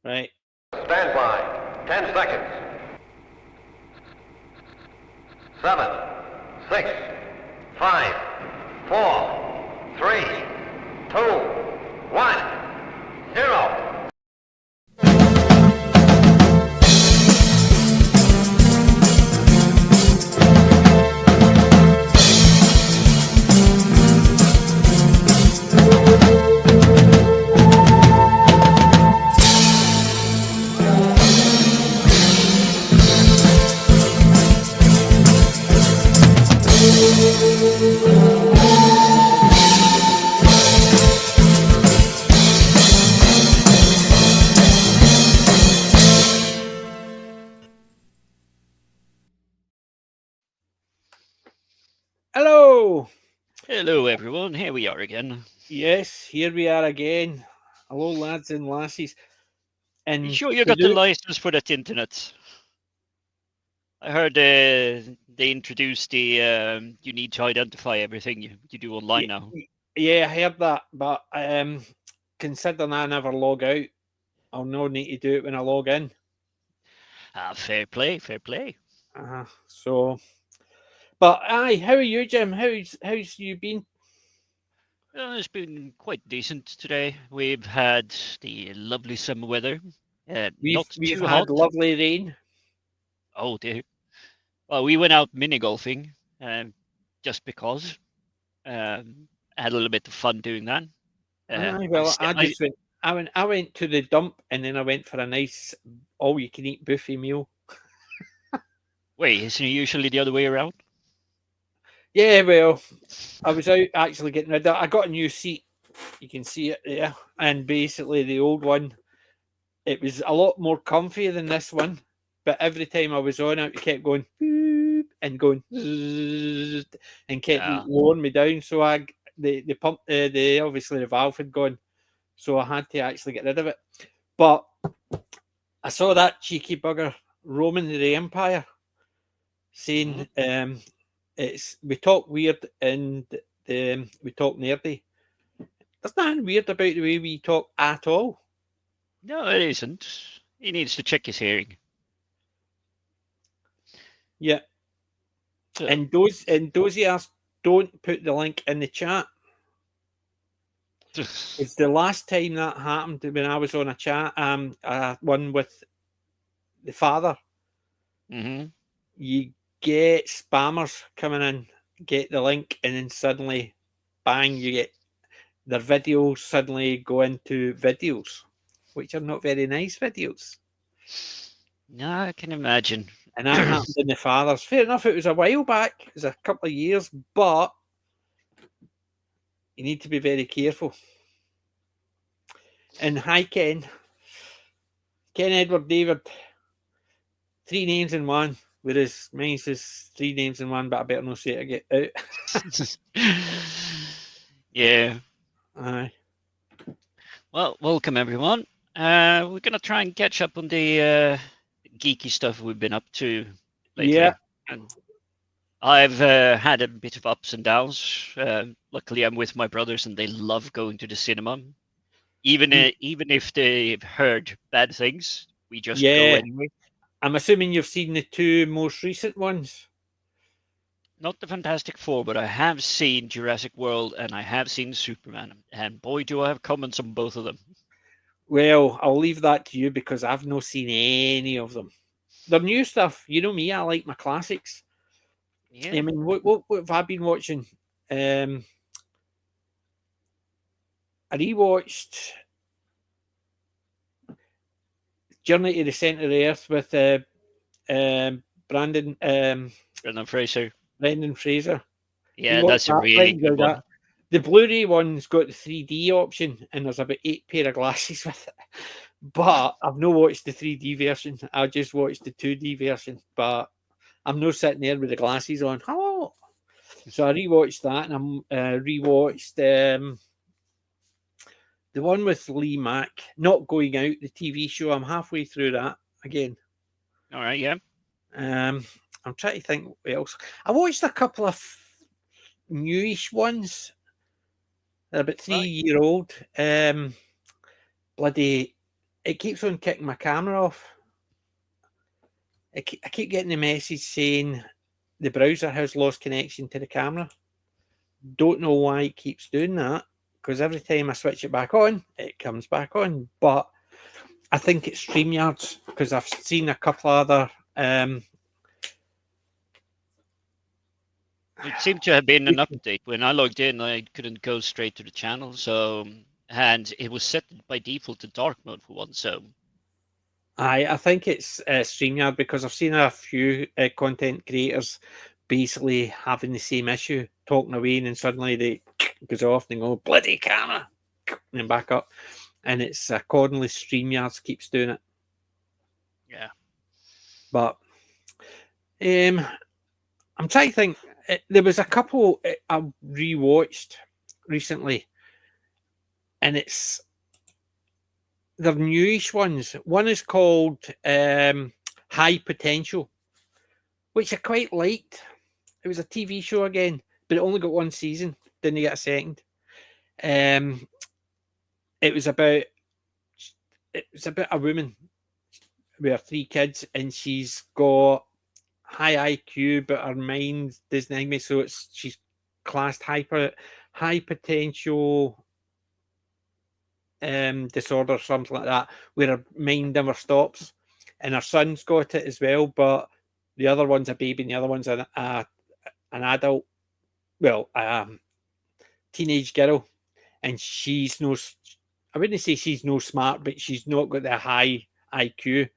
Right. Stand by. 10 seconds. 7, 6, 5, 4, 3, 2, 1, 0. Hello. Hello, everyone. Here we are again. Yes, here we are again. Hello, lads and lassies. You And sure you to got the do, license for that internet? I heard they introduced the you need to identify everything you do online now. yeah, I heard that, but considering I never log out, I'll no need to do it when I log in. Ah, fair play, fair play. So, but aye, how are you, Jim? How's you been? It's been quite decent today. We've had the lovely summer weather. Not We've too had hot. lovely rain. Oh dear. Well, we went out mini golfing just because. I had a little bit of fun doing that. Aye, I, well, st- I I went to the dump and then I went for a nice all you can eat buffet meal. Wait, isn't it usually the other way around? Yeah, well, I was out actually getting rid of. I got a new seat. You can see it there, and basically the old one, it was a lot more comfy than this one. But every time I was on it, it kept going boop and going zzzz, and kept Yeah. lowering me down. So the pump the obviously the valve had gone, so I had to actually get rid of it. But I saw that cheeky bugger roaming the empire, saying it's we talk weird and we talk nerdy. There's nothing weird about the way we talk at all. No, it isn't. He needs to check his hearing. Yeah. So, And those asked, don't put the link in the chat. It's the last time that happened when I was on a chat, one with the father. mhm. You get spammers coming in, get the link, and then suddenly, bang, you get their videos suddenly go into videos, which are not very nice videos. No, I can imagine. And that happened in the fathers. Fair enough, it was a while back, it was a couple of years, but you need to be very careful. And hi, Ken. Ken Edward David. 3 names in one, whereas mine says 3 names in one, but I better not say it again. Yeah. Aye. Well, welcome everyone. We're gonna try and catch up on the geeky stuff we've been up to lately. Yeah. And I've had a bit of ups and downs. Luckily, I'm with my brothers, and they love going to the cinema. Even if they've heard bad things, we just go Yeah. anyway. I'm assuming you've seen the 2 most recent ones. Not the Fantastic Four, but I have seen Jurassic World and I have seen Superman, and boy, do I have comments on both of them. Well, I'll leave that to you because I've not seen any of them. The new stuff, you know me, I like my classics. Yeah. I mean, what have I been watching? I rewatched Journey to the Centre of the Earth with Brandon Brendan Fraser. Brendan Fraser. Yeah, that's a really good one. That. The Blu-ray one's got the 3D option, and there's about 8 pair of glasses with it. But I've not watched the 3D version. I just watched the 2D version. But I'm not sitting there with the glasses on. Hello. So I rewatched that, and I'm rewatched the one with Lee Mack, Not Going Out, the TV show. I'm halfway through that again. All right, yeah. I'm trying to think what else. I watched a couple of newish ones. They're about 3-year-old. Bloody it keeps on kicking my camera off. I keep getting the message saying the browser has lost connection to the camera. Don't know why it keeps doing that, because every time I switch it back on, it comes back on. But I think it's StreamYards, because I've seen a couple other. It seemed to have been an update. When I logged in, I couldn't go straight to the channel, and it was set by default to dark mode for once. So I think it's StreamYard, because I've seen a few content creators basically having the same issue, talking away, and then suddenly they goes off and they go, bloody camera, and then back up. And it's accordingly StreamYards keeps doing it. yeah, But I'm trying to think. There was a couple I rewatched recently, and it's they're newish ones. One is called High Potential, which I quite liked. It was a TV show again, but it only got one season. Didn't get a second. Um, it was about a woman with her 3 kids, and she's got high IQ, but her mind doesn't like me. So she's classed high potential disorder, something like that, where her mind never stops. And her son's got it as well, but the other one's a baby, and the other one's an adult. Well, teenage girl, and she's no. I wouldn't say she's no smart, but she's not got the high IQ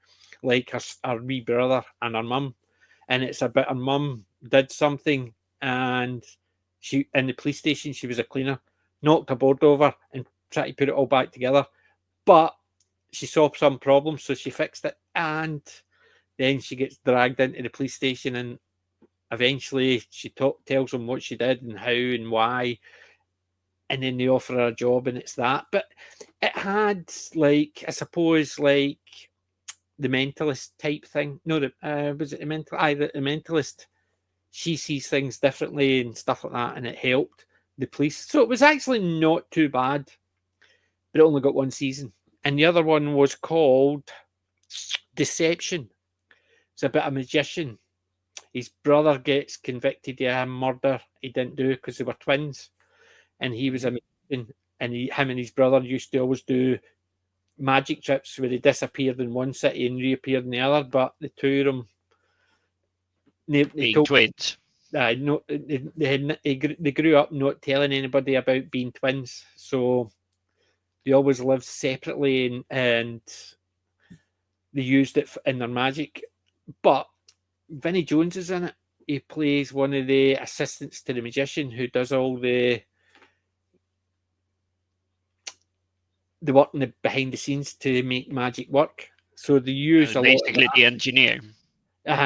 like her wee brother and her mum. And it's about her mum did something, and she in the police station, she was a cleaner, knocked a board over and tried to put it all back together, but she saw some problems, so she fixed it, and then she gets dragged into the police station, and eventually she tells them what she did and how and why, and then they offer her a job, and it's that. But it had, like, I suppose, like the mentalist type thing. No, was it the mental? The mentalist. She sees things differently and stuff like that, and it helped the police. So it was actually not too bad, but it only got one season. And the other one was called Deception. It's about a magician. His brother gets convicted of a murder he didn't do because they were twins, and he was a magician. And him and his brother used to always do magic trips where they disappeared in one city and reappeared in the other. But the two of them, they being twins. no, they grew up not telling anybody about being twins, so they always lived separately, and they used it in their magic. But Vinnie Jones is in it. He plays one of the assistants to the magician who does all the work in the behind the scenes to make magic work. So they use a lot. Basically, the engineer.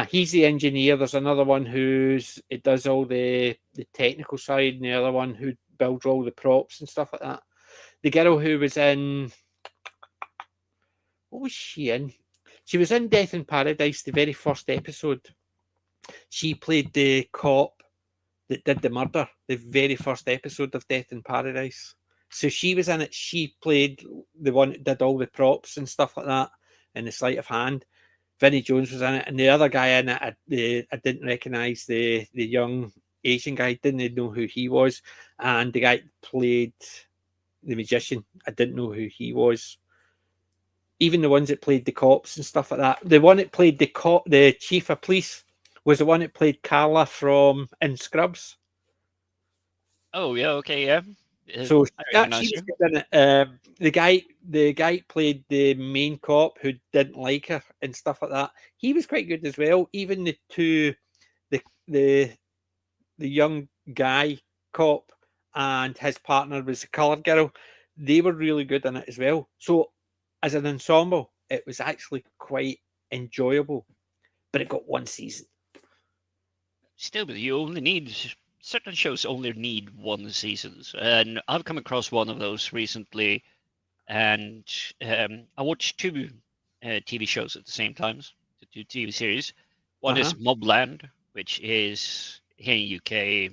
He's the engineer. There's another one it does all the technical side, and the other one who builds all the props and stuff like that. The girl who was in, what was she in? She was in Death in Paradise, the very first episode. She played the cop that did the murder, the very first episode of Death in Paradise. So she was in it. She played the one that did all the props and stuff like that in the sleight of hand. Vinnie Jones was in it, and the other guy in it, I didn't recognise the young Asian guy. Didn't know who he was, and the guy played the magician. I didn't know who he was. Even the ones that played the cops and stuff like that. The one that played the chief of police, was the one that played Carla from in Scrubs. Oh yeah, okay, yeah. So she was good in it. The guy played the main cop who didn't like her and stuff like that. He was quite good as well. Even the young guy cop and his partner was a coloured girl. They were really good in it as well. So as an ensemble, it was actually quite enjoyable. But it got one season. Still, but you only need certain shows only need one season, and I've come across one of those recently, and I watched two TV shows at the same time, two TV series. One is Mobland, which is here in UK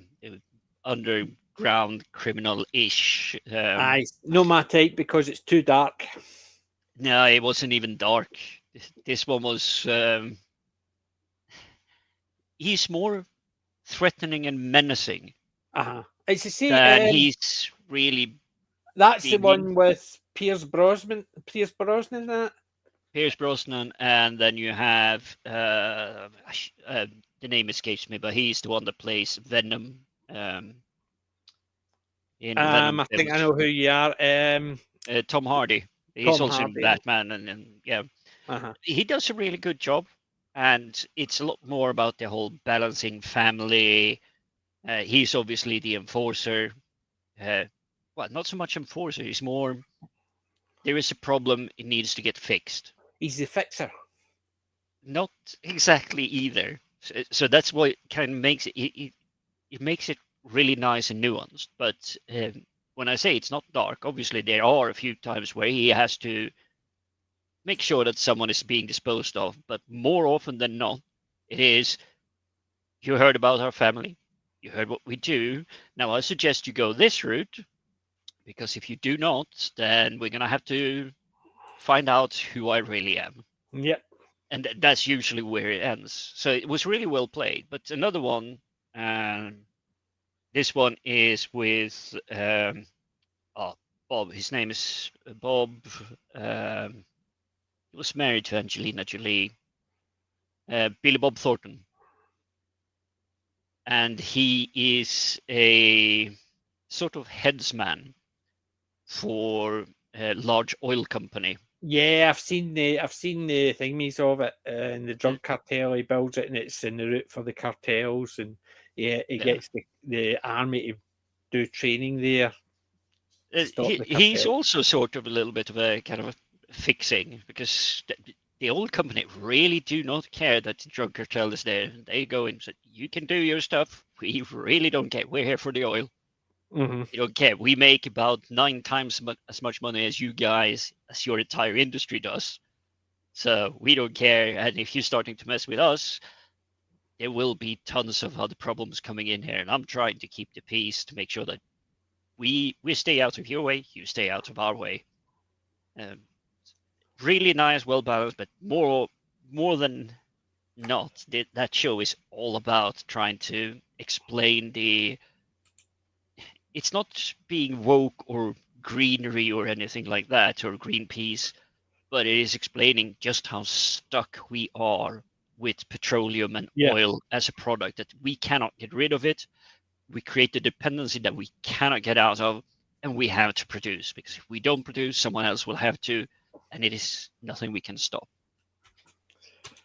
underground criminal-ish. No, my type, because it's too dark. No, it wasn't even dark. This one was. He's more threatening and menacing It's the same. than he's really That's the being mean. one with Pierce Brosnan. Pierce Brosnan, that. Pierce Brosnan, and then you have the name escapes me, but he's the one that plays Venom in the Venom I think I films. know who you are. Tom Hardy. He's Tom also in Hardy. Batman, and yeah, Uh-huh. he does a really good job. And it's a lot more about the whole balancing family. He's obviously the enforcer. Uh, well, not so much enforcer. He's more. There is a problem. It needs to get fixed. He's the fixer. Not exactly either. So that's what kind of makes it makes it really nice and nuanced. But when I say it's not dark, obviously there are a few times where he has to make sure that someone is being disposed of. But more often than not, it is you heard about our family, you heard what we do. Now I suggest you go this route because if you do not, then we're gonna have to find out who I really am. Yep. And that's usually where it ends. So it was really well played. But another one, this one is with oh, Bob. His name is Bob. He was married to Angelina Jolie. Billy Bob Thornton, and he is a sort of headsman for a large oil company. Yeah, I've seen the thingies of it and the drug cartel. He builds it, and it's in the route for the cartels, and yeah, he Yeah. gets the army to do training there to stop the He's cartel. also sort of a little bit of a kind of a fixing because the old company really do not care that the drug cartel is there. They go and say, "You can do your stuff. We really don't care. We're here for the oil. Hmm. We don't care. We make about 9 times as much money as you guys, as your entire industry does. So we don't care. And if you're starting to mess with us, there will be tons of other problems coming in here. And I'm trying to keep the peace to make sure that we stay out of your way, you stay out of our way." Um, really nice, well balanced, but more than not, that show is all about trying to explain the. It's not being woke or greenery or anything like that or Greenpeace, but it is explaining just how stuck we are with petroleum and Yeah, oil as a product that we cannot get rid of it. We create the dependency that we cannot get out of, and we have to produce because if we don't produce, someone else will have to, and it is nothing we can stop.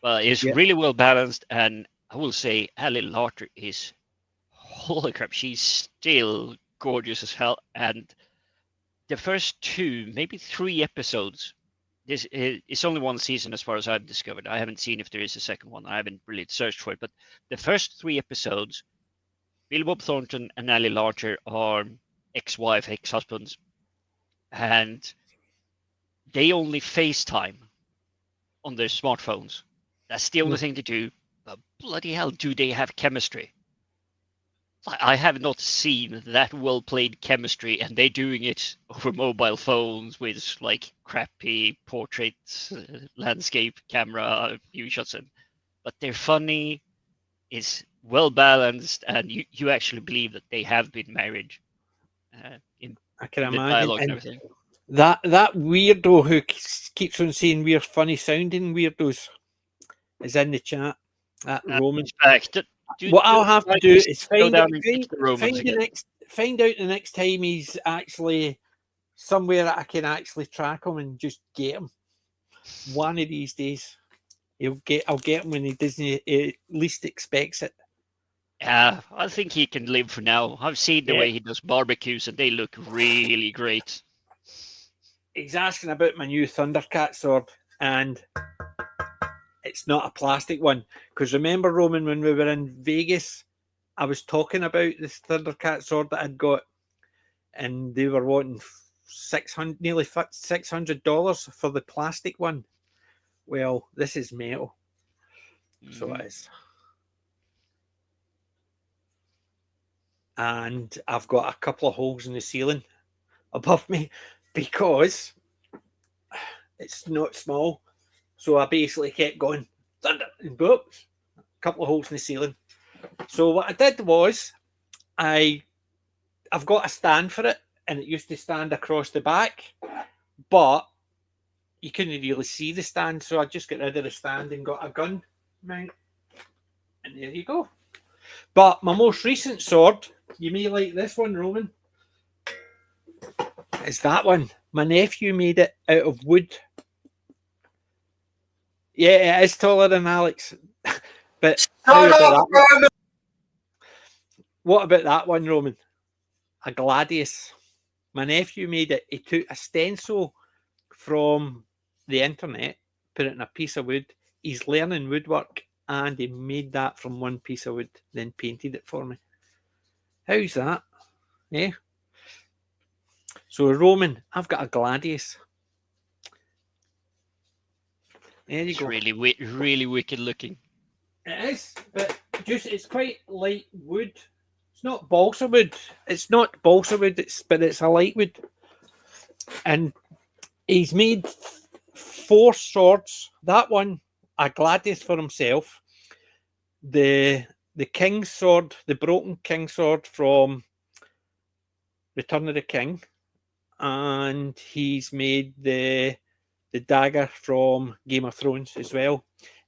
But it's yeah. really well balanced, and I will say Ali Larter is holy crap, she's still gorgeous as hell. And the first two, maybe three episodes, this it's only one season as far as I've discovered. I haven't seen if there is a second one. I haven't really searched for it, but the first three episodes, Billy Bob Thornton and Ali Larter are ex-wife, ex-husbands, and they only FaceTime on their smartphones. That's the only Mm. thing they do. But bloody hell, do they have chemistry? I have not seen that well played chemistry, and they're doing it over mobile phones with like crappy portraits, landscape camera view shots, but they're funny. It's well balanced, and you actually believe that they have been married in I can the imagine. dialogue and And everything. that weirdo who keeps on saying we're funny sounding weirdos is in the chat. That Roman. It's back. What I'll have to Right, do just is go find down and catch find the Romans find the again. find out the next time he's actually somewhere that I can actually track him and just get him. One of these days, I'll get him when he doesn't least expects it. Yeah, I think he can live for now. I've seen the Yeah, way he does barbecues, and they look really great. he's asking about my new Thundercat sword, and it's not a plastic one. Because remember, Roman, when we were in Vegas, I was talking about this Thundercat sword that I'd got, and they were wanting 600, nearly $600 for the plastic one. Well, this is metal, so it Mhm. is. And I've got a couple of holes in the ceiling above me because It's not small. So I basically kept going, thunder, and boom, a couple of holes in the ceiling. So what I did was I've got a stand for it, and it used to stand across the back, but you couldn't really see the stand, so I just got rid of the stand and got a gun mount, and there you go. But my most recent sword, you may like this one, Roman, is that one. My nephew made it out of wood. Yeah, it is taller than Alex. But how about that one? What about that one, Roman? A gladius. My nephew made it. He took a stencil from the internet, put it in a piece of wood. He's learning woodwork, and he made that from one piece of wood, then painted it for me. How's that? Yeah. So Roman, I've got a gladius. There you It's go. really wicked looking. It is, but just it's quite light wood. It's not balsa wood. It's not balsa wood. But it's a light wood, and he's made 4 swords. That one, a gladius for himself. The king's sword, the broken king's sword from Return of the King, and he's made the dagger from Game of Thrones as well.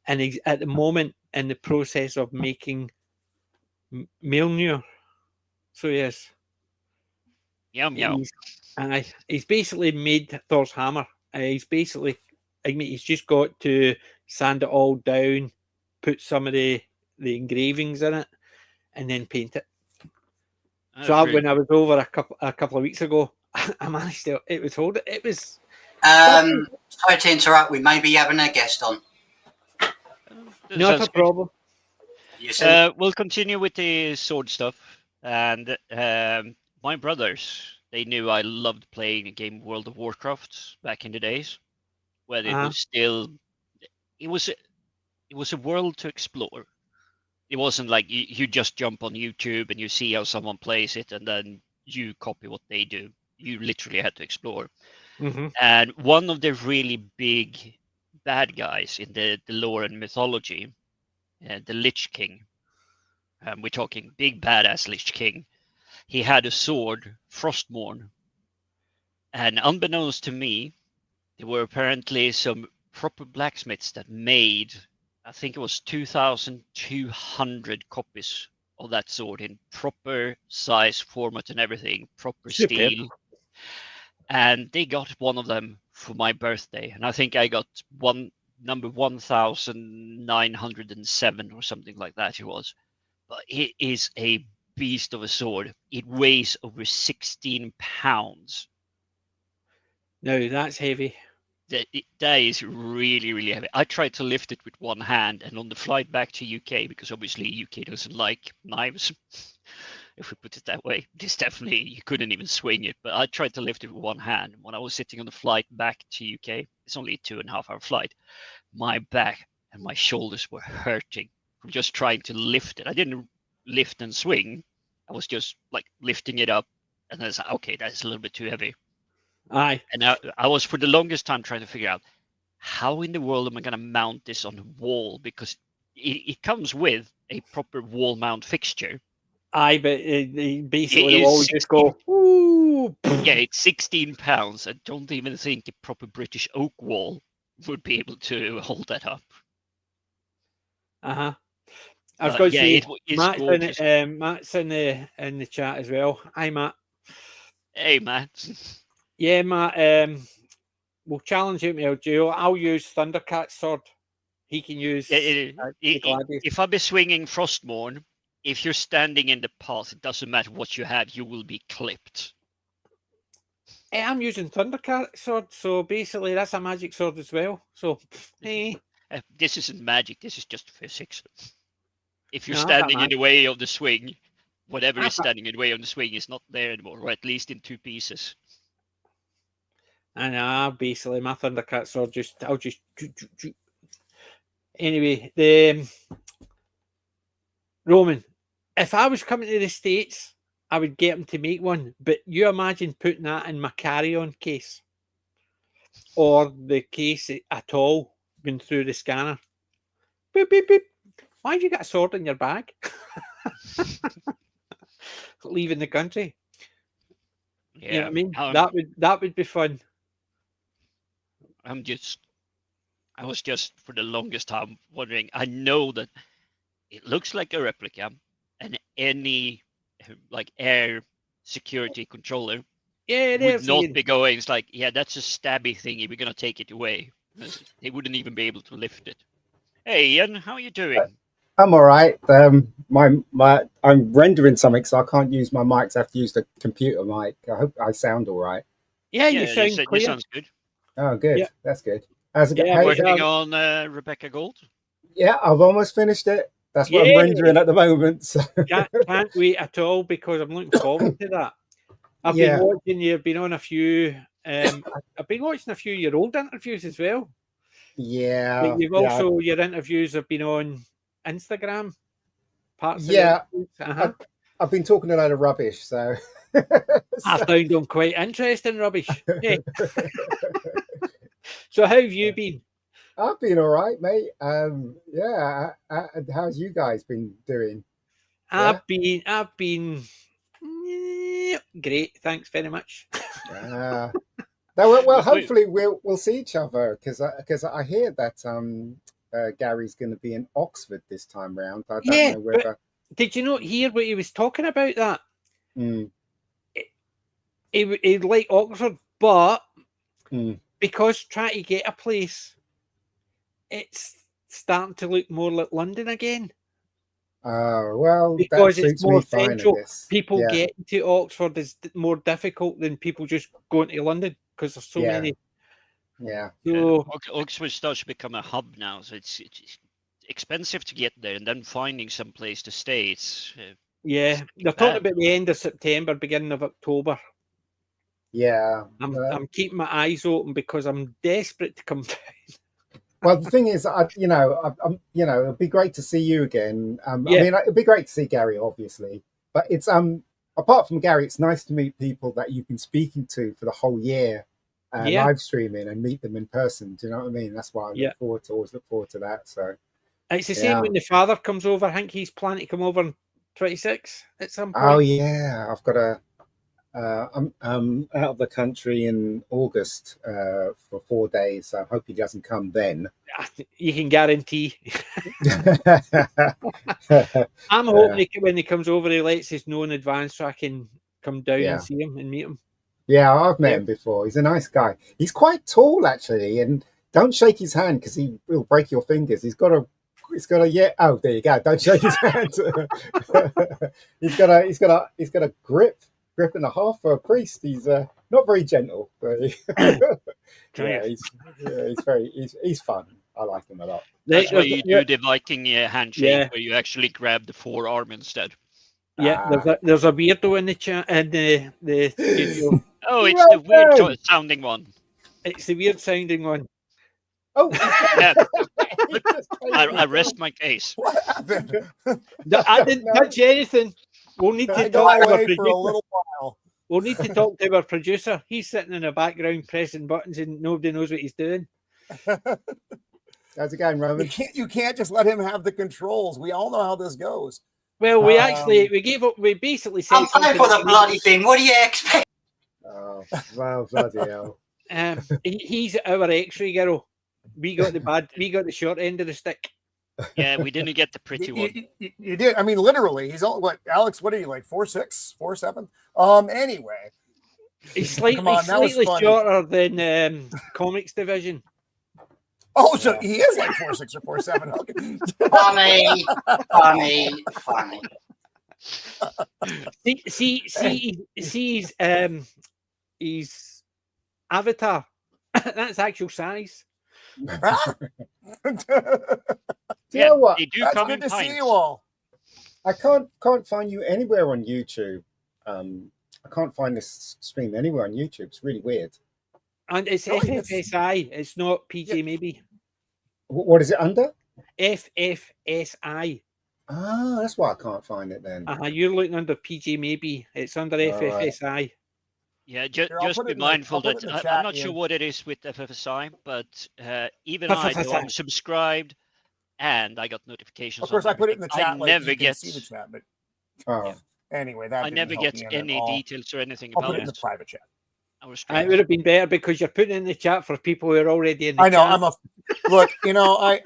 And he's at the moment in the process of making Mjolnir. So yes, Yum yum. he's basically made Thor's hammer. He's basically, I mean, he's just got to sand it all down, put some of the engravings in it, and then paint it. So when I was over a couple of weeks ago, I managed to. It was holding. It was. Sorry to interrupt. We may be having a guest on. Not a problem. We'll continue with the sword stuff. And my brothers, they knew I loved playing the game World of Warcraft back in the days, where it was still. It was a world to explore. It wasn't like you just jump on YouTube and you see how someone plays it and then you copy what they do. You literally had to explore. Mm-hmm. And one of the really big bad guys in the lore and mythology, the Lich King, we're talking big badass Lich King, he had a sword, Frostmourne. And unbeknownst to me, there were apparently some proper blacksmiths that made, I think it was 2,200 copies of that sword in proper size, format, and everything, proper steel. And they got one of them for my birthday, and I think I got number 1,907 or something like that. It was, but it is a beast of a sword. It weighs over 16 pounds. No, that's heavy. That is really heavy. I tried to lift it with one hand, and on the flight back to UK, because obviously UK doesn't like knives, if we put it that way, this definitely, you couldn't even swing it, but I tried to lift it with one hand. When I was sitting on the flight back to UK, it's only a 2.5 hour flight, my back and my shoulders were hurting from just trying to lift it. I didn't lift and swing. I was just like lifting it up, and I was like, okay, that's a little bit too heavy. Aye. And I was for the longest time trying to figure out how in the world am I going to mount this on the wall, because it comes with a proper wall mount fixture. Aye, but basically the wall would just go. Ooh. Yeah, it's 16 pounds. I don't even think a proper British oak wall would be able to hold that up. I was going to say, Matt's Matt's in the chat as well. Hi, Matt. Hey, Matt. Yeah, Matt. We'll challenge him to duel. I'll use Thundercat's sword. He can use. If I be swinging Frostmourne, if you're standing in the path, it doesn't matter what you have, you will be clipped. I'm using Thundercat's sword, so basically that's a magic sword as well. So, hey. This isn't magic. This is just physics. If you're standing in the way of the swing, whatever is standing in the way of the swing is not there anymore, or at least in 2 pieces. And basically my Thundercat sword I'll just anyway, the Roman, if I was coming to the States, I would get him to make one, but you imagine putting that in my carry-on case. or the case at all going through the scanner. Beep, beep, beep. Why have you got a sword in your bag? Leaving the country. You know Yeah, what I mean? um, That would be fun. I was just for the longest time wondering. I know that it looks like a replica, and any like air security controller Yeah, would there's not Ian. be going. It's like, yeah, that's a stabby thingy. We're gonna take it away. They wouldn't even be able to lift it. Hey, Ian, how are you doing? I'm all right. I'm rendering something, so I can't use my mics. I have to use the computer mic. I hope I sound all right. Yeah, you Yeah, sound you clear. sounds good. Oh, good. Yeah. That's good. How's it go? Yeah, Hey, Working on Rebecca Gold. yeah, I've almost finished it. That's what I'm Yeah. rendering at the moment. So. Can't wait at all because I'm looking forward to that. I've been Yeah. watching. You've been on a few. I've been watching a few of your old interviews as well. Yeah, You've also your interviews have been on Instagram. Parts yeah. of it. I've been talking a lot of rubbish, so. I found them quite interesting, rubbish. Yeah. So how have you been? I've been all right, mate. Yeah. How's you guys been doing? I've been great. Thanks very much. Well, hopefully we'll see each other because I hear that Gary's going to be in Oxford this time round. I don't know whether. Did you not hear what he was talking about? That Mm. he liked Oxford, but Mm. because trying to get a place, it's starting to look more like London again. Well, Because that it's suits more me fine, central. I guess. People Yeah. getting to Oxford is more difficult than people just going to London because there's so many. Yeah. So Oxford starts to become a hub now, so it's expensive to get there, and then finding some place to stay. yeah, they're talking about the end of September, beginning of October. Yeah. I'm keeping my eyes open because I'm desperate to come down. Well, the thing is, it'd be great to see you again. Yeah. I mean, it'd be great to see Gary, obviously, but it's apart from Gary, it's nice to meet people that you've been speaking to for the whole year, live streaming and meet them in person. Do you know what I mean? That's why I always look forward to that. So It's the same when the father comes over. I think he's planning to come over on 26 at some point. Oh yeah, I've got I'm out of the country in August for 4 days. So I hope he doesn't come then. You can guarantee. I'm hoping when he comes over, he lets us know in advance so I can come down and see him and meet him. Yeah, I've met him before. He's a nice guy. He's quite tall actually, and don't shake his hand because he will break your fingers. He's got a oh, there you go. Don't shake his hand. he's got a grip and a half for a priest. He's not very gentle, but he's fun. I like him a lot. That's why you do the Viking handshake, where you actually grab the forearm instead. Yeah, there's a weirdo in the chat in the studio. Oh, it's the weird sounding one. It's the weird sounding one. Oh, yeah. I rest my case. What happened? I didn't touch anything. We'll need to talk to our producer for a little while. We'll need to talk to our producer. He's sitting in the background pressing buttons and nobody knows what he's doing. How's it going, Roman? You can't just let him have the controls. We all know how this goes. Well, we gave up. We basically said I'm paying for the bloody thing. What do you expect? Oh, well, bloody hell. He's our X-ray girl. We got the short end of the stick. Yeah, we didn't get the pretty one. You did. I mean, literally, he's all what? Alex, what are you like? 4'6", 4'7"? Anyway, He's slightly shorter than comics division. Oh, so he is like 4'6" or 4'7". Okay. Funny. He's avatar. That's actual size. Do you know what? They do That's come good in to see pints. you all. I can't find you anywhere on YouTube. I can't find this stream anywhere on YouTube. It's really weird. And it's FFSI. It's not PJ maybe. What is it under? FFSI. Ah, that's why I can't find it then. You're looking under PJ maybe. It's under FFSI. Yeah, Here, I'll just put be it in the- I'll mindful put it that in the I'm chat, not sure Ian. what it is with FFSI, but even I, though I'm FFSI. subscribed and I got notifications Of course, on I put it in everything, the I chat like never you can get see the chat, but Oh, anyway, that I didn't never help get Ian at any all. details or anything I'll put about it in the it. private chat. I was It strange. would have been better because you're putting it in the chat for people who are already in the I know. chat. I'm a look. You know,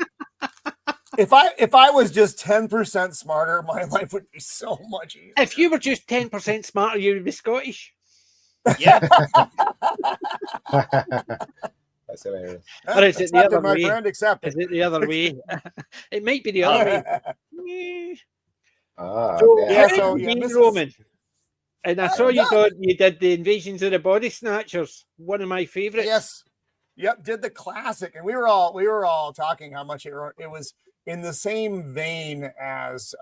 if I was just 10% smarter, my life would be so much easier. If you were just 10% smarter, you would be Scottish. Yeah, that's hilarious. Or is it the Accepted, other my way? friend, accepted. Is it the other way? It might be the other way. Eh. Ah, So, yeah. Yeah, how so, did you yeah, do, this is- Roman? And I saw you good. you did the Invasions of the Body Snatchers, one of my favorites. Yes. Yep. Did the classic, and we were all talking how much it was in the same vein as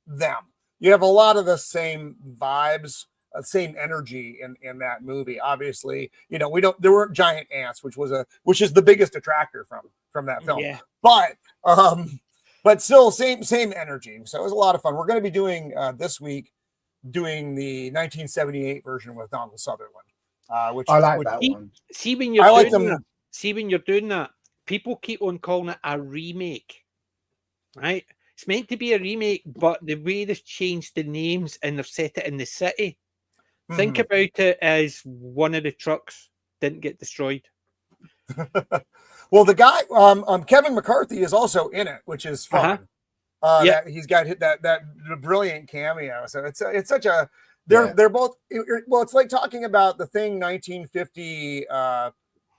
them. You have a lot of the same vibes, same energy in that movie. Obviously, you know, there weren't giant ants, which is the biggest attractor from that film. Yeah. But still same energy. So it was a lot of fun. We're going to be doing this week the 1978 version with Donald Sutherland. Which I like which, that one. See when you're I like doing them. that. See when you're doing that. People keep on calling it a remake, right? It's meant to be a remake, but the way they've changed the names and they've set it in the city. Think Mhm. about it as one of the trucks didn't get destroyed. Well, the guy, Kevin McCarthy is also in it, which is fun. Yeah. That he's got that brilliant cameo. So it's such a they're both well. It's like talking about The Thing 1950,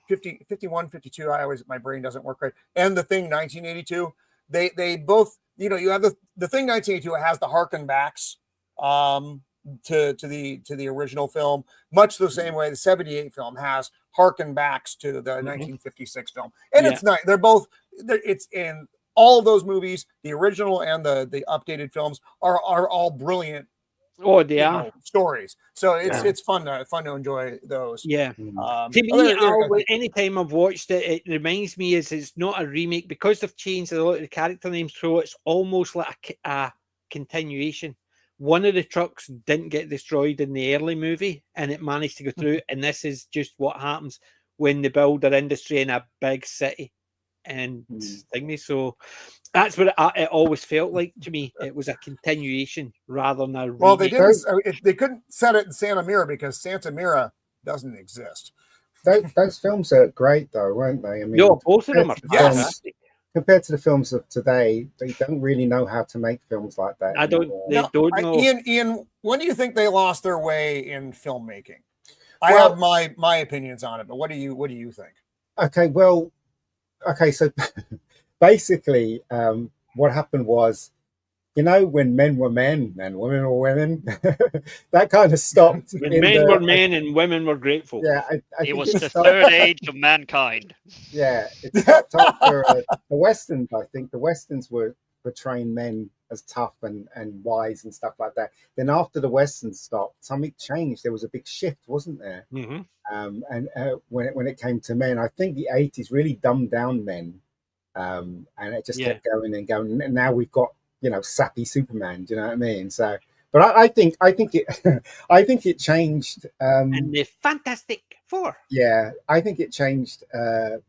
51, 52. My brain doesn't work right. And The Thing 1982. They both, you know, you have the Thing 1982 has the harken backs to the original film, much the same way the 78 film has harken backs to the 1956 film. And it's nice. It's in all of those movies, the original and the updated films are all brilliant. Oh, they are stories. So it's fun to enjoy those. Yeah. To me, anytime I've watched it, it reminds me it's not a remake because they've changed a lot of the character names, so it's almost like a continuation. One of the trucks didn't get destroyed in the early movie, and it managed to go through. And this is just what happens when they build their industry in a big city and thingy. So that's what it always felt like to me. It was a continuation rather than a remake. Well, they couldn't set it in Santa Mira because Santa Mira doesn't exist. Those films are great, though, weren't they? I mean, no, both of them are fantastic. Compared to the films of today, they don't really know how to make films like that. They don't know. Ian, when do you think they lost their way in filmmaking? I have my opinions on it, but what do you think? Okay, so basically, what happened was, you know, when men were men and women were women, that kind of stopped. When men were men and women were grateful. Yeah, it was the third age of mankind. Yeah, it stopped after the Westerns. I think the Westerns were portraying men as tough and wise and stuff like that. Then after the Westerns stopped, something changed. There was a big shift, wasn't there? And when it came to men, I think the 80s really dumbed down men, and it just kept going and going. And now we've got, you know, sappy Superman. Do you know what I mean? So, but I think it I think it changed. And the Fantastic Four. Yeah, I think it changed in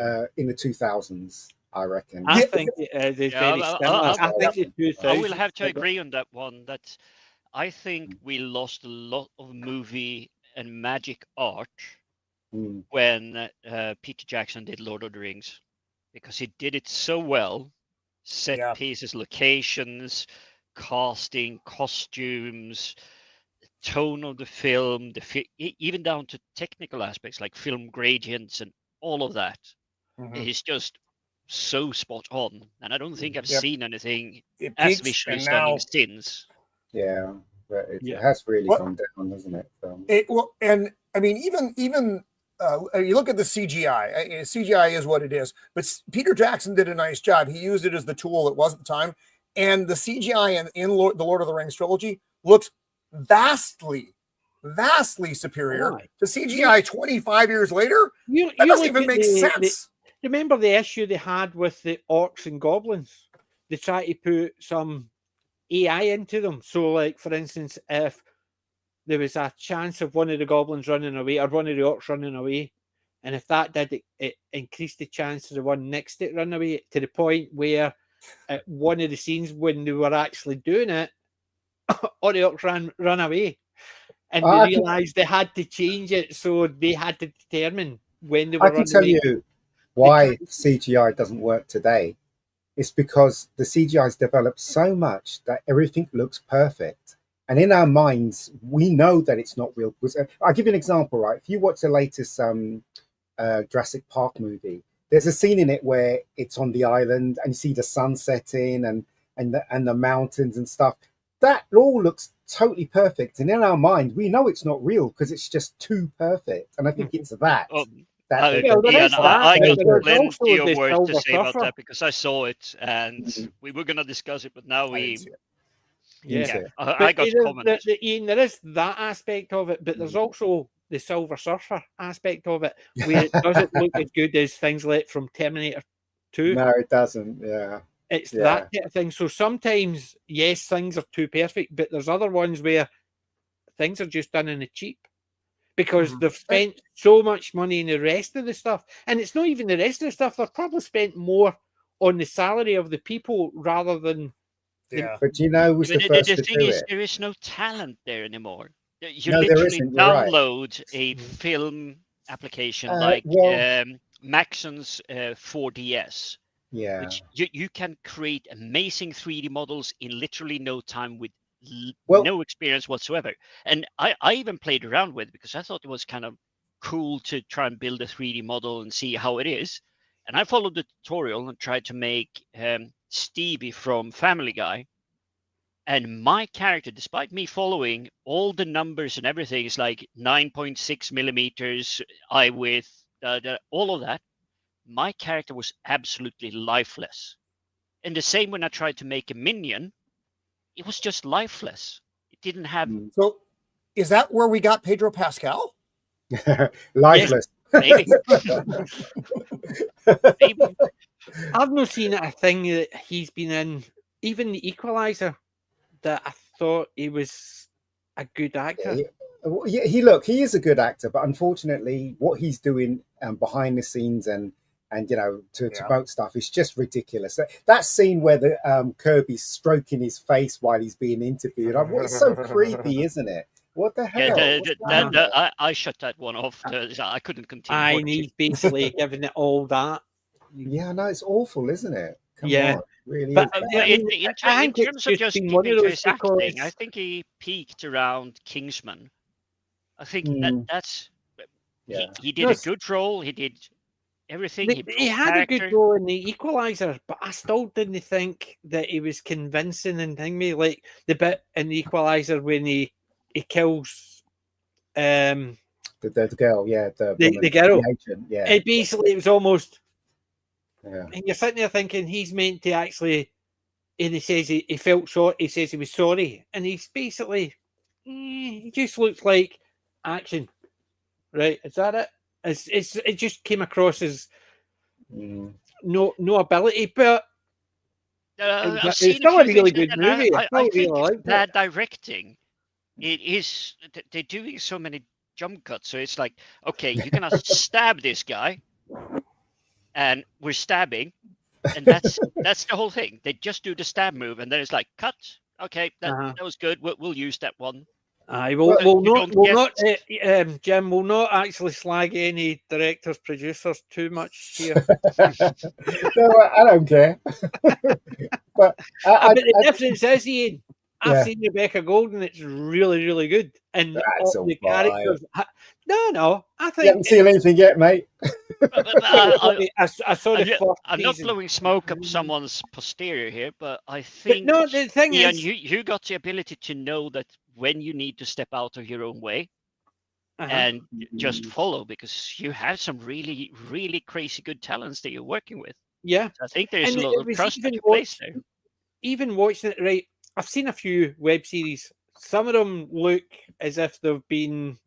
the 2000s. I reckon. I think it is very similar. I think the 2000s. I will have to agree on that one. That I think we lost a lot of movie and magic art when Peter Jackson did Lord of the Rings, because he did it so well. Set pieces, locations, casting, costumes, tone of the film, even down to technical aspects like film gradients and all of that. It's just so spot on, and I don't think I've seen anything as visually stunning since. Yeah, but it has really gone down, hasn't it? And I mean, even you look at the CGI. CGI is what it is, but Peter Jackson did a nice job. He used it as the tool it was at the time, and the CGI in the Lord of the Rings trilogy looks vastly superior to CGI 25 years later. That doesn't even make sense. Remember the issue they had with the orcs and goblins? They tried to put some AI into them. So, like, for instance, if there was a chance of one of the goblins running away or one of the orcs running away. And if that did, it increased the chance of the one next to it run away, to the point where at one of the scenes when they were actually doing it, all the orcs ran away. And they realised they had to change it, so they had to determine when they were running away. I can tell you why CGI doesn't work today. It's because the CGI has developed so much that everything looks perfect. And in our minds, we know that it's not real. I'll give you an example, right? If you watch the latest Jurassic Park movie, there's a scene in it where it's on the island and you see the sun setting and the mountains and stuff. That all looks totally perfect. And in our mind, we know it's not real because it's just too perfect. And I think it's that. I got plenty of words to say about that because I saw it and we were going to discuss it, but now I got comments. Ian, there is that aspect of it, but there's also the Silver Surfer aspect of it, where it doesn't look as good as things like from Terminator 2. No, it doesn't. Yeah. It's that kind of thing. So sometimes, yes, things are too perfect, but there's other ones where things are just done in the cheap because they've spent so much money in the rest of the stuff. And it's not even the rest of the stuff. They've probably spent more on the salary of the people rather than... But you know, was the first to do it. There is no talent there anymore. You literally download a film application like Maxon's 4DS. Yeah. Which you can create amazing 3D models in literally no time with no experience whatsoever. And I even played around with it because I thought it was kind of cool to try and build a 3D model and see how it is. And I followed the tutorial and tried to make Stevie from Family Guy. And my character, despite me following all the numbers and everything, is like 9.6 millimeters eye width, all of that. My character was absolutely lifeless. And the same when I tried to make a minion, it was just lifeless. It didn't have... So is that where we got Pedro Pascal? Lifeless. Yes, maybe. Maybe. I've not seen a thing that he's been in, even the Equalizer, that I thought he was a good actor. He is a good actor, but unfortunately what he's doing behind the scenes and you know, to promote stuff, it's just ridiculous. That scene where the Kirby's stroking his face while he's being interviewed, it's so creepy, isn't it? What the hell? I shut that one off. I couldn't continue. And he's basically giving it all that. Yeah, no, it's awful, isn't it? Come on, really. But in terms of just keeping to his acting, I think he peaked around Kingsman. I think that's he did a good role. He did everything. He had a good role in the Equalizer, but I still didn't think that he was convincing and me like the bit in the Equalizer when he kills the girl, the girl. The agent, It basically, it was almost and you're sitting there thinking he's meant to actually, and he says he felt sorry, he says he was sorry, and he's basically he just looks like action, right? Is that it? It just came across as no ability, but it's still a really good movie. I think bad directing. It is they're doing so many jump cuts, so it's like, okay, you're gonna stab this guy, and we're stabbing, and that's the whole thing. They just do the stab move, and then it's like cut. Okay, that was good. We'll use that one. We'll not actually slag any directors, producers too much here. No, I don't care. but the difference is, Ian, I've seen Rebecca Golden. It's really, really good, and the characters. No, I think you haven't seen anything yet, mate. I saw I'm not blowing smoke up someone's posterior here, but I think the thing Ian, is, you got the ability to know that when you need to step out of your own way and just follow, because you have some really, really crazy good talents that you're working with. Yeah, I think there's a lot of trust in place there. Even watching it, right? I've seen a few web series. Some of them look as if they've been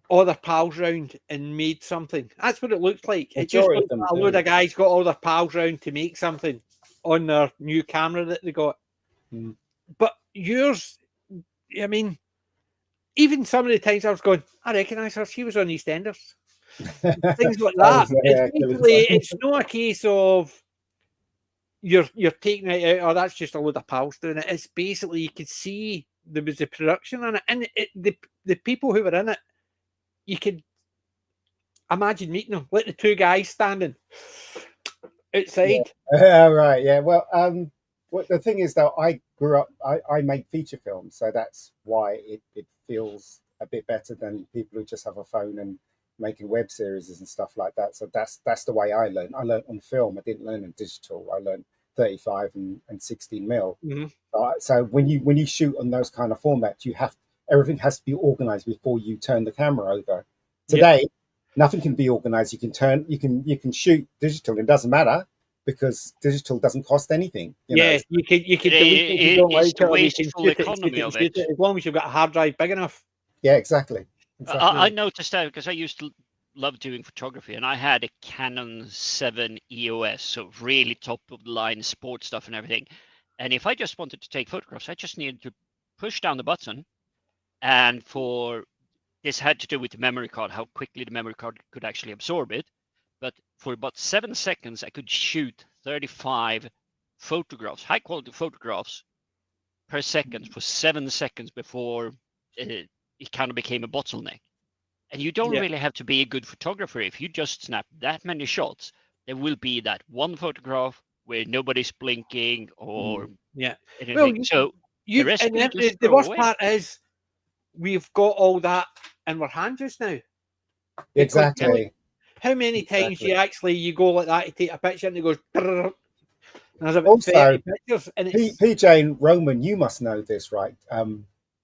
all their pals round and made something. That's what it looks like. It just looks like a load of guys got all their pals round to make something on their new camera that they got. But yours, I mean, even some of the times I was going, I recognise her. She was on EastEnders. Things like Oh, that. yeah, It's not a case of you're taking it out, or that's just a load of pals doing it. It's basically you could see there was a production on it, and the people who were in it, you could imagine meeting them, like the two guys standing outside. Yeah, right. Yeah. Well, what the thing is though, I grew up. I made feature films, so that's why it feels a bit better than people who just have a phone and making web series and stuff like that. So that's the way I learned. I learned on film. I didn't learn on digital. I learned 35 and 16 mil. Mm-hmm. So when you shoot on those kind of formats, everything has to be organized before you turn the camera over. Today, nothing can be organized. You can shoot digital. It doesn't matter because digital doesn't cost anything. You know? You can It's the wasteful economy of it. As long as you've got a hard drive big enough. Yeah, exactly. I noticed that because I used to love doing photography, and I had a Canon 7 EOS, so really top of the line sports stuff and everything. And if I just wanted to take photographs, I just needed to push down the button, and this had to do with the memory card, how quickly the memory card could actually absorb it. But for about 7 seconds, I could shoot 35 photographs, high quality photographs per second for 7 seconds before it kind of became a bottleneck. And you don't really have to be a good photographer. If you just snap that many shots, there will be that one photograph where nobody's blinking or anything. Well, so the rest and you just the throw worst away. part is we've got all that in our hands just now. Exactly. How many times you go like that, you take a picture and it goes, and there's about Also, 30 pictures. And PJ and Roman, you must know this, right?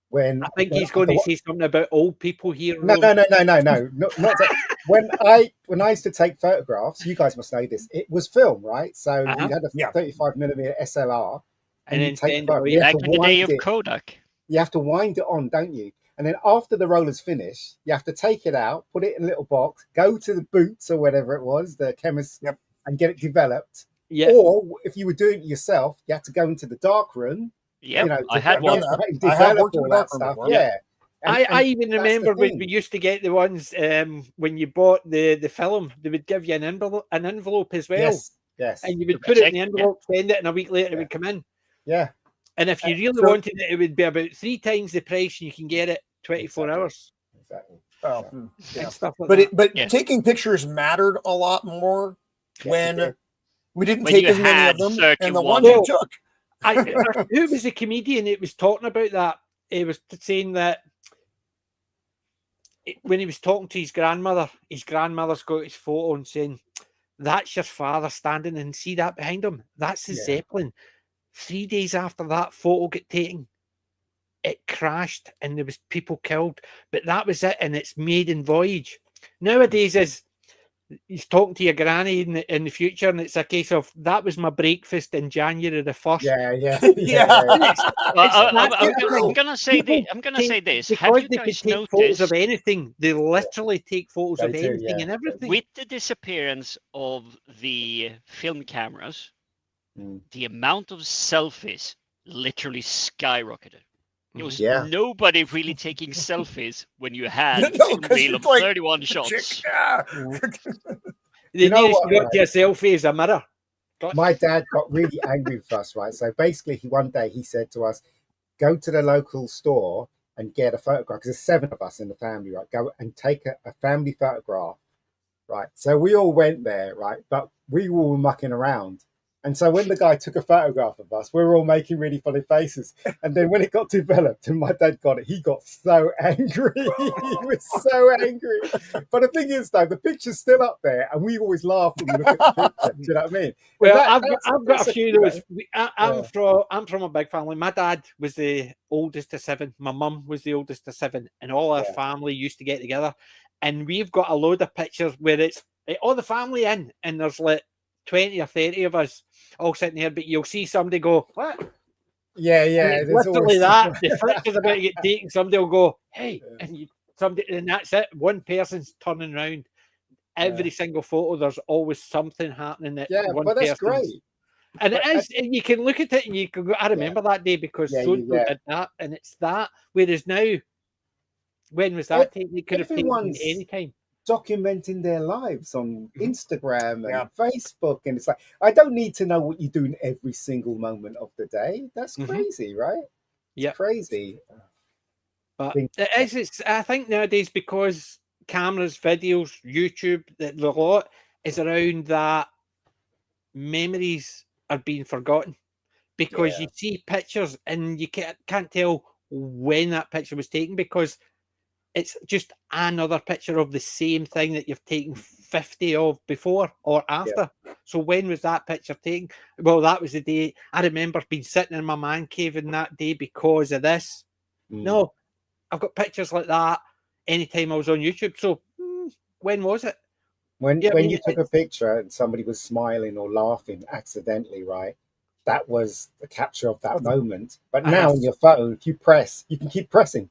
When I think he's going to say something about old people here. No. Not that. When I used to take photographs, you guys must know this. It was film, right? So you had a 35mm SLR, and you take photos. Back in the day of Kodak. You have to wind it on, don't you? And then after the roller's finished, you have to take it out, put it in a little box, go to the Boots or whatever it was, the chemist, and get it developed. Or if you were doing it yourself, you had to go into the dark room. Yeah, you know, I had one. I have worked all that stuff. Yeah. I even remember when we used to get the ones when you bought the film, they would give you an envelope as well. Yes. And you would put it in the envelope, send it, and a week later it would come in. Yeah. And if you really wanted it, it would be about 3 times the price, and you can get it 24 hours. Exactly. Oh, stuff like that. Taking pictures mattered a lot more when we didn't when take as many of them, and the ones you took. Who was the comedian that was talking about that? He was saying that when he was talking to his grandmother's got his photo and saying, "That's your father standing, and see that behind him? That's the Zeppelin." 3 days after that photo got taken, it crashed and there was people killed. But that was it, and it's maiden voyage. Nowadays, he's talking to your granny in the future, and it's a case of that was my breakfast in January the 1st. I'm gonna say this. Have you guys take photos of anything? They literally take photos of anything and everything. With the disappearance of the film cameras, the amount of selfies literally skyrocketed. There was nobody really taking selfies when you had a reel of 31 shots. You know what? You got your selfie as a mirror. My dad got really angry with us, right? So basically, one day he said to us, "Go to the local store and get a photograph." Because there's 7 of us in the family, right? Go and take a family photograph, right? So we all went there, right? But we were mucking around. And so when the guy took a photograph of us, we were all making really funny faces. And then when it got developed and my dad got it, he got so angry. He was so angry. But the thing is, though, the picture's still up there, and we always laugh when we look at the picture. Do you know what I mean? Well, I've got a few of those. I'm from a big family. My dad was the oldest of 7. My mum was the oldest of 7. And all our family used to get together. And we've got a load of pictures where it's all the family in, and there's like 20 or 30 of us all sitting there, but you'll see somebody go, "What?" Yeah. Literally that. The picture's about to get taken, somebody will go, "Hey," and that's it. One person's turning around. Every single photo, there's always something happening. But that's great. And it is, and you can look at it and you can go, "I remember that day because so did that," and it's that. Whereas now, When was that taken? It could have taken Everyone's any time. documenting their lives on Instagram and Yeah. Facebook, and it's like, I don't need to know what you're doing every single moment of the day. That's Mhm. crazy, right? It's Yep. crazy. But I think nowadays, because cameras, videos, YouTube, the lot is around that, memories are being forgotten, because you see pictures and you can't tell when that picture was taken, because it's just another picture of the same thing that you've taken 50 of before or after. So when was that picture taken? Well, that was the day. I remember being sitting in my man cave in that day because of this. No, I've got pictures like that anytime I was on YouTube. So when was it? When Yeah, I when mean, you took a picture and somebody was smiling or laughing accidentally, right? That was the capture of that moment. But now on your phone, if you press, you can keep pressing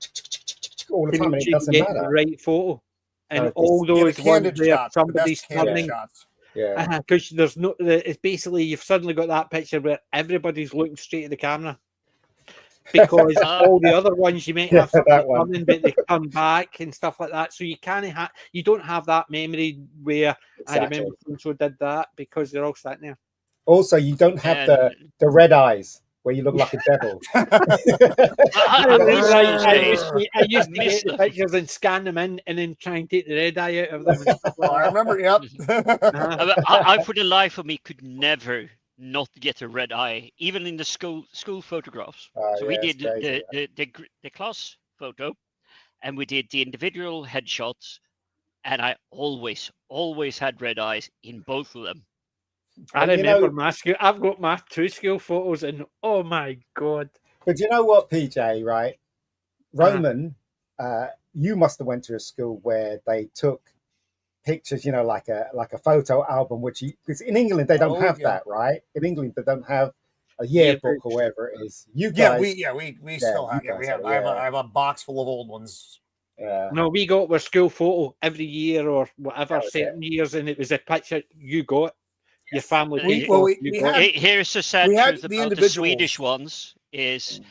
all the to time, make and it sure you doesn't get the matter. right photo. And No, all Yeah, the those ones candid where shots, the somebody's best candid turning. shots. Yeah. Because there's no, it's basically you've suddenly got that picture where everybody's looking straight at the camera, because all the other ones you might Yeah, have somebody that one. turning, but they come back and stuff like that. So you can't you don't have that memory where I Exactly. remember so did that, because they're all sitting there. Also, you don't have And the red eyes where you look like a devil. I'm missing Right, those I days. used to Miss get the them. pictures and scan them in, and then try and take the red eye out of them and stuff Oh, I like remember. Yep. that. I, for the life of me, could never not get a red eye, even in the school photographs. So we Yeah, it's did crazy. the class photo, and we did the individual headshots, and I always had red eyes in both of them. I But you remember know, my school. I've got my two school photos, and oh my god! but you know what, PJ, right? Roman, you must have went to a school where they took pictures, you know, like a photo album, which because in England they don't have that, right? In England they don't have a yearbook or whatever it is. You Yeah, guys, we still have. you Yeah, we guys have. have, I have a box full of old ones. yeah. No, we got our school photo every year or whatever, That was it. certain years, and it was a picture you got. Your family We paid well, for. we, You we got. had Here's the sad we had truth the about the Swedish individuals. ones is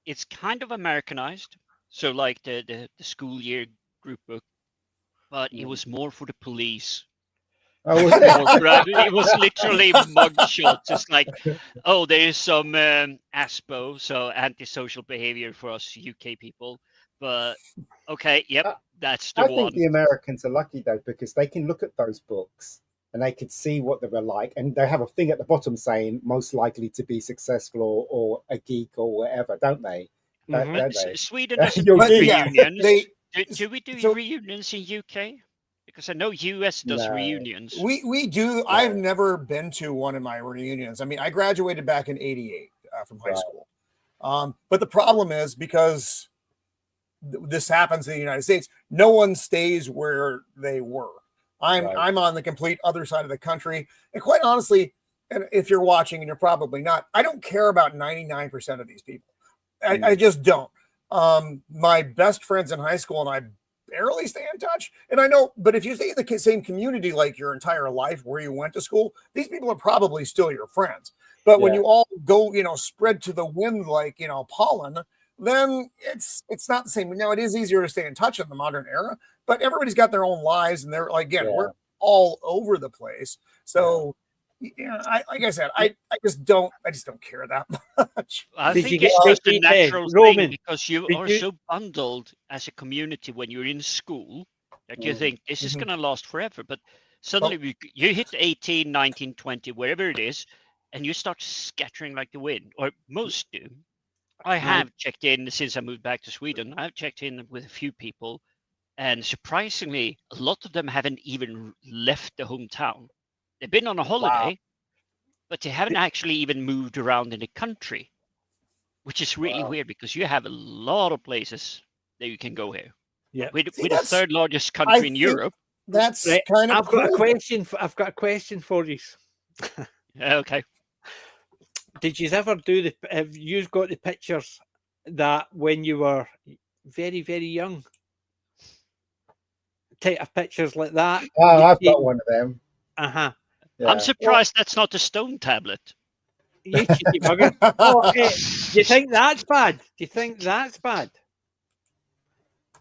it's kind of Americanized. So like the school year group book, but it was more for the police. Oh, was More for, it? it was literally mug shots. It's like, oh, there's some ASPO, so antisocial behavior for us UK people. But okay, yep, I, that's the I think one. the Americans are lucky though because they can look at those books and they could see what they were like, and they have a thing at the bottom saying most likely to be successful or a geek or whatever, don't they? Mhm. Don't they? Sweden doesn't You're do But yeah, reunions. they Do we do so reunions in UK? Because I know US does No. reunions. we do. I've never been to one of my reunions. I mean, I graduated back in '88 from high Right. school. But the problem is because this happens in the United States, no one stays where they were. I'm on the complete other side of the country, and quite honestly, and if you're watching, and you're probably not, I don't care about 99% of these people. I just don't. My best friends in high school and I barely stay in touch. And I know, but if you stay in the same community like your entire life where you went to school, these people are probably still your friends. But when you all go, spread to the wind like pollen, then it's not the same. Now it is easier to stay in touch in the modern era, but everybody's got their own lives, and they're like, we're all over the place. So like I said, I just don't care that much. I Did think you get it's just a the natural Roman? thing because you did are you- so bundled as a community when you're in school that you think this is going to last forever. But suddenly you hit 18, 19, 20, wherever it is, and you start scattering like the wind, or most do. I have checked in since I moved back to Sweden. I've checked in with a few people, and surprisingly, a lot of them haven't even left the hometown. They've been on a holiday, but they haven't actually even moved around in the country, which is really weird because you have a lot of places that you can go here. Yeah. With See, the that's- third largest I country in think Europe. That's Right, kind of I've got a cool. question. I've got a question for you. Okay. Did you ever do the? Have you got the pictures that when you were very, very young? Type of pictures like that. Oh, I've got one of them. Uh-huh. I'm surprised that's not a stone tablet. You cheeky bugger. Oh, do you think that's bad? Do you think that's bad?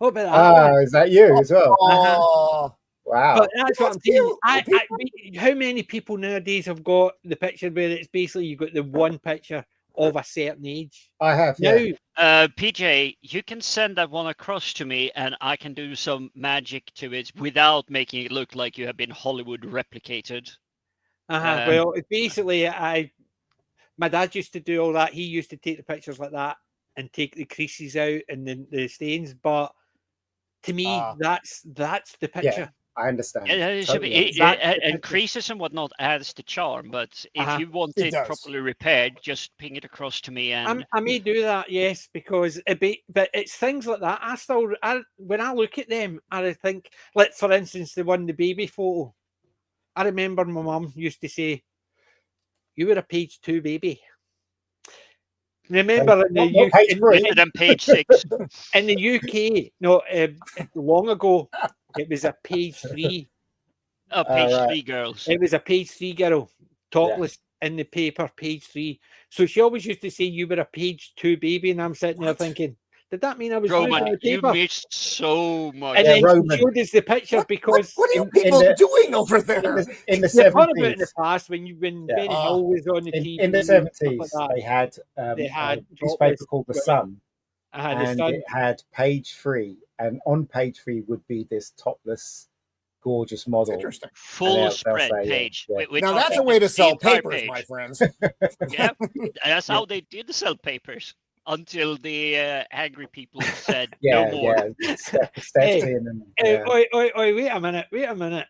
What about that one? Ah, is that you as well? Oh, Wow. But that's what I'm saying. cute. How many people nowadays have got the picture where it's basically you've got the one picture of a certain age? I have, Now, yeah. PJ, you can send that one across to me, and I can do some magic to it without making it look like you have been Hollywood replicated. well, basically, my dad used to do all that. He used to take the pictures like that and take the creases out and the stains. But to me, that's the picture. I understand. Yeah, it should be, Totally understand. and creases and whatnot adds the charm. But if you want It it does. properly repaired, just ping it across to me. And I may do that, yes, because but it's things like that. When I look at them, I think, like for instance, the baby photo. I remember my mum used to say, "You were a page 2 baby." Remember in the What page three? better than page 6. in the UK, no, long ago, it was a page 3. Oh, page right. 3 girls. It was a page 3 girl, topless in the paper, page 3. So she always used to say, "You were a page 2 baby," and I'm sitting there thinking, did that mean I was Roman, on the you paper? missed so much. And Yeah, then Roman. she showed us the picture because What are you in people the- doing over there? In the you've heard about it in the 70s, past when Yeah. Benny Hill was on the TV. in the and stuff 70s, like that. they had They had a newspaper topless called The women. Sun, I had the and son. it had page 3, and on page 3 would be this topless, gorgeous model. Interesting. Full they'll spread say, yeah, page. yeah. We're Now that's a talking way to the sell entire papers, page. my friends. Yeah, that's how they did sell papers until the angry people said Yeah, no more. yeah. Stepped Hey, in and Oi, wait a minute.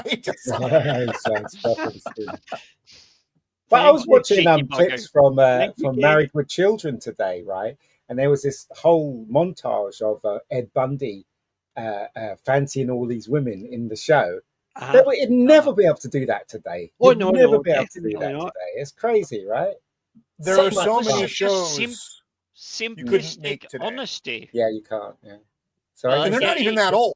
He just saw that. But I was Thank you, watching cheeky clips bugger. from Married with Children today, right? And there was this whole montage of Ed Bundy fancying all these women in the show. It'd never be able to do that today. Oh, You'd no, never be able to do definitely that not. today. It's crazy, right? There So are much so fun. many Such a shows. couldn't make simplistic today. honesty. Yeah, you can't. Yeah. So And they're not even that old.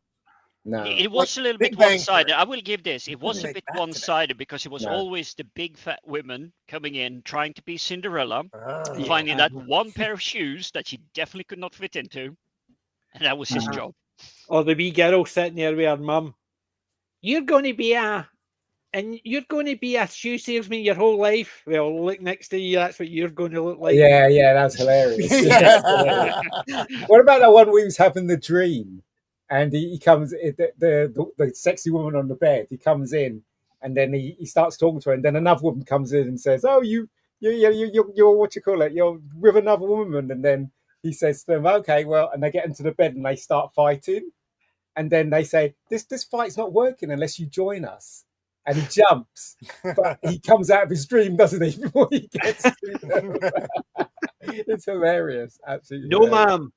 No. It was a little Big bit Bang one-sided. Theory. I will give this. It was a make bit that today. one-sided because it was No. always the big fat women coming in trying to be Cinderella, Ah. finding that one pair of shoes that she definitely could not fit into, and that was his job. Or the wee girl sitting there with her mum. You're going to be a shoe salesman your whole life. Well, look next to you. That's what you're going to look like. Yeah, that's hilarious. Yeah. What about that one where he was having the dream, and he comes, the sexy woman on the bed. He comes in, and then he starts talking to her, and then another woman comes in and says, "Oh, you're what you call it? You're with another woman." And then he says to them, "Okay, well," and they get into the bed and they start fighting, and then they say, "This fight's not working unless you join us." And he jumps, but he comes out of his dream, doesn't he? Before he gets to them. It's hilarious, absolutely. No, hilarious. ma'am.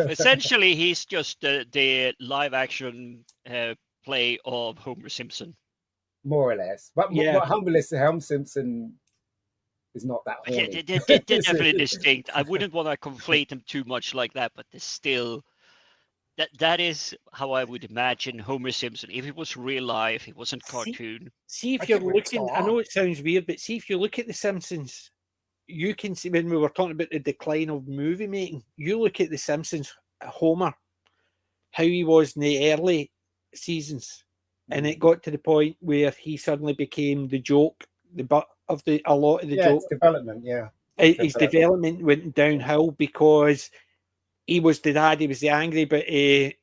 Essentially, he's just the live-action play of Homer Simpson. More or less. But Yeah. Helm Simpson is not that Yeah, horny. they're definitely distinct. I wouldn't want to conflate them too much like that, but there's still that is how I would imagine Homer Simpson. If it was real life, it wasn't cartoon. See if I you're can't believe it's looking. still I know on. it sounds weird, but see if you look at The Simpsons, you can see when we were talking about the decline of movie making. You look at The Simpsons, Homer, how he was in the early seasons, and it got to the point where he suddenly became the joke, the butt of a lot of the joke. It's development, yeah. His development went downhill because he was the dad, he was the angry, but he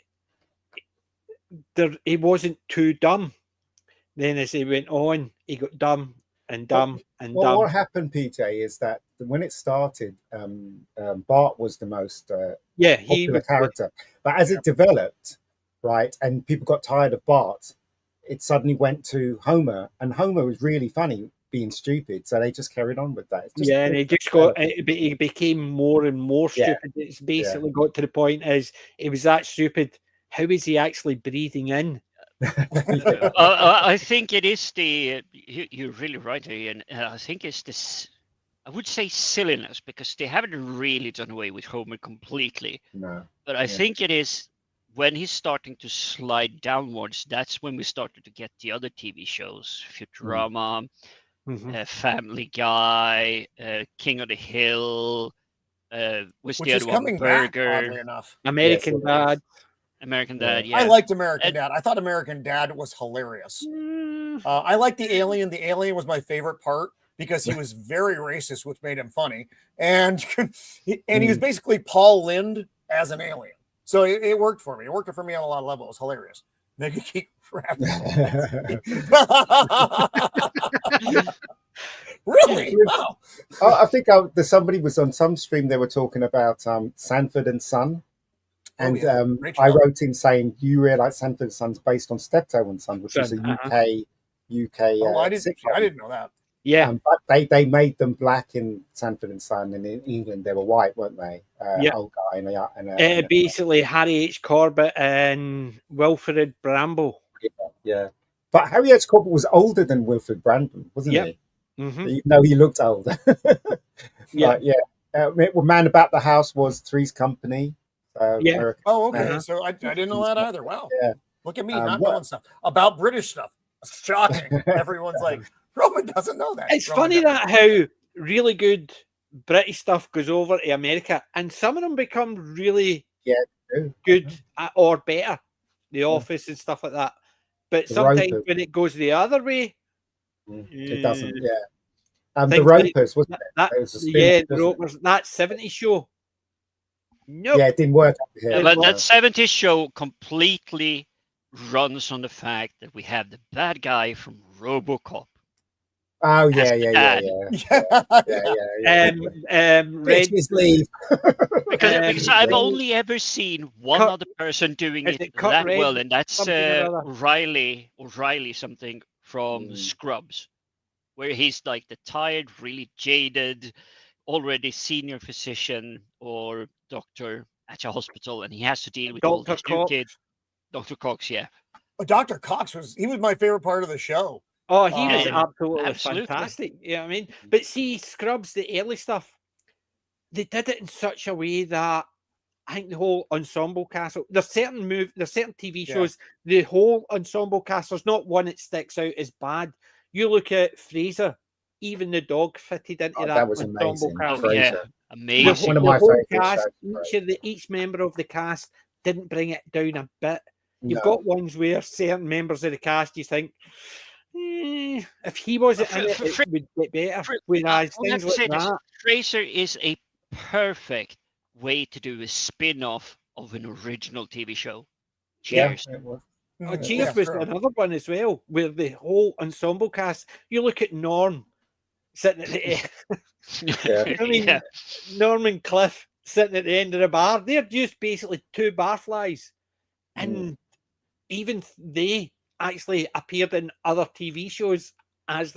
wasn't too dumb. Then as he went on, he got dumb and dumb and Well, dumb. what happened, PJ, is that when it started, Bart was the most Yeah, he popular was character. But as it developed, right, and people got tired of Bart, it suddenly went to Homer, and Homer was really funny being stupid, so they just carried on with that. It's just, and he just got. He became more and more Yeah. stupid. It's basically got to the point as he was that stupid. How is he actually breathing in? I think it is the you're really right, Ian. I think it's this. I would say silliness because they haven't really done away with Homer completely. No. But I Yeah. think it is when he's starting to slide downwards. That's when we started to get the other TV shows, Futurama, Mhm. Family Guy, King of the Hill, Was which the is other one coming back, oddly Burger? enough. American Yes, it Dad. is. American Yeah. Dad, I yeah. liked American And- Dad. I thought American Dad was hilarious. Mm, I liked the alien. The alien was my favorite part because he was very racist, which made him funny. And he was basically Paul Lind as an alien. So it worked for me. It worked for me on a lot of levels. It was hilarious. They could keep Really? Wow. I think somebody was on some stream. They were talking about Sanford and Son, and I wrote in saying, "Do you realize Sanford and Son's based on Steptoe and Son, which is a UK Oh, I didn't sitcom. know that. yeah, But they made them black in Sanford and Son, and in England they were white, weren't they? Yeah. Old guy and basically Harry H. Corbett and Wilfred Bramble. yeah. But Harry H. Corbett was older than Wilfred Brandon, wasn't Yep. he? Mm-hmm. Even though he looked older. Yeah. Yeah. Man About the House was Three's Company. Yeah. American. Oh, okay. So I didn't know that either. Wow. Yeah. Look at me not knowing stuff about British stuff. Shocking. Everyone's like, Roman doesn't know that. It's Roman funny doesn't. that how really good British stuff goes over to America, and some of them become really good or better. The Office and stuff like that. But The sometimes Ropers. when it goes the other way, It doesn't. Yeah. The things like Ropers, wasn't it? that, It was a the spin-off, wasn't it? Ropers, that 70s show. Nope. Yeah, it didn't work out here. Yeah, but that 70s show completely runs on the fact that we have the bad guy from RoboCop. Oh as yeah, the yeah, dad. Red Bitches leave. Because I've only ever seen one Cut- other person doing is it it Cut that Red well, and that's something or other? Riley something from Scrubs, where he's like the tired, really jaded, already senior physician or doctor at a hospital, and he has to deal with all Dr. these new Cox. kids. Dr. Cox, yeah. Dr. Cox was my favorite part of the show. Oh, he was Yeah, absolutely absolutely. fantastic. You know what I mean? But see, Scrubs, the early stuff, they did it in such a way that I think the whole ensemble cast, there's certain TV shows, the whole ensemble cast, there's not one that sticks out as bad. You look at Fraser, even the dog fitted into that was ensemble amazing. cast. Oh, yeah. Fraser. Amazing. One of my whole favourite cast, shows. each member of the cast didn't bring it down a bit. You've No. got ones where certain members of the cast, you think, if he wasn't in it, it would get better. Whereas things like that, Fraser is a perfect way to do a spin-off of an original TV show. Cheers. Yeah, it was. Cheers was another one as well, where the whole ensemble cast. You look at Norm sitting at the I mean, Norm and Cliff sitting at the end of the bar. They're just basically two barflies, and even they actually appeared in other TV shows as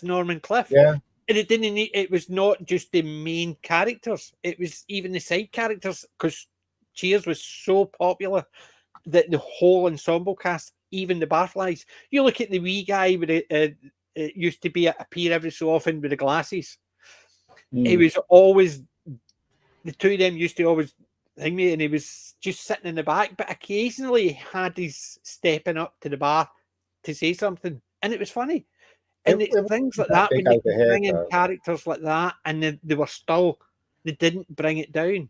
Norm and Cliff. Yeah. And it didn't need, it was not just the main characters, it was even the side characters, because Cheers was so popular that the whole ensemble cast, even the barflies. You look at the wee guy with it used to appear every so often with the glasses. He was always, the two of them used to always hang me, and he was just sitting in the back, but occasionally he had his stepping up to the bar to say something, and it was funny. And things like that, when you bring in characters like that, and they didn't bring it down.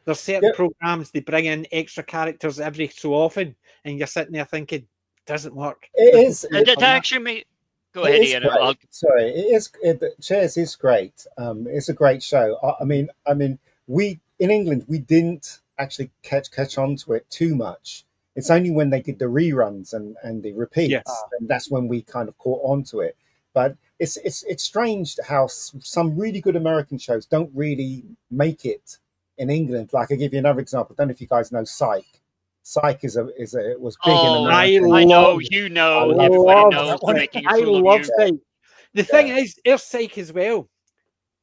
There's certain programs, they bring in extra characters every so often, and you're sitting there thinking, it doesn't work. It is. That actually go ahead, Ian. Sorry, Cheers is great. It's a great show. I mean, we in England we didn't actually catch on to it too much. It's only when they did the reruns and the repeats, and that's when we kind of caught on to it. But it's strange how some really good American shows don't really make it in England. Like, I'll give you another example. I don't know if you guys know Psych. Psych was big in America. I know, you know, everybody knows. I love Psych. The thing is, there's Psych as well.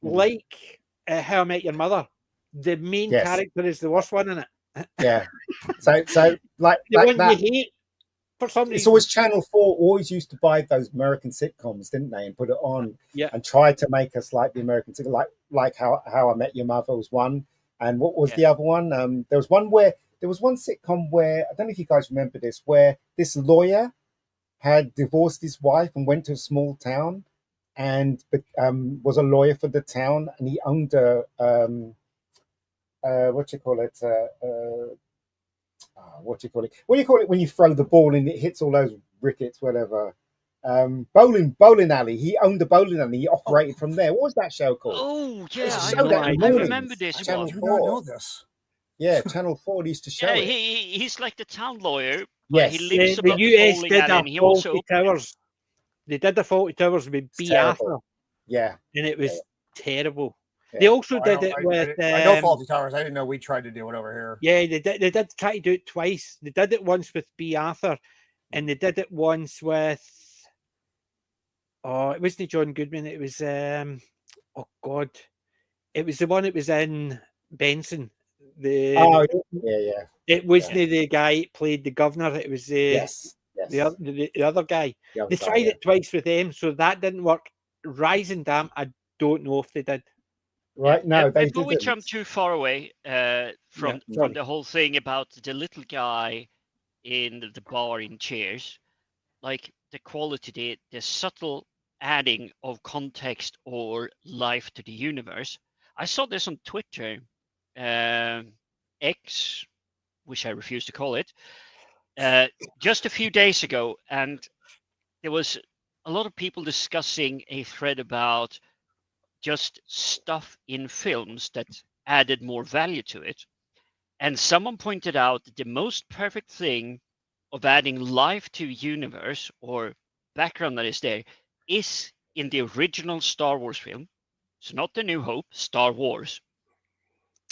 Like How I Met Your Mother, the main character is the worst one in it. Yeah. So like the one that. You hate. For some reason. It's always Channel 4 always used to buy those American sitcoms, didn't they, and put it on and try to make us like the American sitcom, like How I Met Your Mother was one, and what was the other one? There was one sitcom where, I don't know if you guys remember this, where this lawyer had divorced his wife and went to a small town and was a lawyer for the town, and he owned what do you call it? What do you call it? What do you call it when you throw the ball and it hits all those rickets, whatever? Bowling alley. He owned a bowling alley. He operated from there. What was that show called? Oh yeah, Used to I show know. that in the I mornings. remember this Channel one. I do not know 4. this. Yeah, Channel 4 used to show Yeah, it. he's like the town lawyer, but he Yes, lives The above the US bowling did alley, a and he also Faulty Towers. They did the Faulty Towers with it's B. terrible. Arthur, Yeah, and it was terrible. yeah. They also I did don't- it with. I know Faulty Towers. I didn't know we tried to do it over here. Yeah, they did try to do it twice. They did it once with B. Arthur, and they did it once with. Oh, it wasn't John Goodman. It was oh God, it was the one that was in Benson. Oh, yeah. It wasn't the guy that played the governor. It was Yes. the other guy. The other They guy, tried yeah. it twice with them, so that didn't work. Rising Dam, I don't know if they did. Right? No, they before we didn't. jump too far away from sorry. the whole thing about the little guy in the bar in Cheers, like the quality, the subtle adding of context or life to the universe. I saw this on Twitter, X, which I refuse to call it, just a few days ago, and there was a lot of people discussing a thread about just stuff in films that added more value to it. And someone pointed out that the most perfect thing of adding life to a universe or background that is there is in the original Star Wars film. So not the New Hope, Star Wars.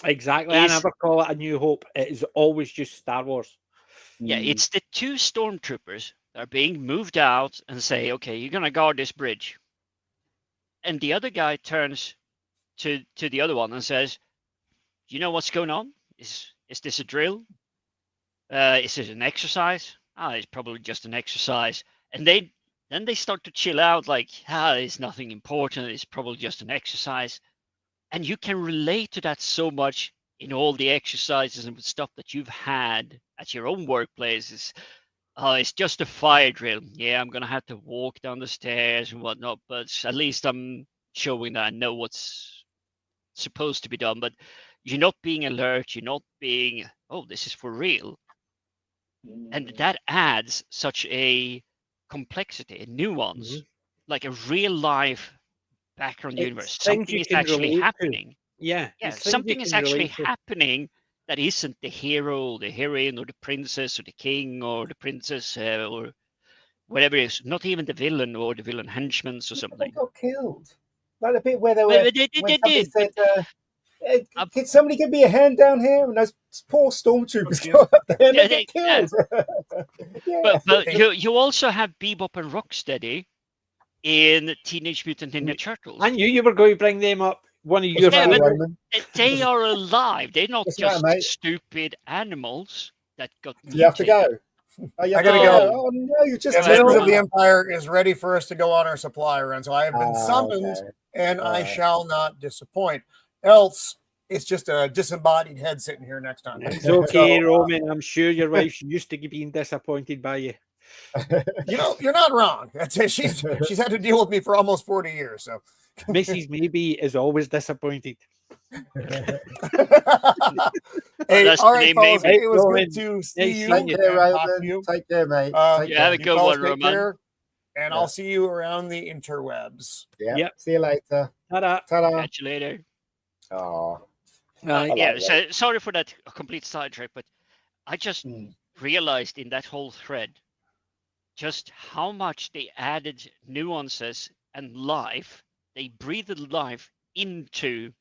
Exactly. I never call it A New Hope. It is always just Star Wars. Yeah, it's the two stormtroopers that are being moved out and say, okay, you're going to guard this bridge. And the other guy turns to the other one and says, you know what's going on? Is this a drill? Is it an exercise? It's probably just an exercise. And then they start to chill out like, it's nothing important. It's probably just an exercise. And you can relate to that so much in all the exercises and stuff that you've had at your own workplaces. It's just a fire drill. Yeah, I'm going to have to walk down the stairs and whatnot, but at least I'm showing that I know what's supposed to be done. But you're not being alert. You're not being, this is for real. And that adds such a complexity, a nuance, like a real life background universe. Something is actually happening. Yeah, something is actually happening that isn't the hero, the heroine, or the princess, or the king, or the princess, or whatever it is. Not even the villain or the villain henchmen or something. They got killed. Like the bit where they were. When somebody said, "Can somebody give me a hand down here?" And those poor stormtroopers go up there and they get killed. But you also have Bebop and Rocksteady in Teenage Mutant Ninja Turtles. I knew you were going to bring them up. One of your they are alive. They're not just stupid animals that got mutated. You have to go. I gotta go. Oh no, you just Masters of the Empire is ready for us to go on our supply run. So I have been summoned and I shall not disappoint. Else it's just a disembodied head sitting here next time. It's okay, Roman. I'm sure your wife's used to being disappointed by you. You know, you're not wrong. She's had to deal with me for almost 40 years. So Mrs. Maybe is always disappointed. Hey, all right, folks. It was good to see you. Take care, Roman. Take care, mate. Have a good one, Roman. And I'll see you around the interwebs. Yeah. See you later. Ta-da. Ta-da. Catch you later. Oh. So sorry for that complete sidetrack, but I just realized in that whole thread just how much they added nuances and life. They breathed life into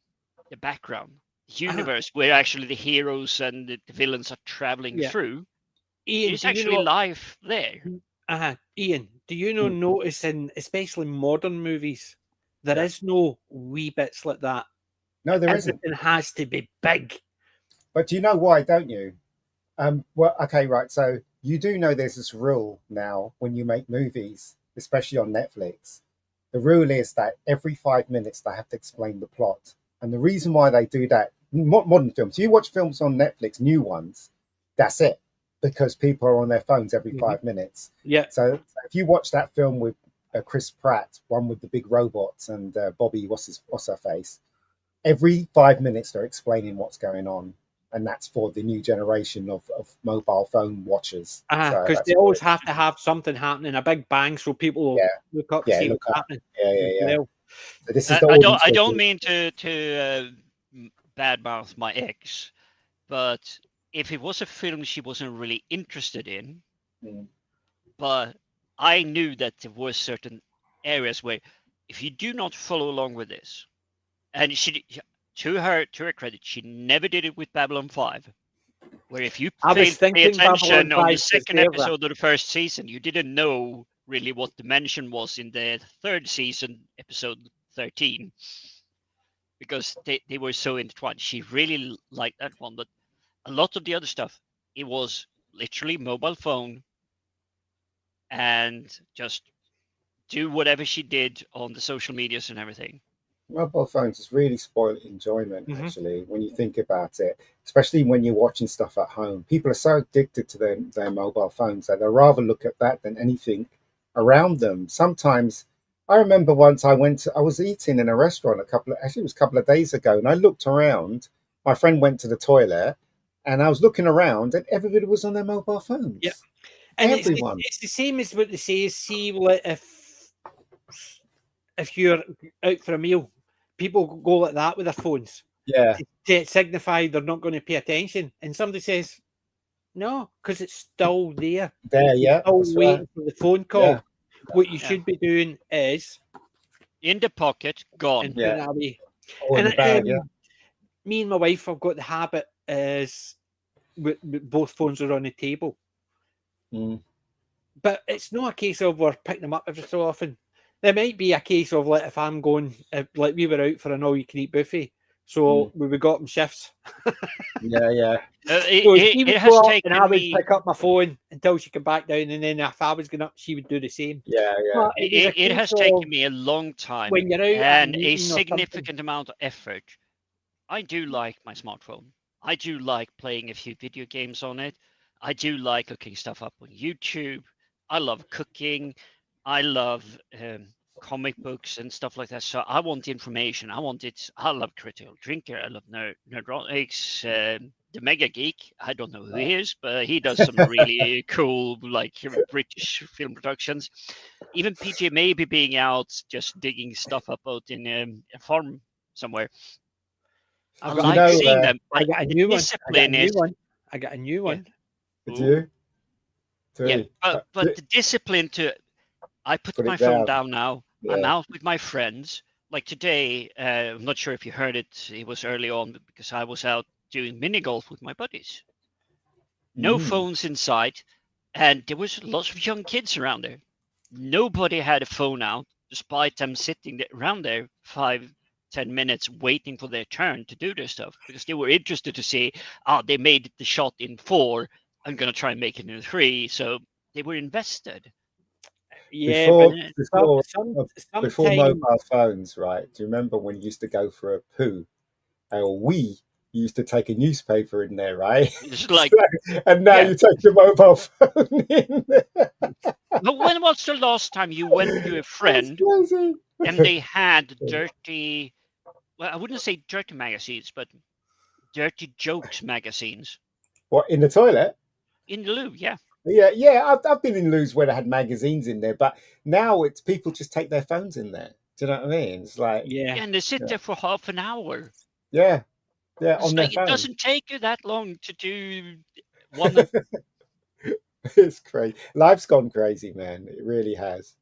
the background universe where actually the heroes and the villains are traveling through. Ian, there's actually life there. Ian, do you notice in especially modern movies there is no wee bits like that? No, there isn't. It has to be big. But do you know why, don't you? Well, okay, right. So you do know there's this rule now when you make movies, especially on Netflix. The rule is that every 5 minutes they have to explain the plot. And the reason why they do that, modern films, you watch films on Netflix, new ones, that's it. Because people are on their phones every 5 minutes. Yeah. So if you watch that film with Chris Pratt, one with the big robots, and Bobby, what's her face? every 5 minutes they're explaining what's going on, and that's for the new generation of mobile phone watchers. So Because that's they always great. have to have something happening, a big bang, so people will Yeah. look up, Yeah, see look what's up. happening. Yeah. Well, So this is the I audience. don't mean to badmouth my ex, but if it was a film she wasn't really interested in, Mm. but I knew that there were certain areas where if you do not follow along with this, and to her credit, she never did it with Babylon 5, where if you I was failed to pay thinking Babylon attention on the 5 second deserved that. episode of the first season, you didn't know really what dimension was in the third season, episode 13, because they were so intertwined. She really liked that one, but a lot of the other stuff, it was literally mobile phone and just do whatever she did on the social medias and everything. Mobile phones has really spoiled enjoyment, Mhm. actually, when you think about it, especially when you're watching stuff at home. People are so addicted to their mobile phones that they'd rather look at that than anything around them. Sometimes, I remember once I was eating in a restaurant it was a couple of days ago, and I looked around. My friend went to the toilet, and I was looking around, and everybody was on their mobile phones. Yep. And Everyone. it's the same as what they say. See, like, if you're out for a meal, people go like that with their phones Yeah. to signify they're not going to pay attention. And somebody says, no, because it's still there. There, yeah. Still That's waiting right. for the phone call. Yeah. What you Yeah. should be doing is In the pocket, gone. and putting it away. Or in And the bag, yeah. me and my wife have got the habit is both phones are on the table. Mm. But it's not a case of we're picking them up every so often. There might be a case of like if I'm going, like we were out for an all-you-can-eat buffet, so we would got them shifts. Yeah. So It she would has go up taken and I would me. pick up my phone until she came back down, and then if I was going up, she would do the same. Yeah. But it was a It case has of taken me a long time when you're out at and a meeting or something. significant amount of effort. I do like my smartphone. I do like playing a few video games on it. I do like looking stuff up on YouTube. I love cooking. I love comic books and stuff like that. So I want information. I want it. I love Critical Drinker. I love Nerdrotics. The Mega Geek. I don't know who he is, but he does some really cool, like British film productions. Even PJ maybe being out just digging stuff up out in a farm somewhere. I I've got like know, seeing them. I But got a the new one. discipline is I got a new one. Did you? yeah, Too. but the discipline to I put Put it my phone down. down now. I'm Yeah. out with my friends. Like today, I'm not sure if you heard it. It was early on because I was out doing mini golf with my buddies. No phones inside, and there was lots of young kids around there. Nobody had a phone out, despite them sitting around there 5-10 minutes waiting for their turn to do their stuff because they were interested to see, they made the shot in 4. I'm gonna try and make it in 3. So they were invested. Yeah, Before but before before sometimes mobile phones, right? Do you remember when you used to go for a poo? Or we used to take a newspaper in there, right? It's like, And now yeah. you take your mobile phone in there. But when was the last time you went to a friend That's crazy. and they had dirty, well, I wouldn't say dirty magazines, but dirty jokes magazines What, in the toilet? in the loo? Yeah. Yeah. I've been in loos where they had magazines in there, but now it's people just take their phones in there. Do you know what I mean? It's like, yeah. And they sit there for half an hour. yeah, It's on their like it phone. doesn't take you that long to do one. It's crazy. Life's gone crazy, man. It really has.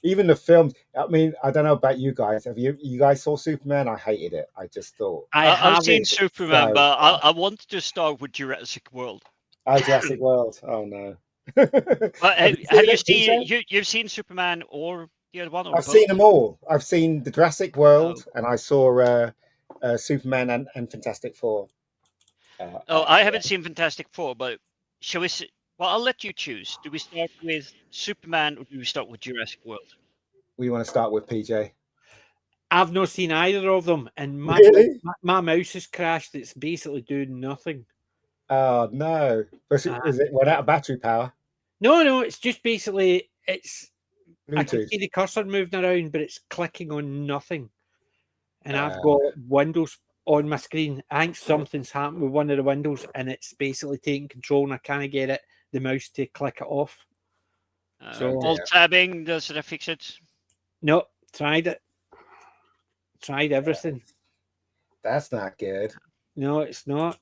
Even the films. I mean, I don't know about you guys. You guys saw Superman? I hated it. I just thought, I've seen haven't. Superman, so but bad. I wanted to start with Jurassic World. Oh, Jurassic World. Oh no. But Have have you you seen it, seen PJ? you've seen Superman or the other one or I've both? seen them all. I've seen the Jurassic World, Oh. and I saw Superman and Fantastic Four. I haven't seen Fantastic Four, but shall we? Well, I'll let you choose. Do we start with Superman or do we start with Jurassic World? We want to start with PJ. I've not seen either of them, and Really? my mouse has crashed. It's basically doing nothing. Oh no! Is it run out of battery power? No, it's just basically I can Bluetooth. see the cursor moving around, but it's clicking on nothing. And I've Ah. got Windows on my screen. I think something's happened with one of the windows, and it's basically taking control, and I can't get the mouse to click it off. So alt tabbing, does that fix it? no, tried it. Tried everything. That's not good. No, it's not.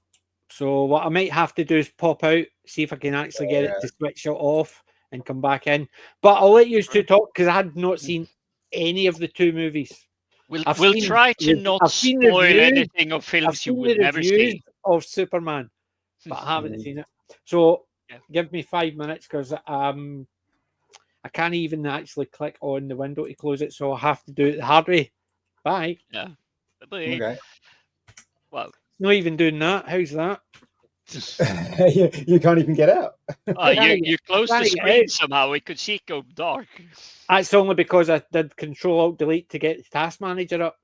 So what I might have to do is pop out, see if I can actually get it to switch it off and come back in. But I'll let you two talk because I had not seen any of the two movies. We'll try to not spoil anything of films you will never see. Of Superman, but I haven't seen it. So give me 5 minutes because I can't even actually click on the window to close it, so I have to do it the hard way. Bye. Yeah. Bye. Okay. Wow. Not even doing that. How's that? You can't even get out. You closed the screen somehow. We could see it go dark. That's only because I did Control-Alt-Delete to get the Task Manager up.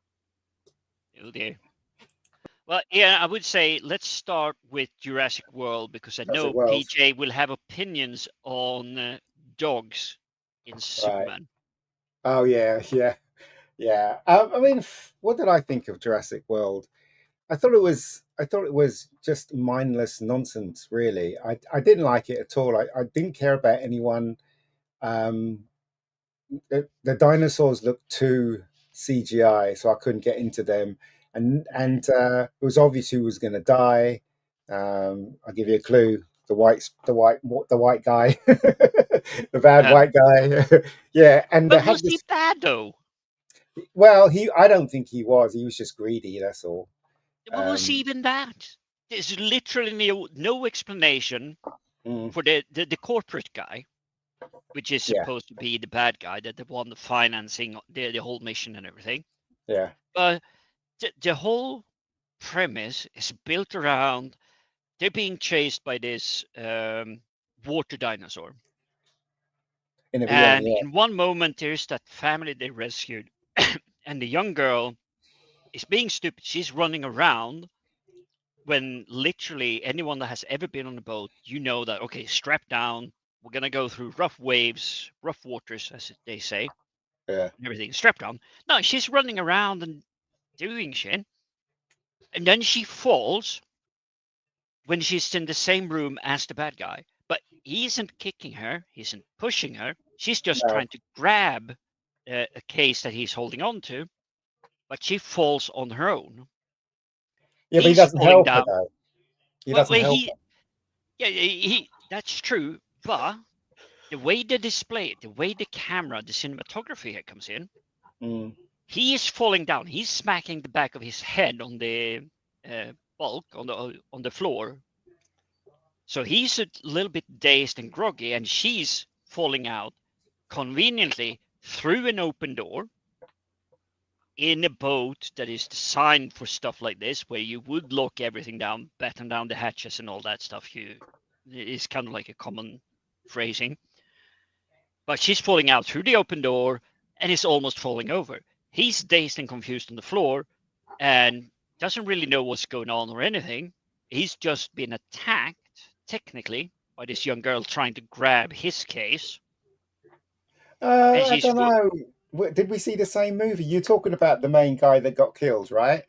Oh dear. Well, yeah, I would say let's start with Jurassic World because I know PJ will have opinions on dogs in Superman. Oh yeah. I mean, what did I think of Jurassic World? I thought it was just mindless nonsense, really. I didn't like it at all. I didn't care about anyone. The dinosaurs looked too CGI, so I couldn't get into them. And it was obvious who was going to die. I'll give you a clue: the white guy, the bad white guy. Yeah, and but was he bad though? Well, I don't think he was. He was just greedy. That's all. What was even that? There's literally no explanation for the corporate guy, which is supposed to be the bad guy, the one financing the whole mission and everything. Yeah. But the whole premise is built around they're being chased by this water dinosaur. In one moment, there's that family they rescued, and the young girl is being stupid. She's running around when literally anyone that has ever been on a boat, you know that, okay, strap down. We're going to go through rough waves, rough waters, as they say. Yeah. And everything strapped on. No, she's running around and doing shit. And then she falls when she's in the same room as the bad guy. But he isn't kicking her. He isn't pushing her. She's just trying to grab a case that he's holding on to. But she falls on her own. Yeah, but he doesn't help her, though. He doesn't help her. Yeah, that's true. But the way they display it, the way the camera, the cinematography here comes in, he is falling down. He's smacking the back of his head on the bulk on the floor. So he's a little bit dazed and groggy, and she's falling out conveniently through an open door in a boat that is designed for stuff like this, where you would lock everything down, batten down the hatches and all that stuff. It's kind of like a common phrasing. But she's falling out through the open door and is almost falling over. He's dazed and confused on the floor and doesn't really know what's going on or anything. He's just been attacked, technically, by this young girl trying to grab his case. I don't know. Did we see the same movie? You're talking about the main guy that got killed, right?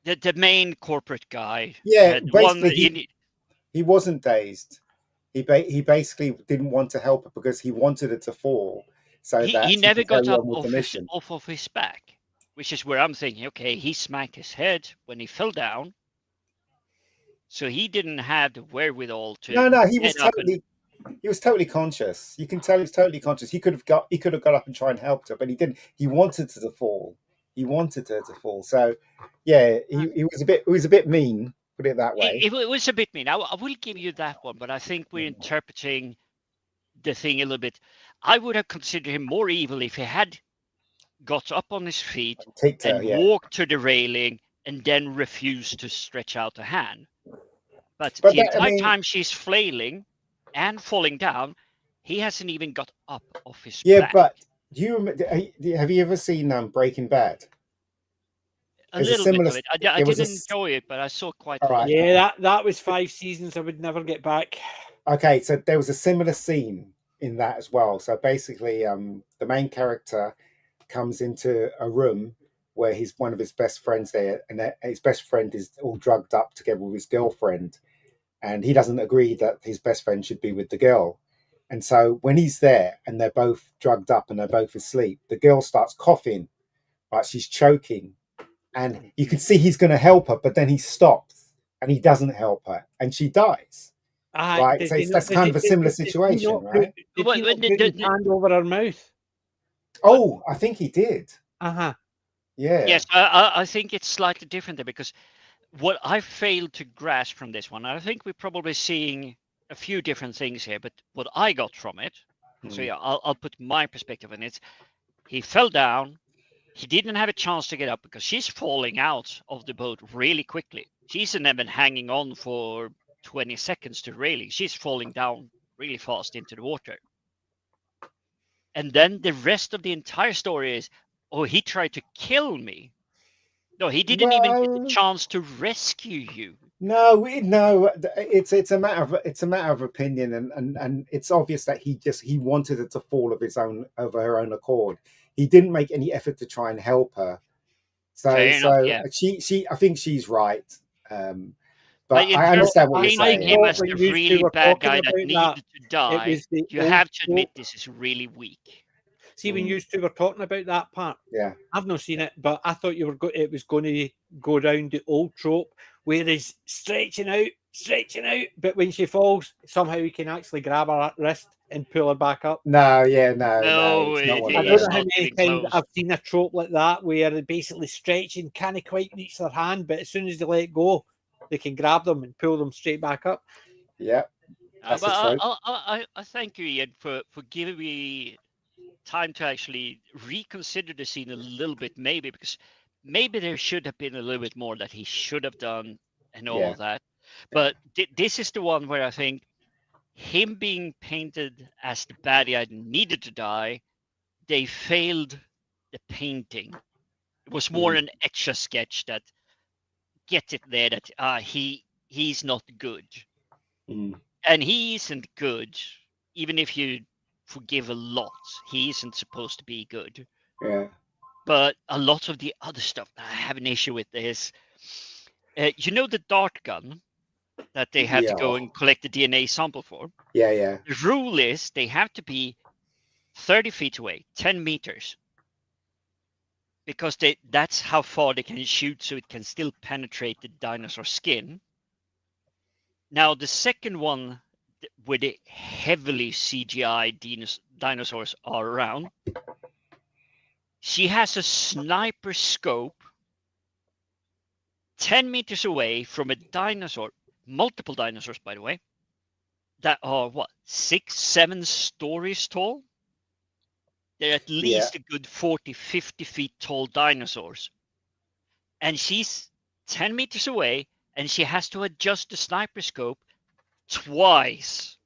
The main corporate guy. Yeah, basically he wasn't dazed. He basically didn't want to help her because he wanted her to fall. So he never got up off of his back, which is where I'm thinking, okay, he smacked his head when he fell down. So he didn't have the wherewithal to. No, he was totally conscious. You can tell he was totally conscious. He could have got up and tried and helped her, but he didn't. He wanted her to fall. So yeah, he was a bit mean. Put it that way. It was a bit mean. I will give you that one, but I think we're interpreting the thing a little bit. I would have considered him more evil if he had got up on his feet and walked to the railing and then refused to stretch out a hand. But the entire time she's flailing and falling down, he hasn't even got up off his back. Yeah, but have you ever seen Breaking Bad? A little bit of it. I didn't enjoy it, but I saw quite a lot. Yeah, that was 5 seasons. I would never get back. Okay, so there was a similar scene in that as well. So basically, the main character comes into a room where he's one of his best friends there, and his best friend is all drugged up together with his girlfriend, and he doesn't agree that his best friend should be with the girl. And so when he's there and they're both drugged up and they're both asleep, the girl starts coughing, like she's choking, and you can see he's going to help her, but then he stops and he doesn't help her, and she dies. Right, so that's kind of a similar situation, right? Did he not put his hand over her mouth? Oh, I think he did. Uh-huh. Yeah. Yes, I think it's slightly different there, because what I failed to grasp from this one, I think we're probably seeing a few different things here, but what I got from it, so yeah, I'll put my perspective on it. He fell down. He didn't have a chance to get up because she's falling out of the boat really quickly. She isn't even hanging on for 20 seconds to railing. She's falling down really fast into the water. And then the rest of the entire story is, oh, he tried to kill me. No, he didn't even get the chance to rescue you. No, it's a matter of opinion, and it's obvious that he wanted her to fall of her own accord. He didn't make any effort to try and help her. So she I think she's right. But I understand what you're saying. Him as the really bad guy that needed to die. You have to admit this is really weak. See, when you two were talking about that part, yeah, I've not seen it, but I thought it was going to go down the old trope where he's stretching out, but when she falls, somehow he can actually grab her wrist and pull her back up. No. No, it's not one I of don't those. know how many times I've seen a trope like that where they basically stretch and can't quite reach their hand, but as soon as they let go, they can grab them and pull them straight back up. Yeah, that's I thank you, Ian, for giving me time to actually reconsider the scene a little bit, maybe because maybe there should have been a little bit more that he should have done and all of that. But this is the one where I think him being painted as the baddie I needed to die, they failed the painting. It was more an etch-a-sketch that get it there that he's not good. And he isn't good, even if you forgive a lot. He isn't supposed to be good. Yeah. But a lot of the other stuff that I have an issue with is, you know, the dart gun that they have to go and collect the DNA sample for? Yeah. The rule is they have to be 30 feet away, 10 meters. Because that's how far they can shoot, so it can still penetrate the dinosaur skin. Now, the second one, where the heavily CGI dinosaurs are around, she has a sniper scope 10 meters away from a dinosaur, multiple dinosaurs, by the way, that are, 6-7 stories tall? They're at least a good 40-50 feet tall dinosaurs. And she's 10 meters away, and she has to adjust the sniper scope twice.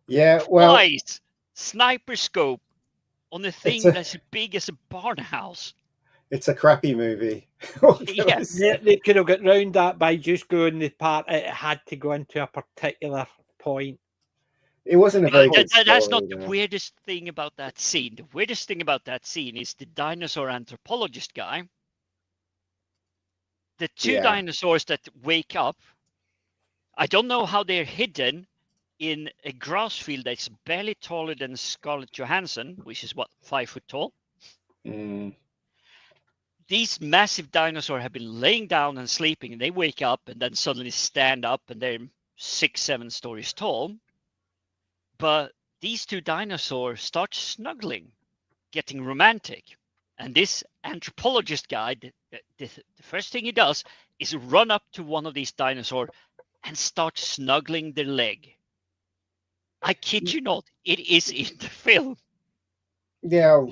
Yeah, well, twice sniper scope on a thing that's as big as a barn house. It's a crappy movie. They could have got round that by just going the part it had to go into a particular point. It wasn't a very good story. That's not the weirdest thing about that scene. The weirdest thing about that scene is the dinosaur anthropologist guy. The two dinosaurs that wake up, I don't know how they're hidden in a grass field that's barely taller than Scarlett Johansson, which is 5 foot tall. These massive dinosaurs have been laying down and sleeping, and they wake up and then suddenly stand up, and they're 6-7 stories tall. But these two dinosaurs start snuggling, getting romantic. And this anthropologist guy, the first thing he does is run up to one of these dinosaurs and start snuggling their leg. I kid you not, it is in the film. Yeah,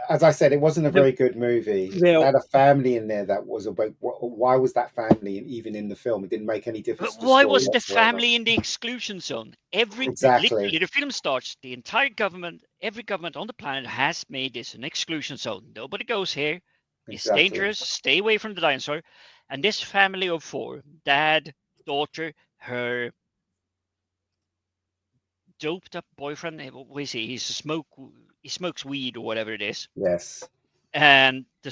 as I said, it wasn't a very good movie. It had a family in there that was about. Why was that family even in the film? It didn't make any difference. But why was the family in the exclusion zone? Literally, the film starts. The entire government, every government on the planet has made this an exclusion zone. Nobody goes here. It's dangerous. Stay away from the dinosaur. And this family of 4, dad, daughter, her doped up boyfriend. What is he? He smokes weed or whatever it is. Yes. and the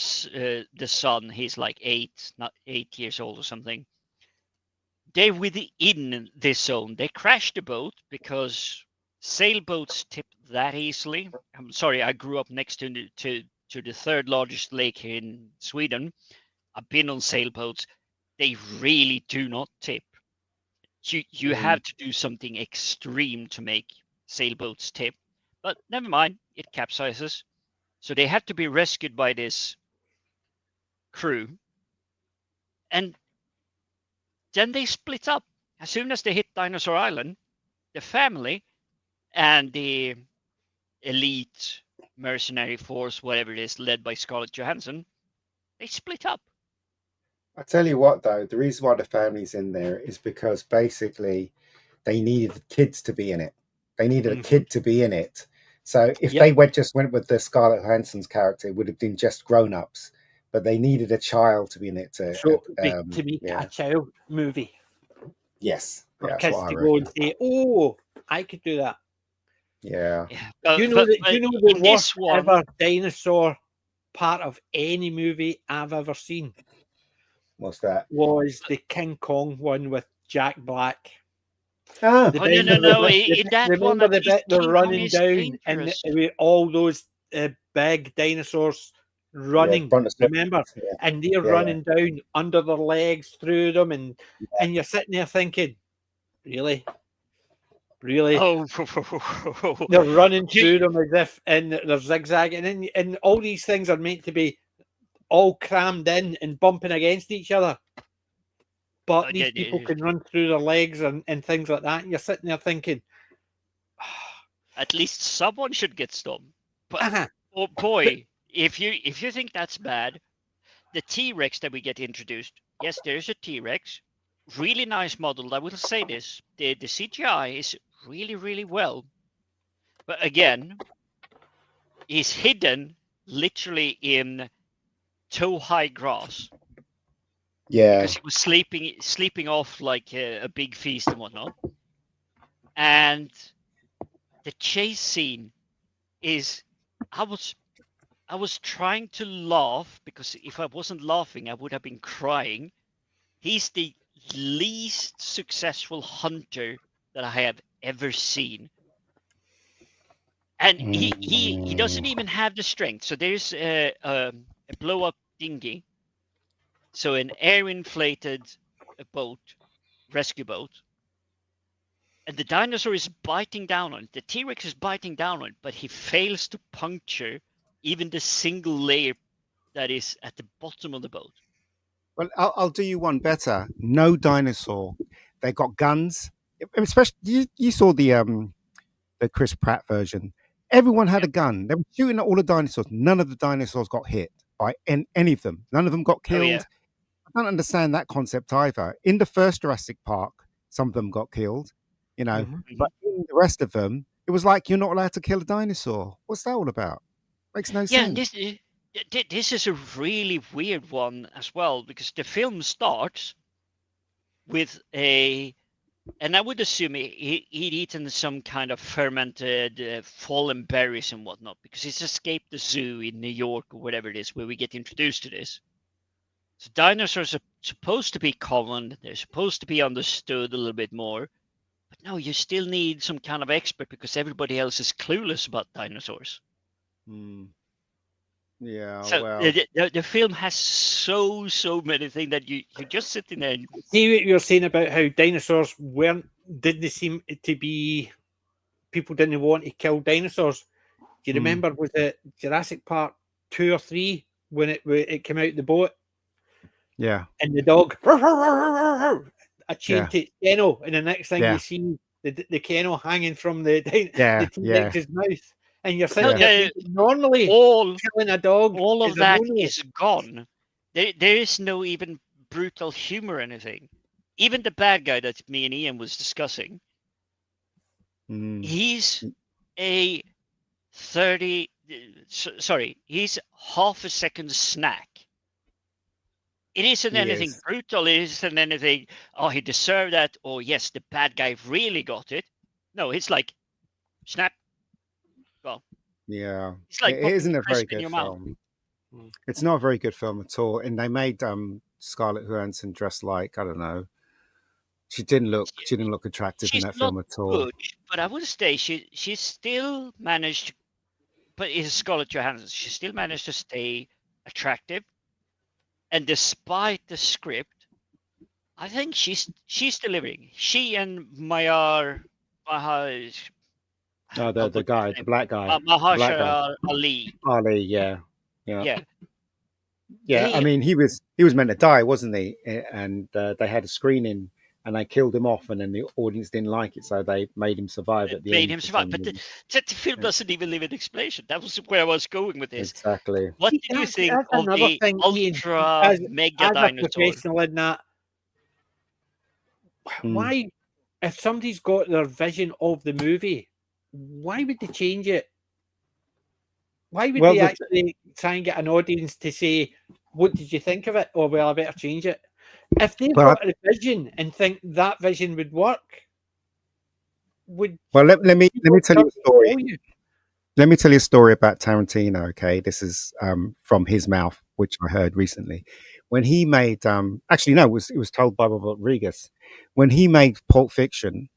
son, he's like 8, not 8 years old or something. They're within this zone. They crashed the boat because sailboats tip that easily. I'm sorry, I grew up next to the third largest lake here in Sweden. I've been on sailboats. They really do not tip. You have to do something extreme to make sailboats tip. But never mind, it capsizes. So they have to be rescued by this crew. And then they split up. As soon as they hit Dinosaur Island, the family and the elite mercenary force, whatever it is, led by Scarlett Johansson, they split up. I tell you what, though, the reason why the family's in there is because basically they needed the kids to be in it. They needed a kid to be in it. So if they just went with the Scarlett Johansson's character, it would have been just grown-ups. But they needed a child to be in it. To make it a child movie. Yes. For that's kids what I to reckon. go and say, "Oh, I could do that." Yeah. You know the worst ever dinosaur part of any movie I've ever seen? What's that? Was the King Kong one with Jack Black. Ah. No. In that remember one, the bit they're King running Kong down and with all those big dinosaurs running. Remember, and they're running down under their legs through them, and you're sitting there thinking, really. Oh, they're running through them as if, and they're zigzagging, and all these things are meant to be all crammed in and bumping against each other. But these people can run through their legs and things like that. And you're sitting there thinking, at least someone should get stopped. But oh boy, if you think that's bad, the T-Rex that we get introduced, yes, there's a T-Rex, really nice model. I will say this: the CGI is really, really well. But again, he's hidden literally in toe-high grass. Yeah. Because he was sleeping off like a big feast and whatnot. And the chase scene is, I was trying to laugh because if I wasn't laughing, I would have been crying. He's the least successful hunter that I have ever seen. And he doesn't even have the strength. So there's a blow up dinghy. So an air inflated boat, rescue boat. And the dinosaur is biting down on it. The T-Rex is biting down on it, but he fails to puncture even the single layer that is at the bottom of the boat. Well, I'll do you one better. No dinosaur. They got guns. Especially you saw the Chris Pratt version. Everyone had a gun. They were shooting at all the dinosaurs. None of the dinosaurs got hit by any of them. None of them got killed. Yeah. I don't understand that concept either. In the first Jurassic Park, some of them got killed, but in the rest of them, it was like you're not allowed to kill a dinosaur. What's that all about? Makes no sense. This is a really weird one as well, because the film starts with and I would assume he'd eaten some kind of fermented fallen berries and whatnot, because he's escaped the zoo in New York or whatever it is where we get introduced to this. So dinosaurs are supposed to be common. They're supposed to be understood a little bit more. But no, you still need some kind of expert because everybody else is clueless about dinosaurs. Yeah, so well. The film has so many things that you're just sitting there. See what you're saying about how dinosaurs didn't seem to be, people didn't want to kill dinosaurs. Do you remember, was it Jurassic Park 2 or 3 when it came out the boat? Yeah. And the dog, a chain to its kennel, and the next thing you see the kennel hanging from the T-Rex's mouth. And you're sitting there thinking, normally killing a dog, all of that is gone. There is no even brutal humor or anything. Even the bad guy that me and Ian was discussing, he's a he's half a second snack. It isn't anything brutal. It isn't anything, oh, he deserved that. Or yes, the bad guy really got it. No, it's like, snap. Well, yeah. it's like it isn't a very in good your film. mouth. It's not a very good film at all. And they made Scarlett Johansson dress like, I don't know. She didn't look attractive in She's that not film at all. good, but I would say she still managed. But is Scarlett Johansson? She still managed to stay attractive, and despite the script, I think she's delivering. She and Mahar, Oh, I'll the butcher his guy, the name. black guy, the black guy, Mahashara Ali. Ali. Yeah, yeah, Yeah, yeah. I they mean, he was meant to die, wasn't he? And they had a screening, and they killed him off, and then the audience didn't like it, so they made him survive at the made end. him for survive. some But reason. the film doesn't even leave an explanation. That was where I was going with this. Exactly. What See, did you think that's of another the thing, Ian. ultra mega As a dinosaur? professional in that, Mm. why, if somebody's got their vision of the movie, why would they change it? Why would Well, they the- actually try and get an audience to say, "What did you think of it?" Or, "Well, I better change it." If they've Well, got a vision and think that vision would work, would Well, let me people tell you a story. follow you? Let me tell you a story about Tarantino. Okay, this is from his mouth, which I heard recently. When he made, actually no, it was told by Robert Rodriguez. When he made Pulp Fiction,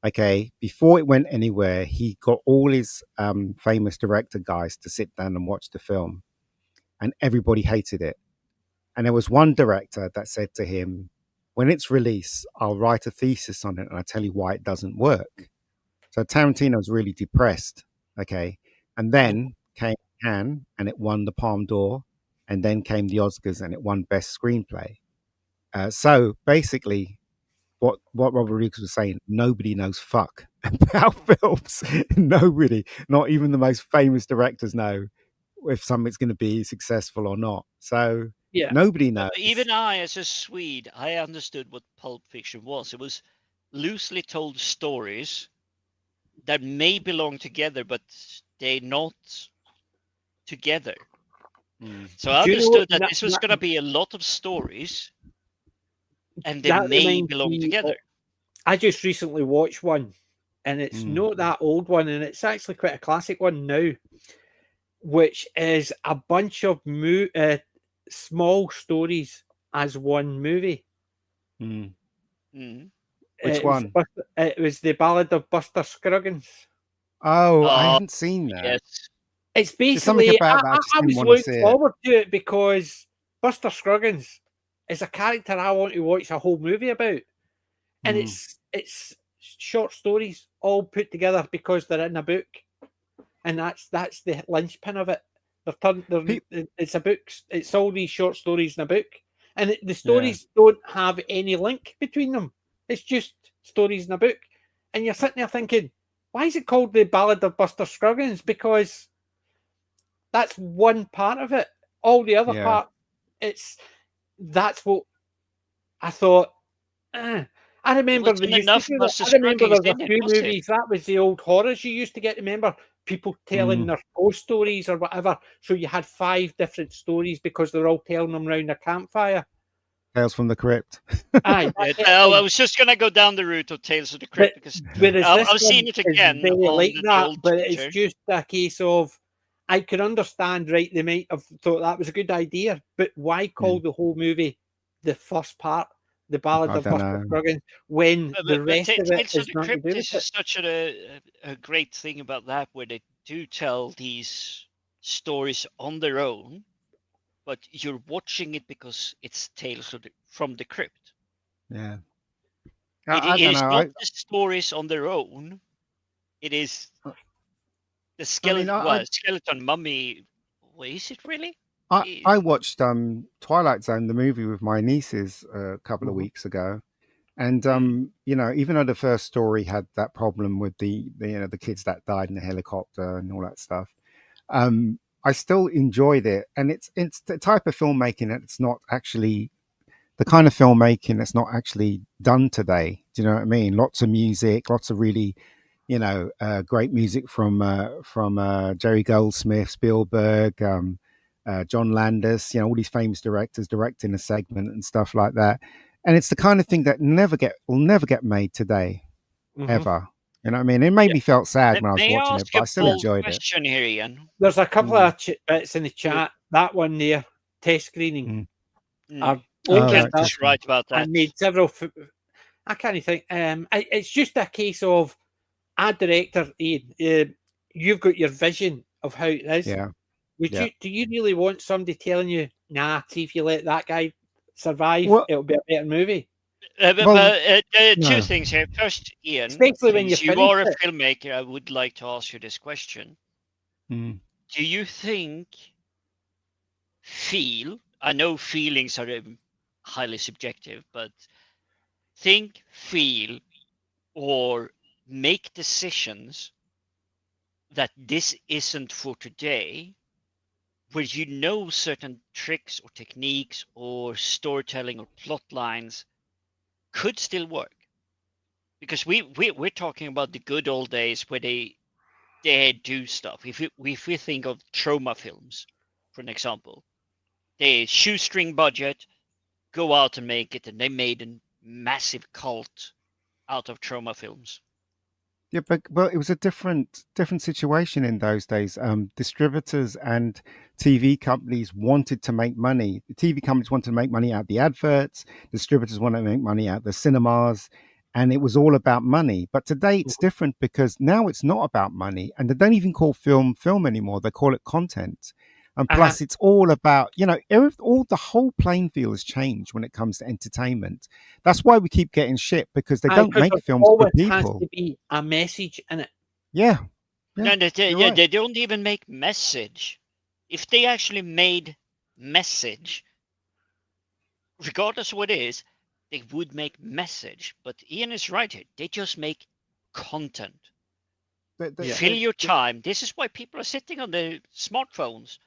okay, before it went anywhere, he got all his famous director guys to sit down and watch the film, and everybody hated it. And there was one director that said to him, "When it's released, I'll write a thesis on it, and I'll tell you why it doesn't work." So Tarantino's really depressed. Okay. And then came Cannes and it won the Palme d'Or. And then came the Oscars and it won Best Screenplay. So basically, what Robert Rodriguez was saying, nobody knows fuck about films. Nobody, not even the most famous directors, know if something's going to be successful or not. So Yeah. nobody knows. Even I, as a Swede, I understood what Pulp Fiction was. It was loosely told stories that may belong together, but they're not together. So I Do you know understood that that- this was that- going to be a lot of stories, and they that may reminds belong me together. of- I just recently watched one, and it's Mm. not that old one, and it's actually quite a classic one now, which is a bunch of small stories as one movie. Mm. Mhm. Which It was one? It was the Ballad of Buster Scruggins. Oh, I Oh, haven't seen that. Yes. It's There's something basically about that. I just I didn't was want to see looking it. forward to it because Buster Scruggins is a character I want to watch a whole movie about, and Mm. it's short stories all put together because they're in a book, and that's the linchpin of it. It's a book. It's all these short stories in a book, and the stories don't have any link between them. It's just stories in a book, and you're sitting there thinking, why is it called the Ballad of Buster Scruggins? Because that's one part of it. All the other Yeah. part, that's what I thought. I remember wasn't they used to enough do that. Buster I remember Scruggins there's a in it, few was it? movies. That was the old horrors you used to get. Remember people telling Mm. their ghost stories or whatever. So you had 5 different stories because they're all telling them around a campfire. Tales from the Crypt. Aye, Yeah, that's it. I was just going to go down the route of Tales of the Crypt because Whereas I've this seen one it is again very on like the that, old but Twitter. it's just a case of I can understand, right? They might have thought that was a good idea, but why call the whole movie the first part, the Ballad I of don't Buster know. Scruggins, when the But rest of it Tales of is the nothing to Crypt do is with it? such a great thing about that, where they do tell these stories on their own, but you're watching it because it's Tales from the Crypt. Yeah. It I don't is know. not the stories on their own. It is the skeleton mummy. Well, is it really? I watched Twilight Zone, the movie, with my nieces a couple of Mhm. weeks ago. And Mm. you know, even though the first story had that problem with the the kids that died in the helicopter and all that stuff, I still enjoyed it. And it's the type of filmmaking that's not actually the kind of filmmaking that's not actually done today. Do you know what I mean? Lots of music, lots of really, great music from Jerry Goldsmith, Spielberg, John Landis. You know, all these famous directors directing a segment and stuff like that. And it's the kind of thing that will never get made today, Mhm. ever. You know what I mean? It made me felt sad when I was May I watching it, ask but I a still bold enjoyed it. question here, Ian? There's a couple Mm. of bits in the chat. That one there, test screening, are Oh, old right, enough test right about that. and made several. I can't think. It's just a case of a director, Ian. You've got your vision of how it is. Yeah. Would Yeah. do you really want somebody telling you, nah, see if you let that guy survive, Well- it'll be a better movie? Two things here. First, Ian, Especially when you since you finish are a it. filmmaker, I would like to ask you this question. Mm. Do you think I know feelings are highly subjective, but feel, or make decisions that this isn't for today, where you know certain tricks or techniques or storytelling or plot lines could still work? Because we're talking about the good old days where they do stuff. If we think of trauma films, for an example, they shoestring budget, go out and make it, and they made a massive cult out of trauma films. Yeah, but well, it was a different situation in those days. Distributors and TV companies wanted to make money. The TV companies wanted to make money out the adverts. Distributors wanted to make money out the cinemas, and it was all about money. But today it's different because now it's not about money, and they don't even call film anymore. They call it content. And plus, it's all about, all the whole playing field has changed when it comes to entertainment. That's why we keep getting shit, because they don't make films for Always has people. to be a message in it. Yeah. No, you're right. they don't even make message. If they actually made message, regardless of what it is, they would make message. But Ian is right here. They just make content. Fill your time. This is why people are sitting on their smartphones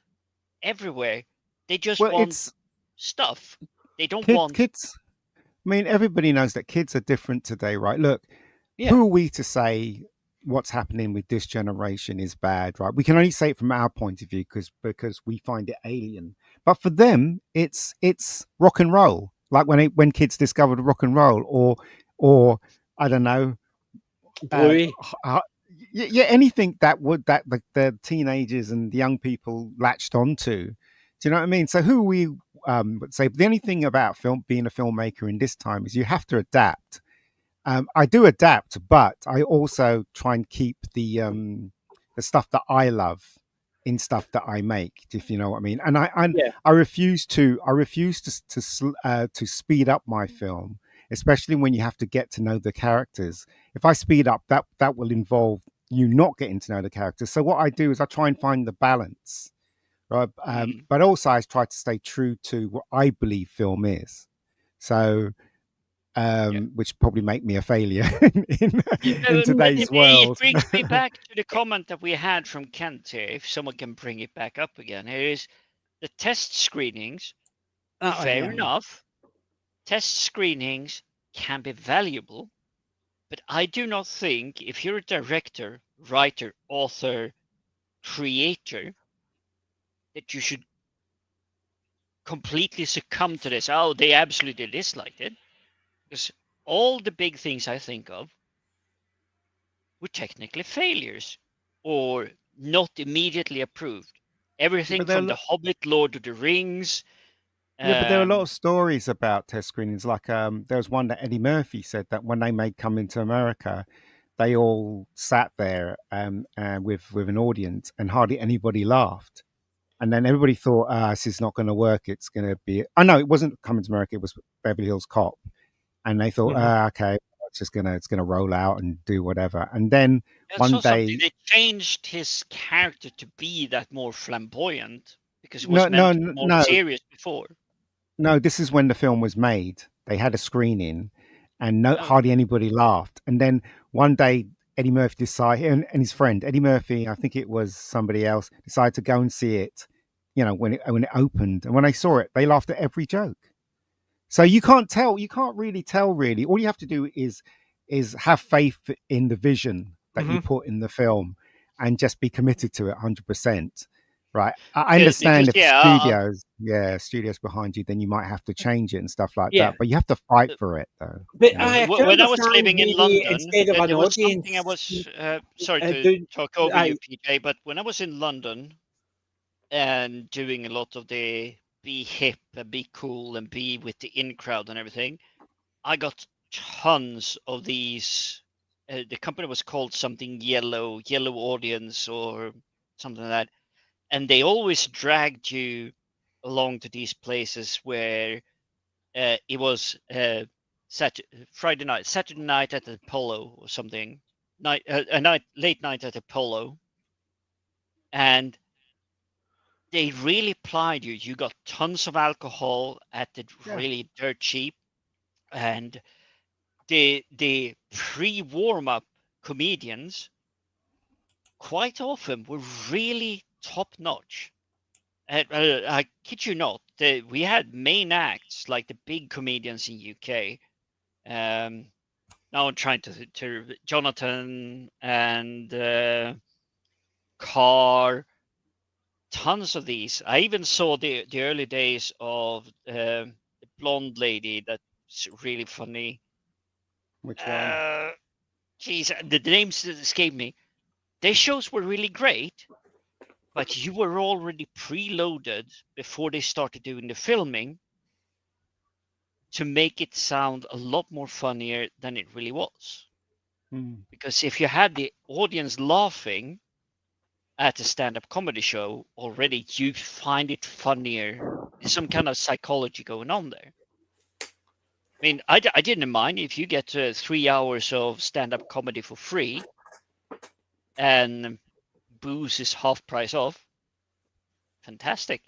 everywhere. They just want stuff. They don't want kids. I mean, everybody knows that kids are different today, right? Look, who are we to say what's happening with this generation is bad, right? We can only say it from our point of view because we find it alien. But for them, it's rock and roll. Like when kids discovered rock and roll, or I don't know, Bluey. Yeah, anything that the teenagers and the young people latched onto. Do you know what I mean? So who we would say the only thing about being a filmmaker in this time is you have to adapt. I do adapt, but I also try and keep the stuff that I love in stuff that I make, if you know what I mean. And I refuse to speed up my film, especially when you have to get to know the characters. If I speed up, that will involve you not getting to know the characters. So what I do is I try and find the balance, right? But also I try to stay true to what I believe film is. So, which probably make me a failure in today's world. It brings me back to the comment that we had from Kent here. If someone can bring it back up again, here is the test screenings. Fair enough. Test screenings can be valuable, but I do not think if you're a director, writer, author, creator, that you should completely succumb to this. Oh, they absolutely disliked it. Because all the big things I think of were technically failures or not immediately approved. Everything from The Hobbit, Lord of the Rings. Yeah, but there are a lot of stories about test screenings. Like there was one that Eddie Murphy said that when they made Coming to America, they all sat there with an audience and hardly anybody laughed. And then everybody thought, this is not going to work. It's going to be... I know it wasn't Coming to America. It was Beverly Hills Cop. And they thought, okay, it's gonna roll out and do whatever. And then one day they changed his character to be that more flamboyant because it was meant to be more serious before. No, this is when the film was made. They had a screening, and hardly anybody laughed. And then one day, Eddie Murphy decided, and his friend Eddie Murphy, I think it was somebody else, decided to go and see it. You know, when it opened, and when they saw it, they laughed at every joke. So you can't really tell. All you have to do is have faith in the vision that you put in the film and just be committed to it 100%. Right. I Because understand if yeah, studios behind you, then you might have to change it and stuff like Yeah. that. But you have to fight uh, for it, though. But You know. I can when I was understand living in maybe London, instead of an there was something I audience was sorry to doing. talk over you, I PJ, but when I was in London and doing a lot of the be hip and be cool and be with the in crowd and everything, I got tons of these. The company was called something yellow audience or something like that, and they always dragged you along to these places where it was Friday night, Saturday night at the Polo or something, late night at the Polo, and they really plied you. You got tons of alcohol at the Yeah. really dirt cheap, and the pre warm up comedians quite often were really top notch. I kid you not, we had main acts like the big comedians in UK. Now I'm trying to Jonathan and Carr, tons of these. I even saw the early days of the blonde lady that's really funny. Which one? Geez, the names escape me. Their shows were really great, but you were already preloaded before they started doing the filming to make it sound a lot more funnier than it really was. Mm. Because if you had the audience laughing at a stand-up comedy show already, you find it funnier. There's some kind of psychology going on there. I mean, I didn't mind if you get 3 hours of stand-up comedy for free and booze is half price off. Fantastic.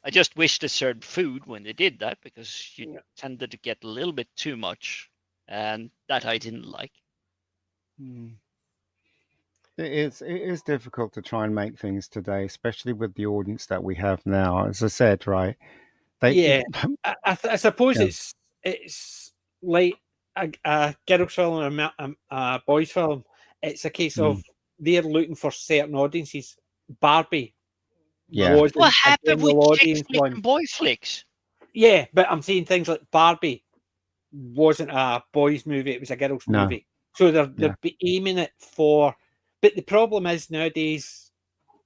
I just wish they served food when they did that because you tended to get a little bit too much, and that I didn't like. Mm. It is difficult to try and make things today, especially with the audience that we have now. As I said, right? yeah, I suppose Yeah. it's like a girls film and a boys film. It's a case of Mm. they're looking for certain audiences. Barbie Yeah. What wasn't a happened with general chick audience flick one. and boy flicks? Yeah, but I'm saying things like Barbie wasn't a boys' movie; it was a girls' No. movie. So Yeah. they're be aiming it for. But the problem is nowadays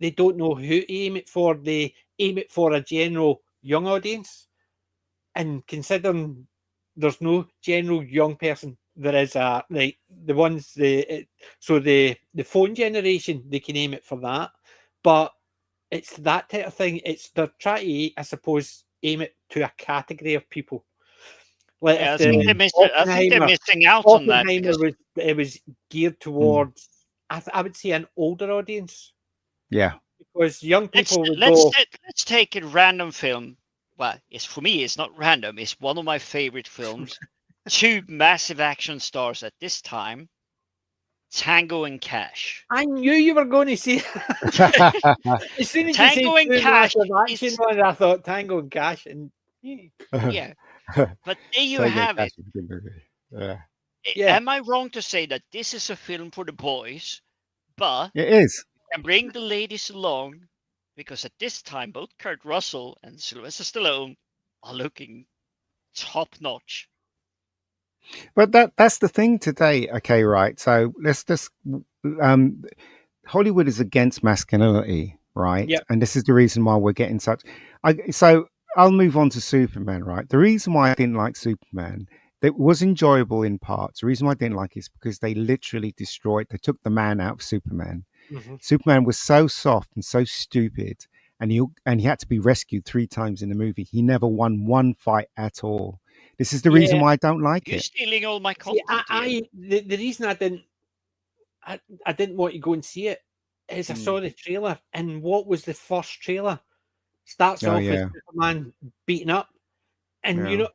they don't know who to aim it for. They aim it for a general young audience, and considering there's no general young person, there is a like the ones so the phone generation they can aim it for that, but it's that type of thing. It's they're trying to, I suppose, aim it to a category of people. Like Yeah, if I think the they miss. I think they're missing out on that Oppenheimer because was it was geared towards I would say an older audience Yeah. because young let's people would let's go, let's take a random film. Well, it's for me, it's not random. It's one of my favorite films. Two massive action stars at this time, Tango and Cash. I knew you were going to say. As soon as you say Tango and two Cash massive action is ones, I thought Tango and Cash, and yeah, but there you Tango have Cash it. is a good movie. Yeah. yeah, Am I wrong to say that this is a film for the boys, but It is. can bring the ladies along because at this time both Kurt Russell and Sylvester Stallone are looking top notch. But that's the thing today. Okay, right. So let's just um Hollywood is against masculinity, right? yeah, And this is the reason why we're getting such. So I'll move on to Superman, right? The reason why I didn't like Superman, that was enjoyable in parts. The reason why I didn't like it is because they literally destroyed. They took the man out of Superman. mm-hmm. Superman was so soft and so stupid, and he had to be rescued 3 times in the movie. He never won one fight at all. This is the reason Yeah. why I don't like You're it. stealing all my See, content here. the reason I didn't want to go and see it is I saw the trailer, and what was the first trailer? Starts Oh off with yeah, Superman beaten up, and yeah.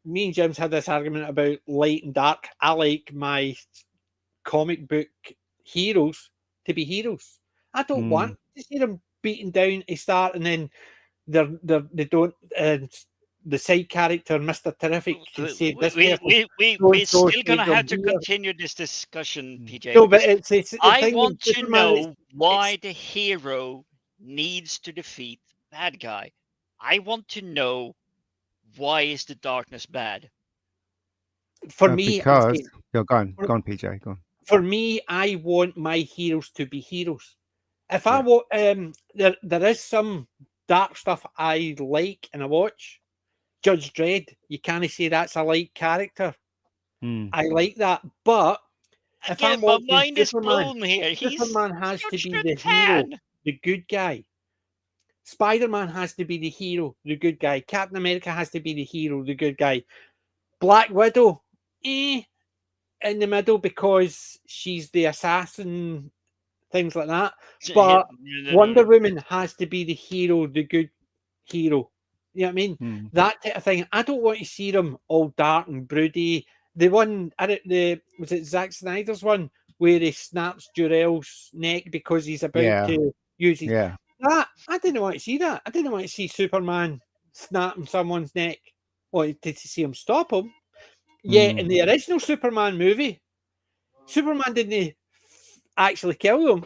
me and Jim's had this argument about light and dark. I like my comic book heroes to be heroes. I don't want to see them beaten down to start, and then they don't. The side character, Mr. Terrific, can save this person. We're So still saves gonna them have to here. continue this discussion, PJ, No, but because it's the I thing with want to Superman. know why the hero needs to defeat the bad guy. I want to know, why is the darkness bad? For me, I'm because saying, go on, PJ, go on. for me, I want my heroes to be heroes. If I Yeah. want, there is some dark stuff I like and I watch. Judge Dredd, you can't say that's a light character. Mm. I like that, but if I'm Again, my watching mind is Superman, blown here. Superman has to Judge be Dredd the hero, fan. the good guy. Spider-Man has to be the hero, the good guy. Captain America has to be the hero, the good guy. Black Widow, in the middle because she's the assassin, things like that. But Wonder Woman has to be the hero, the good hero. You know what I mean? Mm. That type of thing. I don't want to see them all dark and broody. The one, was it Zack Snyder's one where he snaps Jor-El's neck because he's about Yeah. to use his. Yeah. That I didn't want to see that. I didn't want to see Superman snapping someone's neck. Or to see him stop him. Yeah, in the original Superman movie, Superman didn't actually kill them.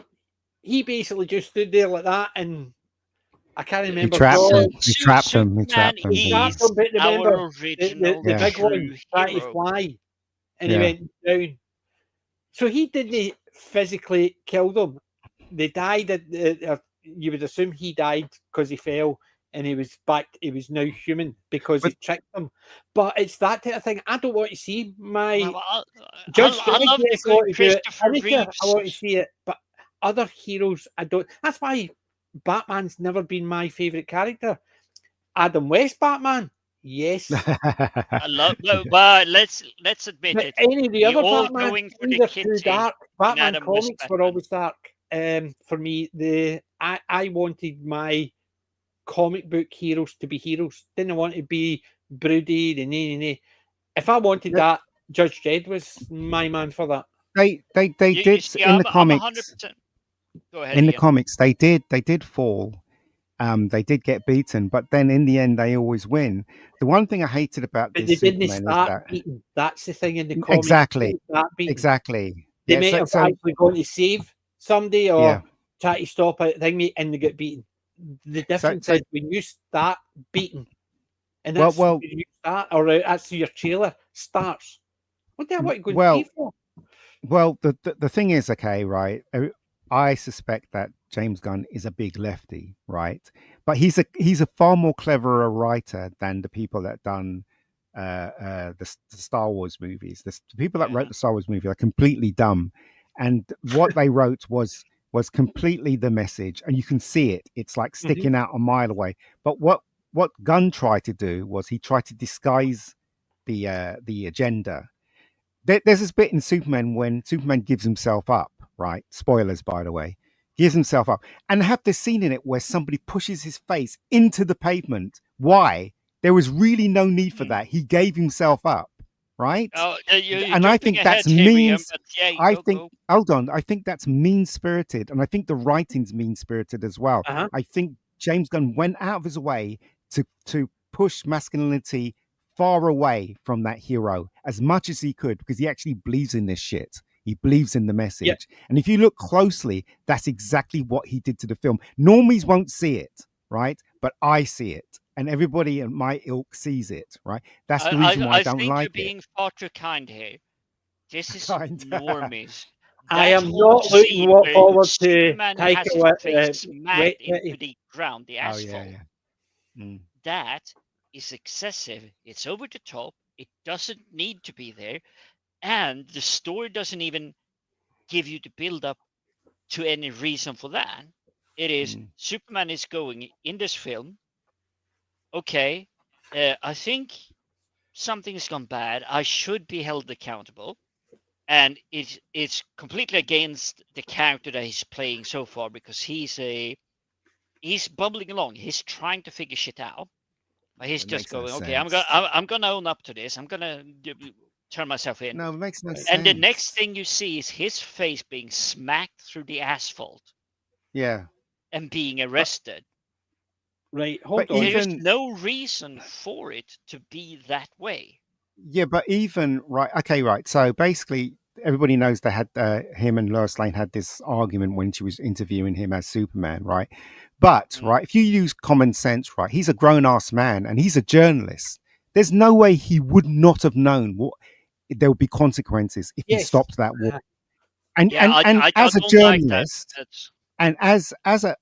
He basically just stood there like that, and I can't remember. He trapped him. Superman He trapped him. is But remember, our original the Yeah. big one true tried to hero. fly, and he Yeah. went down. So he didn't physically kill them. They died. You would assume he died because he fell, and he was back. He was now human because he tricked them. But it's that type of thing. I don't want to see my Well, Judge I love Dredd. Yes, I the want to do it. Christopher Punisher, I want to Reeves. see it, but other heroes, I don't. That's why Batman's never been my favorite character. Adam West Batman, yes. I love, but let's admit But it. any of the We other all Batman, going for the either too kitty dark. in Batman Adam West comics were Batman. always dark. For me, I wanted my comic book heroes to be heroes. Didn't want to be broody. If I wanted that, Judge Dredd was my man for that. They You did see, in the I'm comics. 100%. Go ahead. In the Ian. comics, they did fall. They did get beaten, but then in the end, they always win. The one thing I hated about But this they didn't Superman is start that beating. That's the thing in the comics. exactly, They didn't start beating. exactly. They Yeah, may have so actually gone to save somebody or yeah. try to stop a thing, and they get beaten. The difference so- is when you start beating, and Well- that's well- when you start, or that's your trailer starts. What the hell? What are you going Well- to see for? Well, the thing is, okay, right? I suspect that James Gunn is a big lefty, right? But he's a far more cleverer writer than the people that done the Star Wars movies. The people that wrote the Star Wars movie are completely dumb, and what they wrote was completely the message, and you can see it. It's like sticking out a mile away. But what Gunn tried to do was he tried to disguise the agenda. There's this bit in Superman when Superman gives himself up, right? Spoilers, by the way. Gives himself up. And I have this scene in it where somebody pushes his face into the pavement. Why? There was really no need for that. He gave himself up, right? Oh, And I think that's mean. Hold on. I think that's mean spirited. And I think the writing's mean spirited as well. I think James Gunn went out of his way to push masculinity far away from that hero as much as he could, because he actually believes in this shit. He believes in the message. Yep. And if you look closely, that's exactly what he did to the film. Normies won't see it, right? But I see it. And everybody in my ilk sees it, right? That's the reason why I don't like it. I think you're being far too kind here. This is normies. I am not looking forward to Superman take has his face smacked into the ground, the asphalt. That is excessive. It's over the top. It doesn't need to be there. And the story doesn't even give you the build up to any reason for that. It is Superman is going in this film. Okay, I think something's gone bad. I should be held accountable. And it's completely against the character that he's playing so far, because he's bubbling along. He's trying to figure shit out. But he's just going, okay, I'm gonna own up to this. I'm gonna turn myself in. No, it makes no sense. And the next thing you see is his face being smacked through the asphalt. Yeah. And being arrested. Right, hold on. There's no reason for it to be that way. Yeah, but even right. So basically, everybody knows they had him and Lois Lane had this argument when she was interviewing him as Superman, right? But right, if you use common sense, right, he's a grown-ass man and he's a journalist. There's no way he would not have known what there would be consequences if he Yes. stopped that war. And Yeah, and I as a don't like that. journalist, That's and as a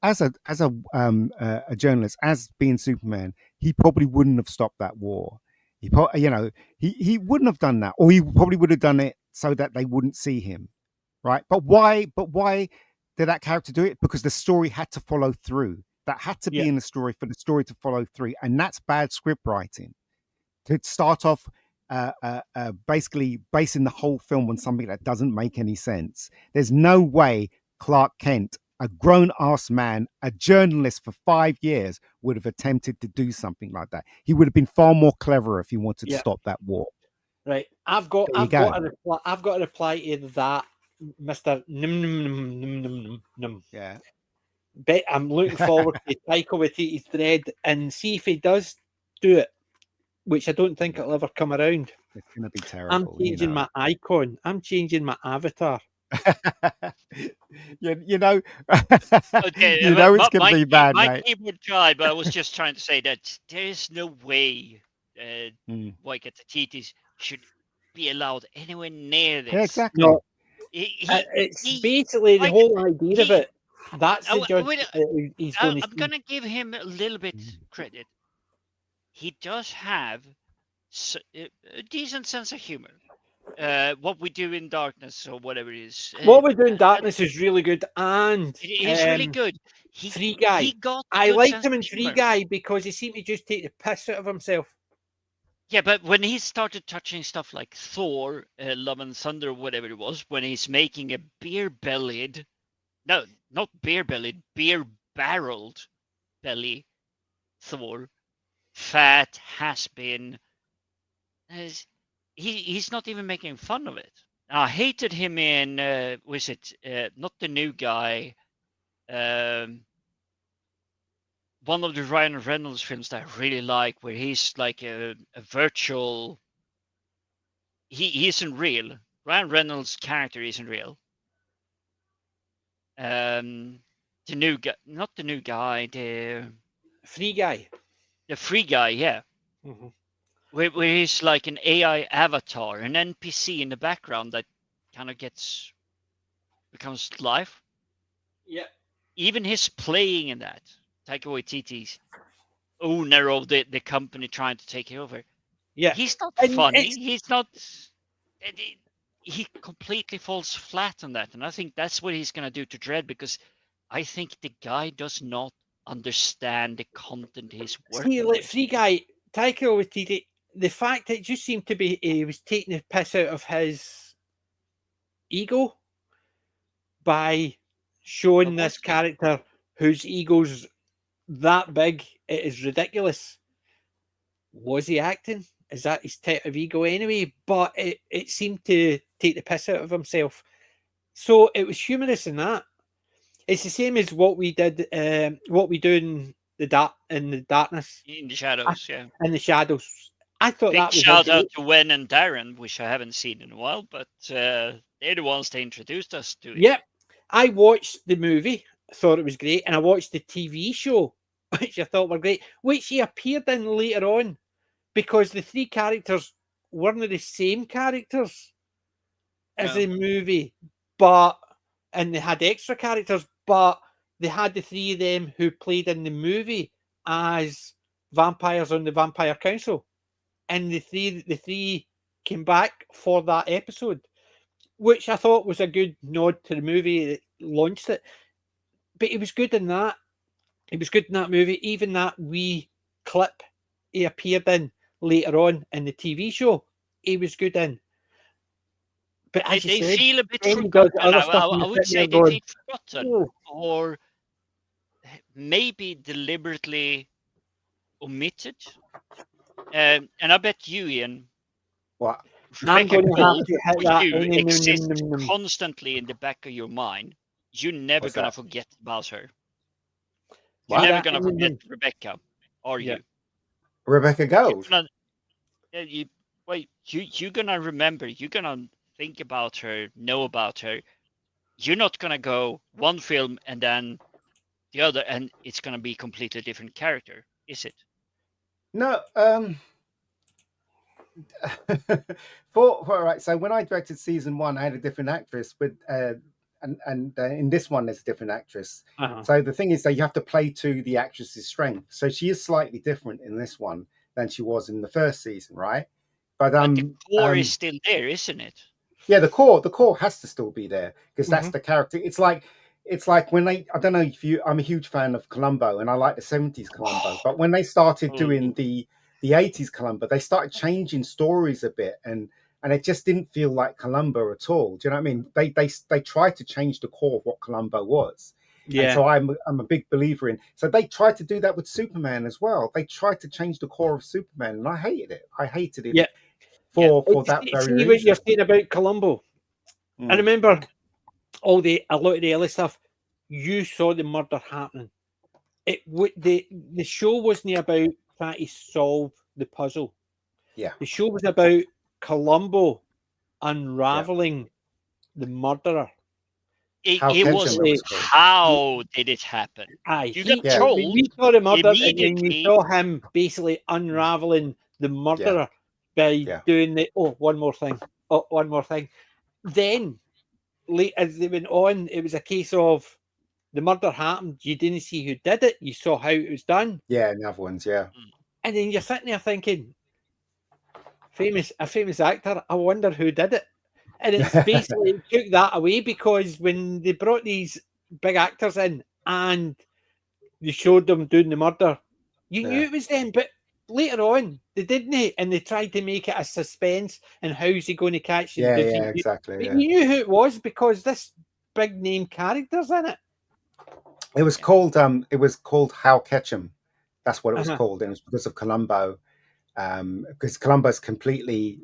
journalist, as being Superman, he probably wouldn't have stopped that war. He wouldn't have done that, or he probably would have done it so that they wouldn't see him, right? But why? Did that character do it? Because the story had to follow through. That had to be in the story for the story to follow through, and that's bad script writing. To start off, basically basing the whole film on something that doesn't make any sense. There's no way Clark Kent, a grown-ass man, a journalist for 5 years, would have attempted to do something like that. He would have been far more clever if he wanted to stop that war. Right. I've got There you go. a reply to that, Mr. Num num num num num num num. Yeah. I'm looking forward to Taika Waititi's Dread and see if he does do it, which I don't think it'll ever come around. It's going to be I'm terrible. changing my icon. I'm changing my avatar. you know, okay. you know it's going to be bad, my mate. keyboard tried, but I was just trying to say that there is no way Waika Waititi should be allowed anywhere near this. Yeah, exactly. No, He, it's basically the like, whole idea of it. That's the judge. He's going I'm gonna give him a little bit credit. He does have a decent sense of humor. What we do in darkness or whatever it is. What we do in darkness is really good, and it is really good. Free Guy. He got I good liked sense him of in Free humor. Guy because he seemed to just take the piss out of himself. Yeah, but when he started touching stuff like Thor, Love and Thunder, whatever it was, when he's making a beer-bellied, no, not beer-bellied, beer-barreled belly Thor, fat, has-been, he's not even making fun of it. I hated him in, was it, not the new guy, one of the Ryan Reynolds films that I really like, where he's like a virtual. He isn't real. Ryan Reynolds' character isn't real. The new guy, not the new guy, the Free Guy. free guy, yeah. Mhm. Where he's like an AI avatar, an NPC in the background that kind of becomes life. Yeah. Even his playing in that, Taika Waititi's owner of the company trying to take it over. Yeah. He's not And funny. it's- He's not. He completely falls flat on that, and I think that's what he's gonna do to Dredd, because I think the guy does not understand the content he's working See, like with. Free Guy, Taika Waititi, the fact that it just seemed to be he was taking the piss out of his ego by showing But this was he? character whose ego's that big, it is ridiculous. Was he acting? Is that his type of ego anyway? But it seemed to take the piss out of himself. So it was humorous in that. It's the same as what we did, what we do in the darkness, In the shadows, yeah. in the shadows. I thought Big that was shout all out to Wen and Darren, which I haven't seen in a while, but they're the ones that introduced us to it. Yep. I watched the movie, thought it was great, and I watched the TV show, which I thought were great, which he appeared in later on, because the three characters weren't the same characters as the movie, and they had extra characters, but they had the three of them who played in the movie as vampires on the Vampire Council, and the three came back for that episode, which I thought was a good nod to the movie that launched it. But he was good in that. He was good in that movie. Even that wee clip he appeared in later on in the TV show, he was good in. But as They you said, feel a bit then he does forgotten. other stuff and I you're would sitting say there they going, feel forgotten, "Oh." or maybe deliberately omitted. And I bet you, Ian, What? I'm Rebecca going to have Gold, to hit for that. you, exists constantly in the back of your mind. You're never What's gonna that? forget about her. What? You're never That- gonna forget Rebecca, are Yeah. you? Rebecca You're Gold. gonna, you're gonna remember. You're gonna think about her, know about her. You're not gonna go one film and then the other, and it's going to be a completely different character, is it? No, for right. So when I directed season 1, I had a different actress, but and in this one there's a different actress. Uh-huh. So the thing is that you have to play to the actress's strength. So she is slightly different in this one than she was in the first season, right? But the core is still there, isn't it? yeah, the core has to still be there because that's Mhm. the character. It's like when they, I don't know if you, I'm a huge fan of Columbo and I like the 70s Columbo, but when they started doing the 80s Columbo, they started changing stories a bit and it just didn't feel like Columbo at all. Do you know what I mean? They tried to change the core of what Columbo was. And Yeah. so I'm a big believer in. So they tried to do that with Superman as well. They tried to change the core of Superman, and I hated it. I hated it Yeah. for that very See what you're reason. saying about Columbo. I remember a lot of the early stuff. You saw the murder happening. The show wasn't about trying to solve the puzzle. Yeah. The show was about Columbo unraveling the murderer. It Ketchum was was called. how did it happen? Aye, You got Yeah. told we saw the murder, and then you immediately. saw him basically unraveling the murderer by doing the one more thing. Oh, one more thing. Then, late as they went on, it was a case of the murder happened. You didn't see who did it. You saw how it was done. Yeah, and the other ones, yeah. And then you're sitting there thinking, a famous actor. I wonder who did it. And it's basically it took that away because when they brought these big actors in and they showed them doing the murder, you knew it was them. But later on, they didn't, and they tried to make it a suspense and how's he going to catch him? Yeah, exactly. But Yeah. you knew who it was because this big name character's in it. It was called How Ketchum. That's what it was called, and it was because of Columbo. Because Columbo's completely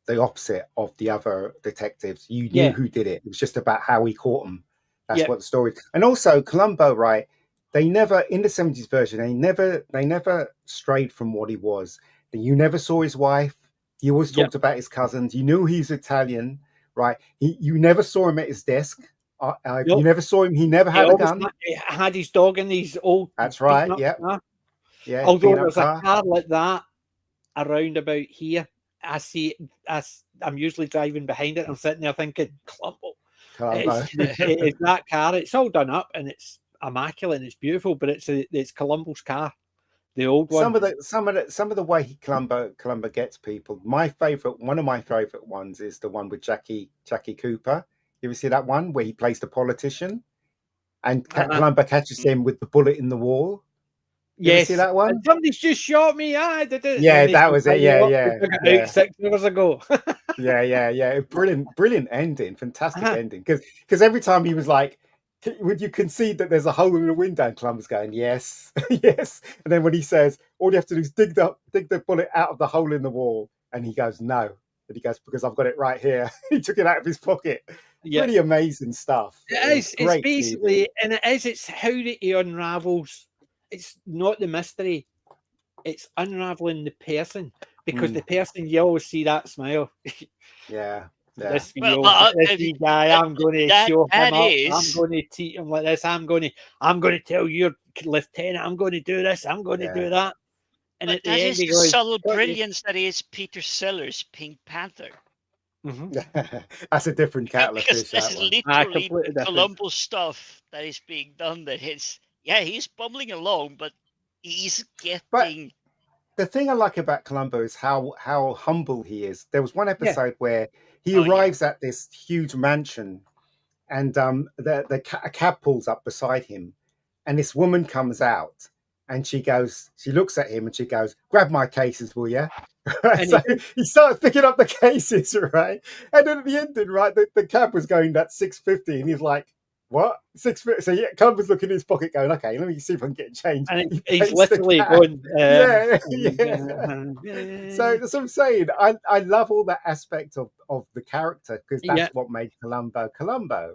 the opposite of the other detectives. You knew who did it. It was just about how he caught them. That's what the story. And also Columbo, right? They never in the 70s version. They never strayed from what he was. You never saw his wife. He always talked about his cousins. You knew he's Italian, right? You never saw him at his desk. You never saw him. He never had a gun. He had his dog in these old. That's right. Yeah. Car. Yeah. Although there's a car like that around about here, I see. I'm usually driving behind it. I'm sitting there thinking, Columbo. It's that car. It's all done up and it's immaculate and it's beautiful, but it's Columbo's car, the old one. Some of the way Columbo gets people. One of my favorite ones is the one with Jackie Cooper. You ever see that one where he plays the politician and Columbo catches him with the bullet in the wall? You see that one? Somebody's just shot me. I did it. Yeah, that was it. Yeah. 6 years ago. yeah. Brilliant ending. Fantastic ending. Because every time he was like, would you concede that there's a hole in the window? And Columbo's going, yes, yes. And then when he says, all you have to do is dig the bullet out of the hole in the wall. And he goes, no. And he goes, because I've got it right here. He took it out of his pocket. Pretty amazing stuff. It's basically, and it's how he unravels. It's not the mystery. It's unraveling the person because the person, you always see that smile. Yeah. This guy, I'm going to show him up. I'm going to treat him like this. I'm going to tell your lieutenant. I'm going to do this. I'm going to do that. And but at the end, is the subtle brilliance that is Peter Sellers' Pink Panther. That's a different kettle of fish. This is literally Columbo stuff that is being done. That he's bumbling along, but he's getting. But the thing I like about Columbo is how humble he is. There was one episode where he arrives at this huge mansion, and a cab pulls up beside him, and this woman comes out, and she looks at him, and she goes, "Grab my cases, will you?" So he starts picking up the cases, right? And then at the ending, right, the cab was going at 6:50, and he's like, "What? 6:50?" So Columbo's looking in his pocket, going, "Okay, let me see if I can get change." And he's literally going, yeah. So that's what I'm saying. I love all that aspect of the character because that's what made Columbo,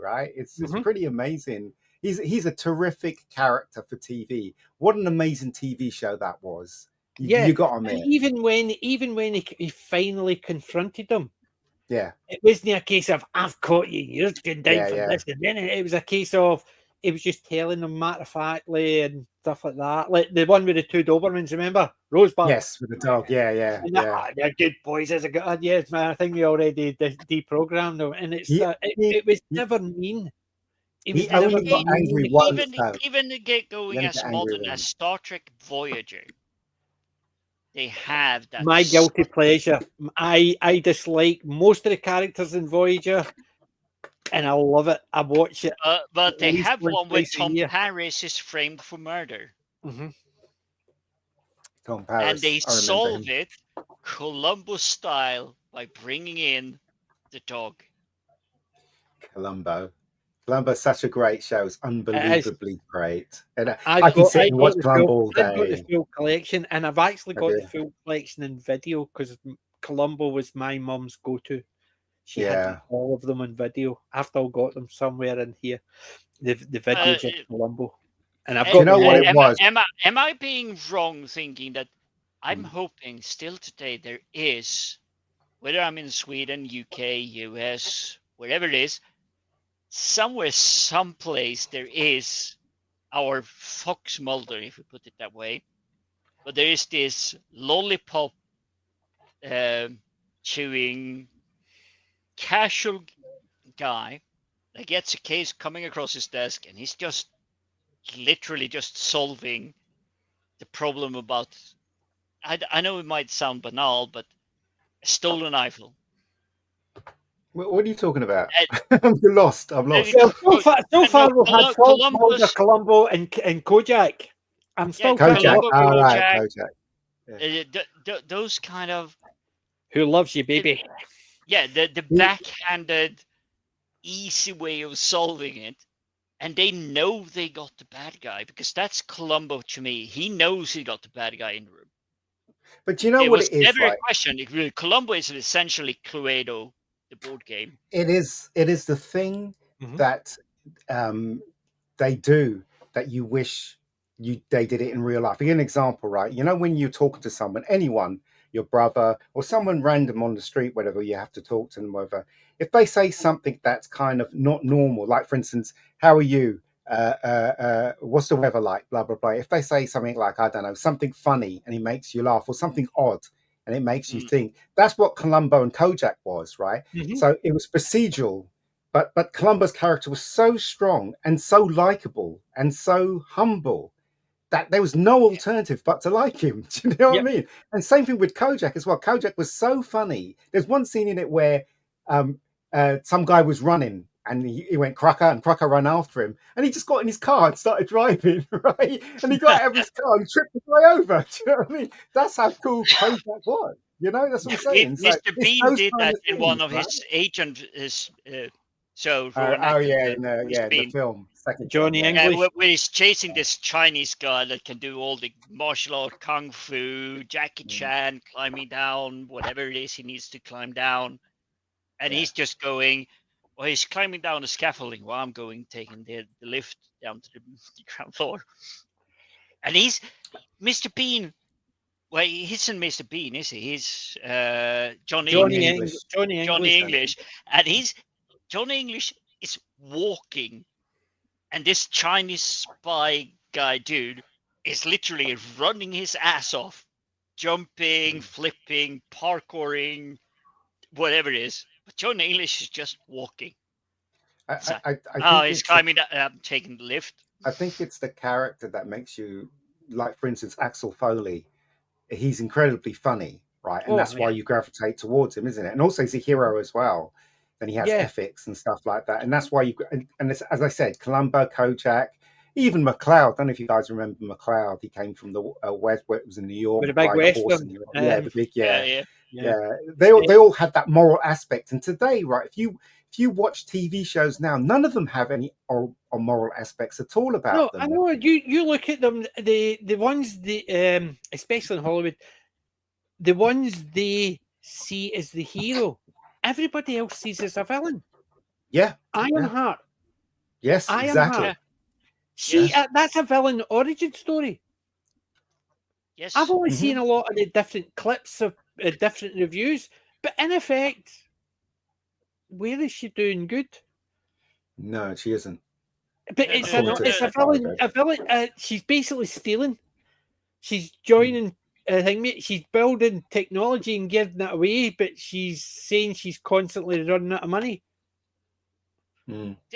right? It's pretty amazing. He's a terrific character for TV. What an amazing TV show that was. You got him there. Even when he finally confronted him, it wasn't a case of I've caught you, you're going down for this, and then it was a case of he was just telling them matter of factly and stuff like that. Like the one with the two Dobermans, remember? Rosebud. Yes, with the dog. Yeah. They're good boys. As a good, yes, man. I think we already deprogrammed them, and it's it was never mean. He only got angry once. Even get going Never as get angry modern as once. Star Trek Voyager. They have that. My guilty pleasure. I dislike most of the characters in Voyager, and I love it. I watch it. But they least have once, one where twice a Tom year. Paris is framed for murder. Tom Paris. And they I remember solve him. it Columbo style by bringing in the dog. Columbo's such a great show. It's unbelievably great. And I I've can got, sit I and got watch the Columbo full, all I've got the day. full collection, and I've actually got the do. full collection in video because Columbo was my mum's go-to. She had all of them on video. I've still got them somewhere in here. The videos of Columbo. And I've got you know what it was? Am I being wrong thinking that I'm hoping still today there is, whether I'm in Sweden, UK, US, wherever it is, somewhere, someplace there is our Fox Mulder, if we put it that way. But there is this lollipop chewing casual guy that gets a case coming across his desk, and he's just literally just solving the problem about, I know it might sound banal, but a stolen iPhone. What are you talking about? I'm lost. I'm lost. So far we've had Columbo and Kojak. I'm still Columbo, Kojak. Those kind of Who Loves You, Baby. The backhanded, easy way of solving it. And they know they got the bad guy, because that's Columbo to me. He knows he got the bad guy in the room. But you know what it is, never a question. Columbo is essentially Cluedo, the board game. It is the thing that they do that you wish they did it in real life. I'll give you an example, right? You know, when you're talking to someone, anyone, your brother or someone random on the street, whatever, you have to talk to them, whatever. If they say something that's kind of not normal, like for instance, how are you? What's the weather like? Blah, blah, blah. If they say something like, I don't know, something funny and it makes you laugh, or something odd and it makes you think, that's what Columbo and Kojak was, right? So it was procedural, but Columbo's character was so strong and so likable and so humble that there was no alternative but to like him. Do you know what I mean? And same thing with Kojak as well. Kojak was so funny. There's one scene in it where some guy was running and he went Crocker, and Crocker ran after him, and he just got in his car and started driving, right? And he got out of his car and tripped the guy over. Do you know what I mean? That's how cool Kojak was. You know, that's what I'm saying. Mr. Bean did that in one of his agent shows. The film. Johnny English. Where he's chasing this Chinese guy that can do all the martial art, kung fu, Jackie Chan climbing down, whatever it is he needs to climb down. And he's just going, he's climbing down the scaffolding while I'm taking the lift down to the ground floor. And he's Mr. Bean. Well, he isn't Mr. Bean, is he? He's Johnny English. Johnny English. And Johnny English is walking. And this Chinese spy guy dude is literally running his ass off, jumping, flipping, parkouring, whatever it is. But Johnny English is just walking. He's climbing up, taking the lift. I think it's the character that makes you, like, for instance, Axel Foley. He's incredibly funny, right? And that's why you gravitate towards him, isn't it? And also he's a hero as well. And he has ethics and stuff like that. And that's why as I said, Columbo, Kojak, even McLeod. I don't know if you guys remember McLeod. He came from the West, where it was in New York. With a big Western. The big, They all had that moral aspect. And today, right, if you watch TV shows now, none of them have any moral aspects at all about them. I know. You look at them, the ones, especially in Hollywood, the ones they see as the hero, everybody else sees as a villain. Yeah. Ironheart. Yes, exactly. See, that's a villain origin story. Yes. I've only seen a lot of the different clips of different reviews, but in effect, where is she doing good? No, she isn't. But it's no, it's a villain. A villain. She's basically stealing. She's joining a thing. Mate. She's building technology and giving it away, but she's saying she's constantly running out of money.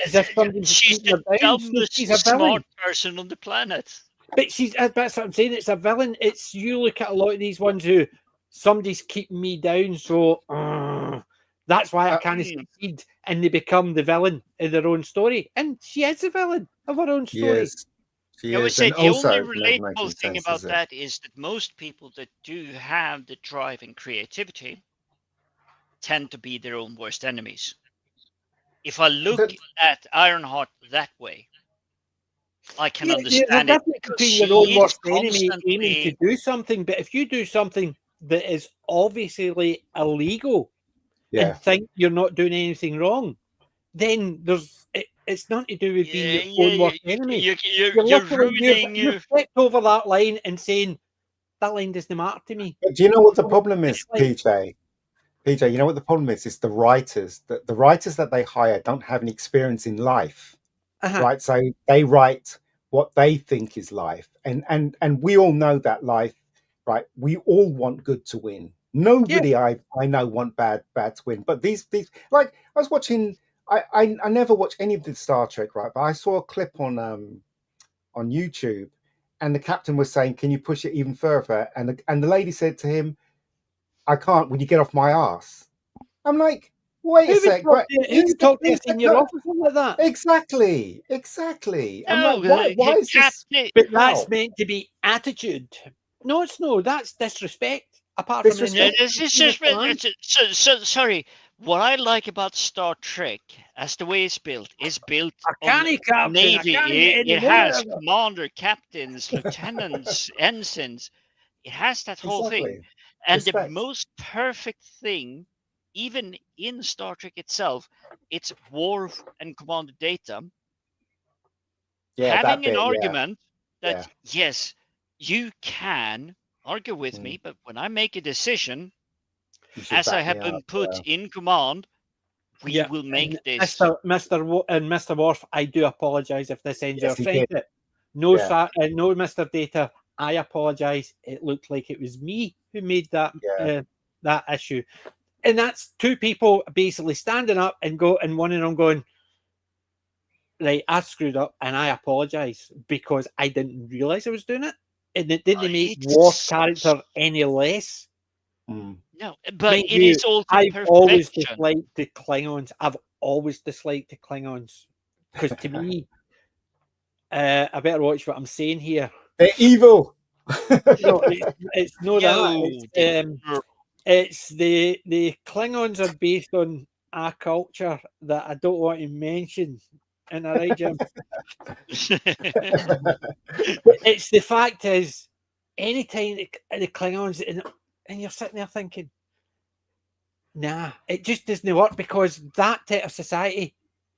As if somebody's She's keeping her the down. So dumbest she's a villain. smart person on the planet. But that's what I'm saying. It's a villain. It's you look at a lot of these ones who somebody's keeping me down, so that's why I can't succeed, and they become the villain in their own story. And she is the villain of her own story. Yes, she I would is. say And the also, only relatable thing sense, about that is that most people that do have the drive and creativity tend to be their own worst enemies. If I look at Ironheart that way, I can understand it because between she your own is worst enemy aiming to constantly. do something, but if you do something that is obviously illegal and think you're not doing anything wrong, then it's nothing to do with being your own worst enemy. You're ruining. You've stepped over that line and saying that line doesn't matter to me. But do you know what the problem is, PJ? PJ, you know what the problem is? It's the writers. The writers that they hire don't have any experience in life, right? So they write what they think is life, and we all know that life, right? We all want good to win. Nobody I know want bad to win. But these like I was watching. I never watch any of the Star Trek, right? But I saw a clip on YouTube, and the captain was saying, "Can you push it even further?" And the lady said to him, "I can't. When you get off my ass." I'm like, wait a sec. But who talked to in your office like that? Exactly. I'm like, why is this? But that's meant to be attitude. No, it's no. That's disrespect. Apart from sorry. What I like about Star Trek, as the way it's built on Navy. It has commander, captains, lieutenants, ensigns. It has that whole thing. And the most perfect thing, even in Star Trek itself, it's Worf and Commander Data having an argument that, yes, you can argue with me, but when I make a decision, as I have been put in command, we will make this. Mr. Worf, I do apologise if this ends your friendship. No, Mr. Data, I apologise. It looked like it was me who made that that issue. And that's two people basically standing up and one of them going, right, I screwed up and I apologise because I didn't realise I was doing it. And it didn't make Worf's character any less. No, but it is also I've always disliked the Klingons. I've always disliked the Klingons. Because to me, I better watch what I'm saying here. They're evil. No, it's not that. It's the Klingons are based on a culture that I don't want to mention. And all right, Jim. It's the fact is, anytime the Klingons and you're sitting there thinking, nah, it just doesn't work because that type of society,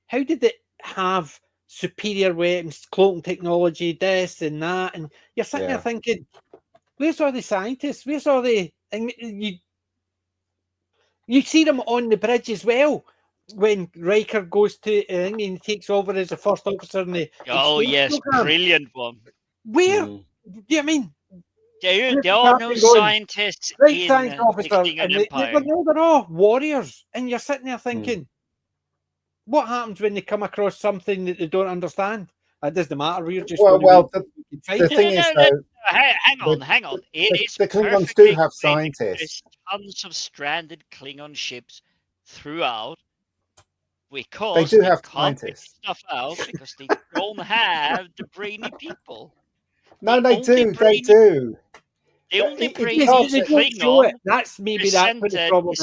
how did it have superior weapons, cloaking technology, this and that? And you're sitting there thinking, where's all the scientists? Where's all the... And you see them on the bridge as well when Riker goes to, he takes over as the first officer in the... Oh, yes, program. Brilliant one. Where? Do you mean? There are no scientists in science officer, the Klingon Empire. They're all warriors, and you're sitting there thinking, what happens when they come across something that they don't understand? It doesn't matter. We're just the thing is, though, hang on. The Klingons do have scientists. There's tons of stranded Klingon ships throughout. Because they do have can't scientists. Stuff out because they don't have the brainy people. No, they do. They do. The only brainy Klingon that's maybe that's what the problem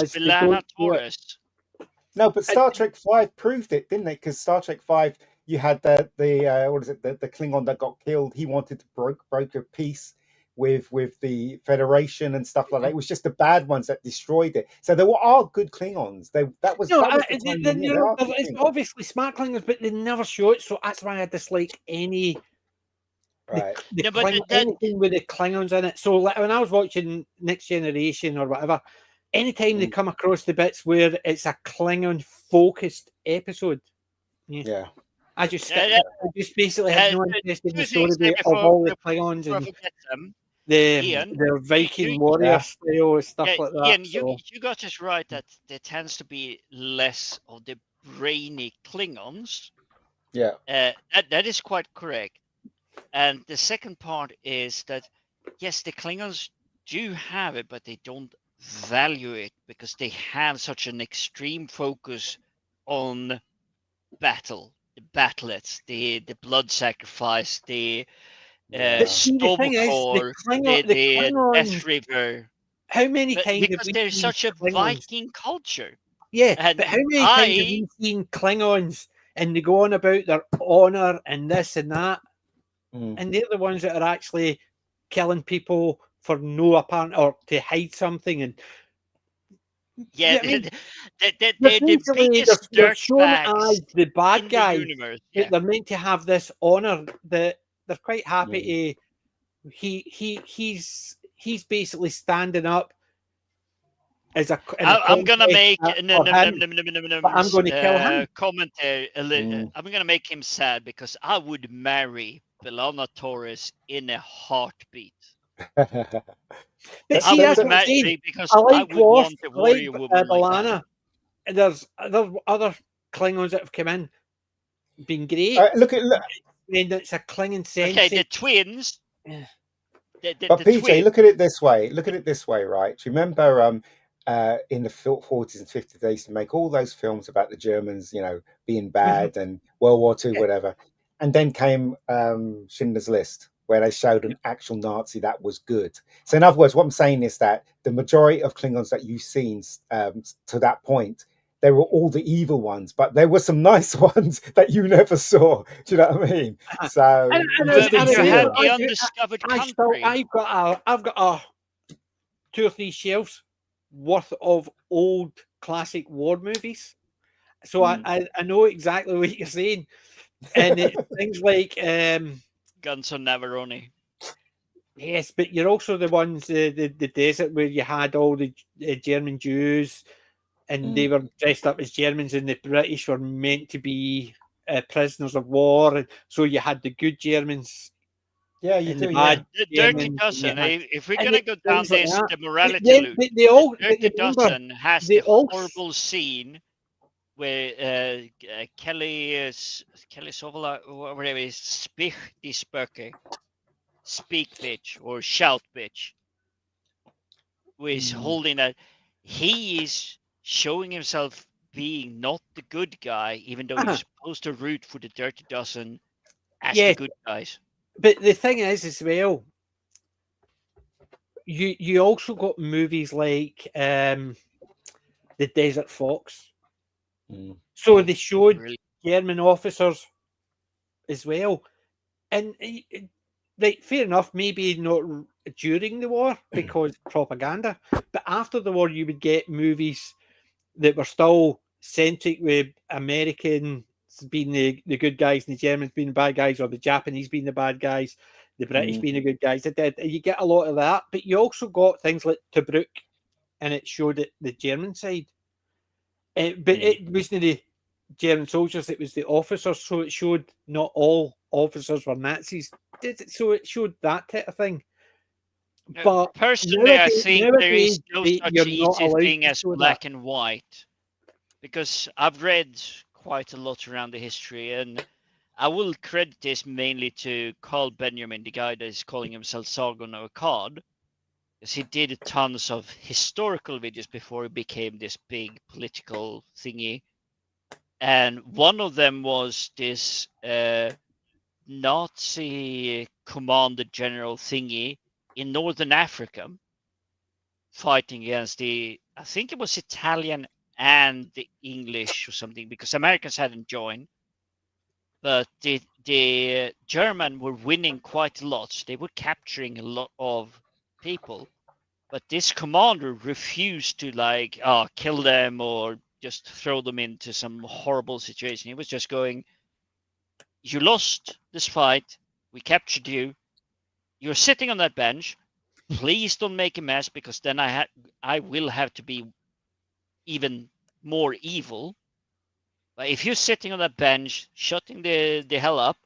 is. No, but Star Trek 5 proved it, didn't it? Because Star Trek 5, you had the Klingon that got killed. He wanted to broker peace with the Federation and stuff like that. It was just the bad ones that destroyed it. So there are good Klingons. It's obviously smart Klingons, but they never show it. So that's why I dislike any. Right. Anything with the Klingons in it. So like, when I was watching Next Generation or whatever, anytime they come across the bits where it's a Klingon focused episode, I just Uh, skipped it. I just basically had no interest in the two story things there of all the before Klingons I and forget them. the Ian, Viking you warrior Yeah. style and stuff yeah, like that. Ian, So you got it right that there tends to be less of the brainy Klingons. Yeah. That is quite correct. And the second part is that yes, the Klingons do have it, but they don't value it because they have such an extreme focus on battle, the battlets, the blood sacrifice, the Yeah. see, the thing is, Stormcore, The the Death Klingons. River, How many but times have because we there's seen such a Klingons? Viking culture, Yeah, and but how many times have I we seen Klingons and they go on about their honor and this and that, Mm. and they're the ones that are actually killing people for no apparent or to hide something. And yeah, I mean, they're the basically biggest they're shown dirtbags as the bad in the guys, universe. but Yeah. they're meant to have this honor that they're quite happy to. He's basically standing up as a in a I'm gonna contest make for him, but I'm going to kill him. commentary. Mm. I'm gonna make him sad because I would marry Belana Torres in a heartbeat. But I see, That- that's would what I'm that- saying. marry because I I like would Worf, want a I like warrior woman like that. B'Elanna. There's other Klingons that have come in, been great. look, And it's a Klingon Okay, sensei. the twins, Yeah. but the PJ, twins. look at it this way. Look at it this way, right? Do you remember in the 40s and 50s they used to make all those films about the Germans, being bad and World War II, whatever. And then came Schindler's List, where they showed an actual Nazi that was good. So in other words, what I'm saying is that the majority of Klingons that you've seen to that point, they were all the evil ones, but there were some nice ones that you never saw. Do you know what I mean? So And you just But didn't you see had them. the undiscovered country. I've got a 2 or 3 shelves worth of old classic war movies. So I know exactly what you're saying. And it's things like Guns on Navarone. yes, but you're also the ones the desert where you had all the German Jews and they were dressed up as Germans, and the British were meant to be prisoners of war, and so you had the good Germans Yeah, you and the do. Yeah. bad The Dirty Germans, and you Dozen. had If we're and gonna go down things like this that. the But morality then loop, they all the but Dirty remember Dozen has they the all horrible scene where Kelly Sovola or whatever is speak die Spöke, speak bitch or shout bitch, who is holding that he is showing himself being not the good guy, even though you're supposed to root for the Dirty Dozen as the yeah. good guys. But the thing is as well, you also got movies like The Desert Fox. So they showed Really. German officers as well. And like, fair enough, maybe not during the war because propaganda, but after the war, you would get movies that were still centric with Americans being the good guys and the Germans being the bad guys, or the Japanese being the bad guys, the British being the good guys. You get a lot of that, but you also got things like Tobruk, and it showed it the German side. But it wasn't the German soldiers, it was the officers, so it showed not all officers were Nazis. So it showed that type of thing. But Personally, I think there is nowadays no you're such not easy allowed thing to as show that. black and white because I've read quite a lot around the history, and I will credit this mainly to Carl Benjamin, the guy that is calling himself Sargon of Akkad, because he did tons of historical videos before he became this big political thingy. And one of them was this Nazi commander general thingy in Northern Africa fighting against I think it was Italian and the English or something, because Americans hadn't joined. But the German were winning quite a lot. They were capturing a lot of people. But this commander refused to kill them or just throw them into some horrible situation. He was just going, you lost this fight. We captured you. You're sitting on that bench. Please don't make a mess, because then I will have to be even more evil. But if you're sitting on a bench, shutting the hell up,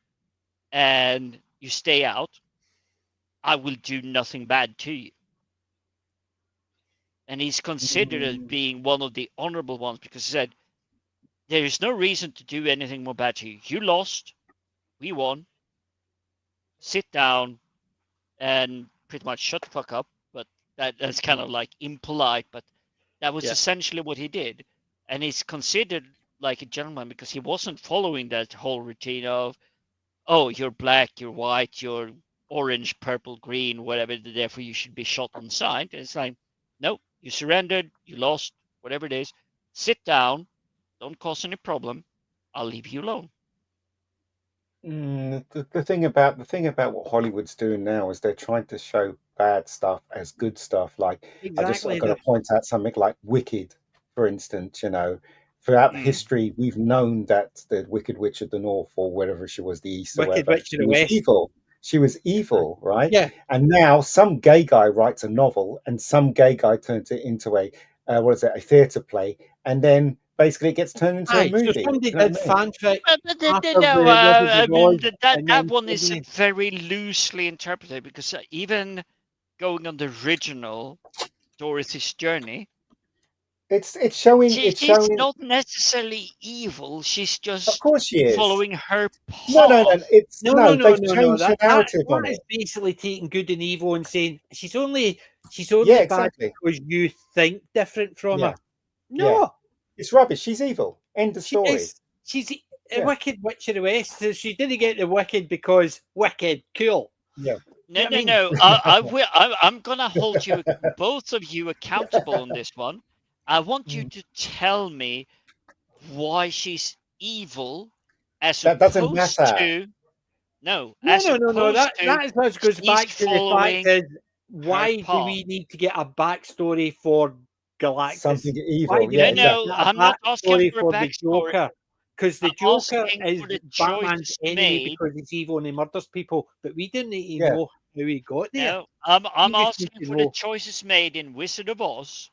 and you stay out, I will do nothing bad to you. And he's considered as being one of the honorable ones because he said, there is no reason to do anything more bad to you. You lost, we won. Sit down and pretty much shut the fuck up. But that's kind of like impolite, but that was essentially what he did. And he's considered like a gentleman because he wasn't following that whole routine of, oh, you're black, you're white, you're orange, purple, green, whatever, therefore you should be shot on sight. It's like, no, you surrendered, you lost, whatever it is. Sit down, don't cause any problem. I'll leave you alone. The thing about what Hollywood's doing now is they're trying to show bad stuff as good stuff. Like Exactly. I've got to point out something like Wicked, for instance. Throughout history, we've known that the Wicked Witch of the North, or whatever she was, the East, or Wicked whatever, Witch of she the was West. evil. She was evil, right? Yeah. And now some gay guy writes a novel, and some gay guy turns it into a theatre play, and then basically it gets turned into a Aye, movie. so somebody You know did what I mean? fanfic after No, the Robbie I the mean, Boy, that and that then one is suddenly very loosely interpreted because even going on the original Dorothy's journey, It's showing. she's not necessarily evil. She's Of just course she is. following her No. path. no. They've changed the That narrative on is it. basically taking good and evil and saying she's only Yeah, bad exactly. because you think different from Yeah, her. No, yeah. It's rubbish. She's evil. End of she story. is. She's a Yeah. wicked witch of the West. So she didn't get the wicked because wicked, cool. Yeah. No, You know no, what I mean? no. I will. I'm gonna hold you, both of you, accountable on this one. I want you to tell me why she's evil, as That doesn't opposed matter. to no, No, as no. opposed to That goes she's back to the fact following is her why do path. we need to get a backstory for Galactus? Something Why evil. do Yeah, we need No, to no, get a I'm not asking backstory for a for the backstory. Joker? Because the I'm Joker asking is for the Batman's choices enemy made. because he's evil and he murders people, but we didn't need to Yeah. know how he got there. No, I'm We just need asking to for the know. choices made in Wizard of Oz,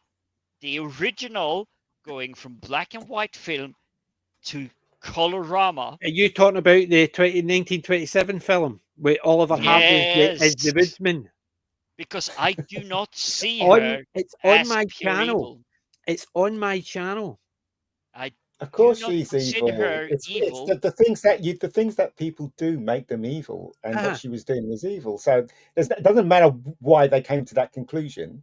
the original, going from black and white film to colorama. Are you talking about the 1927 film with Oliver Hardy as the Yes, woodsman? because I do not see her It's on as my pure channel. evil. It's on my channel. I Of do course not she's consider evil. her It's evil. the things that people do make them evil, and Uh-huh. what she was doing was evil. So it doesn't matter why they came to that conclusion.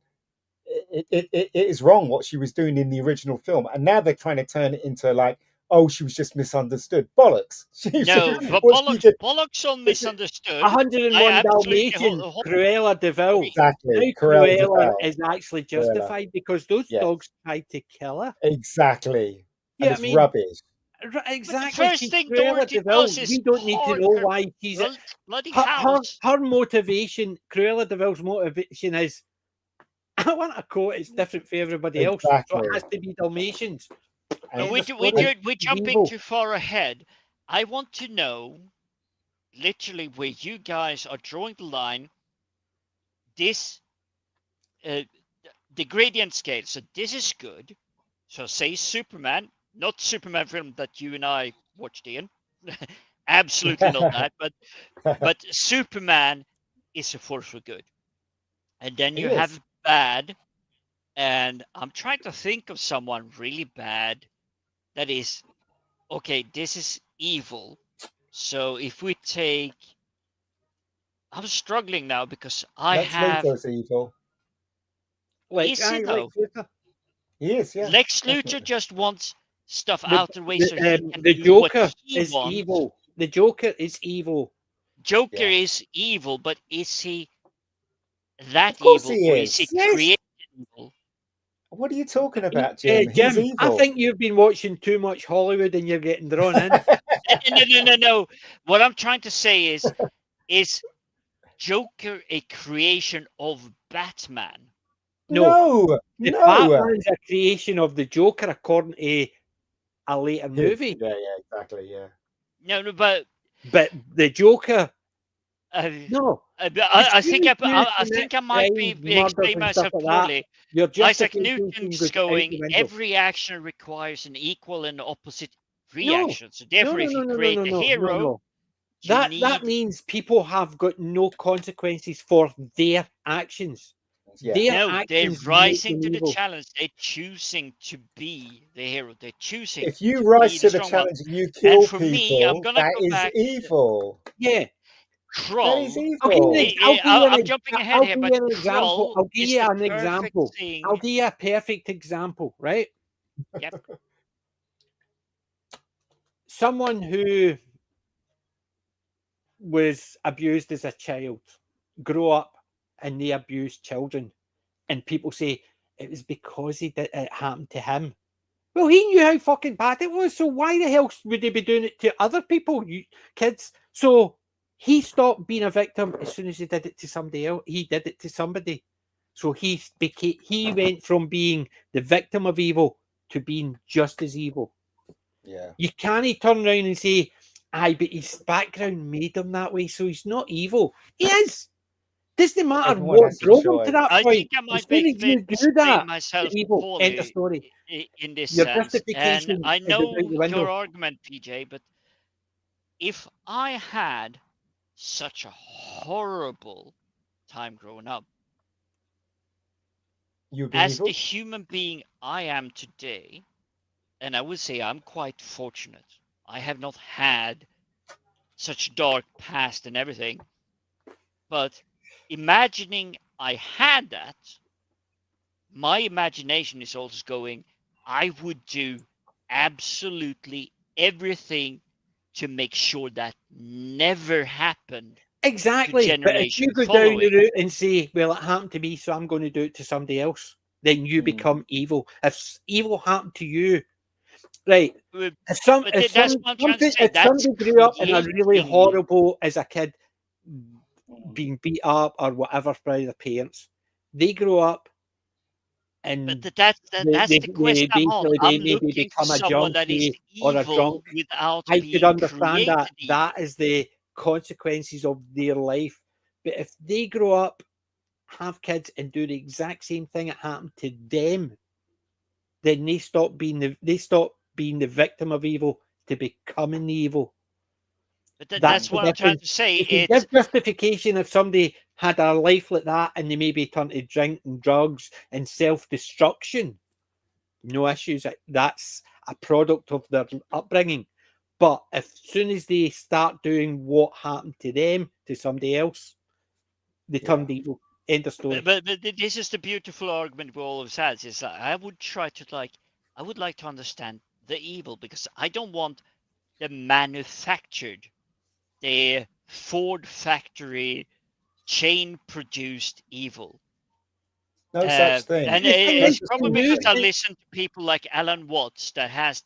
It is wrong what she was doing in the original film, and now they're trying to turn it into like, oh, she was just misunderstood. Bollocks. No, but What she did bollocks on misunderstood. 101 I absolutely Dalmatians, Cruella de Vil. agree. exactly. Now Cruella de Cruella Vil. is actually Cruella. justified because those Yes. dogs tried to kill her. Exactly. Yeah, And it's rubbish. Exactly. First She's thing Cruella Dorothy de Vil. does is We don't need to park know her why she's bloody her house. motivation. Cruella de Vil's motivation is, I want a coat. It's different for everybody else, so Exactly. it has to be Dalmatians. And We're jumping evil. too far ahead. I want to know, literally, where you guys are drawing the line. This, the gradient scale. So this is good. So say Superman, not Superman film that you and I watched, Ian. Absolutely not that. But Superman is a force for good. And then He you is. have bad. And I'm trying to think of someone really bad that is, okay, this is evil. So if we take, I'm struggling now because I Lex have, Luthor's evil. Like, is he aye, though? like, He is, yeah. Lex Luthor definitely. just wants stuff out of the way so he can the do what Joker he is wants. evil. The Joker is evil. Joker Yeah. is evil, but is he that Of course evil, he or is. is he Yes. created evil? What are you talking about, Jim? He's Jim, evil. I think you've been watching too much Hollywood and you're getting drawn in. No. What I'm trying to say is Joker a creation of Batman? The no. Batman's a creation of the Joker according to a later movie. Yeah, exactly, yeah. No, but the Joker, no. I As soon think as you I think I commit might be crimes, murders explaining and stuff myself like that, poorly. your Isaac justification Newton's goes out going, the window. every action requires an equal and opposite reaction. So therefore, if you create a hero, that means people have got no consequences for their actions. Yeah. They're rising to the challenge. They're choosing to be the hero. They're choosing. If you rise to the challenge and you kill people, that is evil. Yeah. Krull. That is evil. I'm jumping ahead here, but Krull I'll give is you the an example. thing. I'll give you a perfect example, right? Yep. Someone who was abused as a child grow up and they abuse children, and people say it was because it happened to him. Well, he knew how fucking bad it was, so why the hell would he be doing it to other people, you kids? So he stopped being a victim as soon as he did it to somebody else. He did it to somebody. So he went from being the victim of evil to being just as evil. Yeah. You can't turn around and say, aye, but his background made him that way, so he's not evil. He is. Doesn't matter what drove him to that point. I think I might be explaining myself poorly in this sense. And I know your argument, PJ, but if I had such a horrible time growing up, as the human being I am today, and I would say I'm quite fortunate. I have not had such dark past and everything, but imagining I had that, my imagination is also going, I would do absolutely everything to make sure that never happened. Exactly. But if you go down the route and say, well, it happened to me, so I'm going to do it to somebody else, then you become evil. If evil happened to you, right? If somebody grew up in a really horrible, as a kid, being beat up or whatever by their parents, they grow up and that's the quest I'm on. I'm looking for someone that is evil without being created. I could understand that. That is the consequences of their life. But if they grow up, have kids, and do the exact same thing that happened to them, then they stop being the victim of evil to becoming evil. But that's what I'm trying to say. It's justification if somebody had a life like that and they maybe turned to drink and drugs and self-destruction. No issues. That's a product of their upbringing. But as soon as they start doing what happened to them to somebody else, they turn evil. End of story. But this is the beautiful argument we always had. Is I would try to I would like to understand the evil, because I don't want the manufactured, the Ford factory chain produced evil. No such thing. And it's probably because I listen to people like Alan Watts that has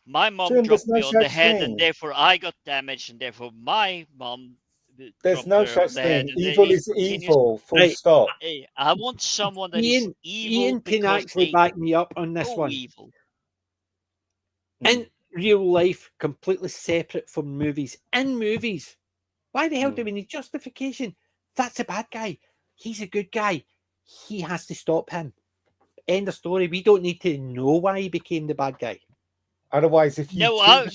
my mom dropped me on the head and therefore I got damaged and therefore my mom. There's no such thing. Evil is evil. Full stop. I want someone that is evil. Ian can actually back me up on this one. Evil. In real life, completely separate from movies. In movies, why the hell do we need justification? That's a bad guy. He's a good guy. He has to stop him. End of story. We don't need to know why he became the bad guy. Otherwise, if you if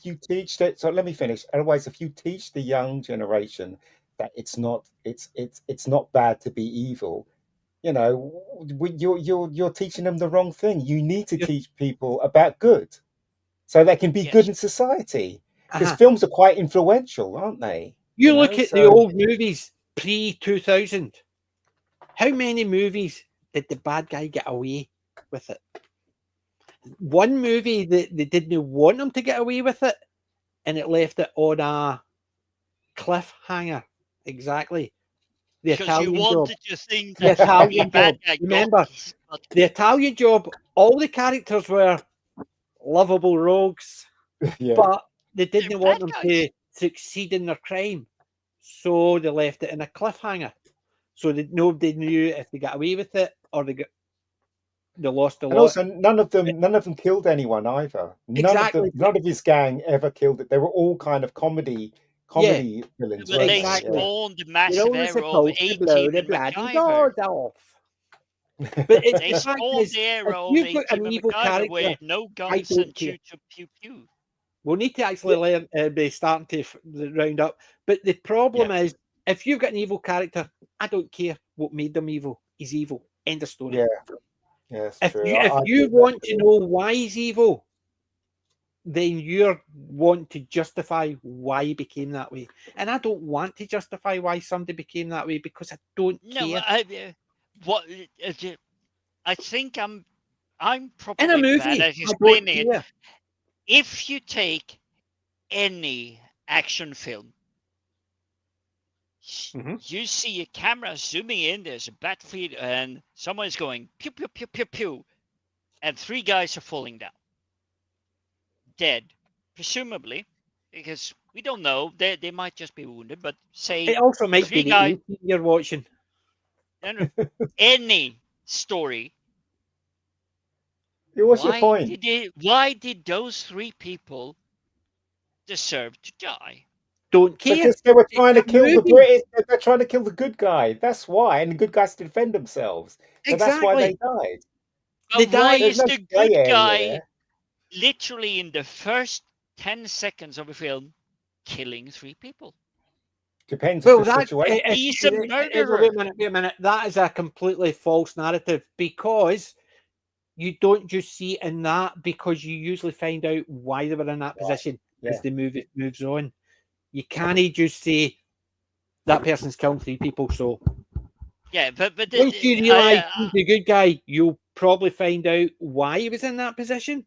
you teach that, so let me finish. Otherwise, if you teach the young generation that it's not bad to be evil, you're teaching them the wrong thing. You need to teach people about good, so they can be good in society. Because films are quite influential, aren't they? You look at the old movies pre-2000. How many movies did the bad guy get away with it? One movie that they didn't want him to get away with it, and it left it on a cliffhanger. Exactly. The Italian Job. The Italian Job. Remember, the Italian Job, all the characters were lovable rogues, but they didn't want them to succeed in their crime. So they left it in a cliffhanger. So that nobody knew if they got away with it or they lost a lot. And also, none of them killed anyone either. None of his gang ever killed it. They were all kind of comedy villains. But they spawned massive arrow of 18 and MacGyver. But it's They the fact stole is, the if arrow. you've They got team an a evil MacGyver character, with no I guns don't and care. shoot pew pew. We'll need to actually learn, be starting to round up. But the problem is, if you've got an evil character, I don't care what made them evil. He's evil. End of story. Yeah, yeah, that's If true. you if I you think want that's to true. know why he's evil, then you want to justify why he became that way. And I don't want to justify why somebody became that way because I don't No, care. what I think I'm In a probably bad movie, at I don't explaining it. care. If you take any action film, Mhm. you see a camera zooming in, there's a battlefield, and someone is going pew pew pew pew pew, and three guys are falling down, dead, presumably, because we don't know. They might just be wounded, but say It also might be three the guys. 18 you're watching. No, any story. What's your point? Why did those three people deserve to die? Don't care. Because they were It's trying a to kill the movie. British. They're trying to kill the good guy. That's why, and the good guys to defend themselves. So that's why they Exactly. died. They But why died. There's is no the grey good area guy there. literally in the first 10 seconds of a film killing three people? Depends Well, on the that situation. He's a wait murderer. wait a minute. That is a completely false narrative because you don't just see it in that because you usually find out why they were in that position Yeah. as the movie moves on. You can't just say that person's killing three people. So Yeah, but once you realise he's the good guy, you'll probably find out why he was in that position.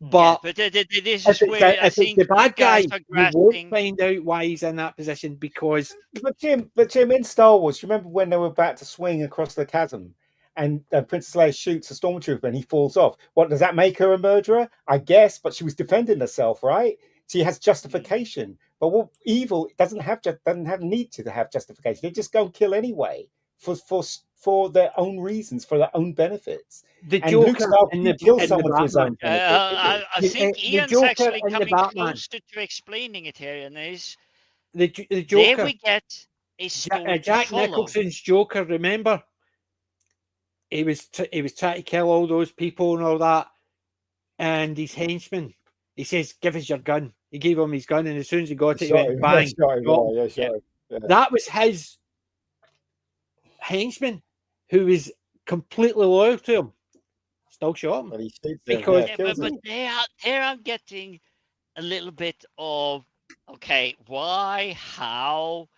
yeah, But but this is where I if it's think the you bad guy, guys are you won't grasping. find out why he's in that position because But Jim, in Star Wars, you remember when they were about to swing across the chasm, and Princess Leia shoots a stormtrooper and he falls off. What does that make her a murderer? I guess, but she was defending herself, right? She has justification. But what evil doesn't have need to have justification. They just go and kill anyway for their own reasons, for their own benefits. the And Luke Joker Skywalker in didn't kill the someone for his Batman, own benefit, did he? I think the Ian's Joker actually in the coming Batman, closer to explaining it here, and is the there Joker, we get a story to Jack follow. Nicholson's Joker. Remember, he was trying to kill all those people and all that, and his henchman. He says, "Give us your gun." He gave him his gun, and as soon as he got it, he Shot went him, bang. shot him, Shot him. yeah, shot him. Yeah. That was his henchman, who was completely loyal to him. Still shot him But he shoots him, because yeah, Yeah, kills but him. there I'm getting a little bit of okay, why, how?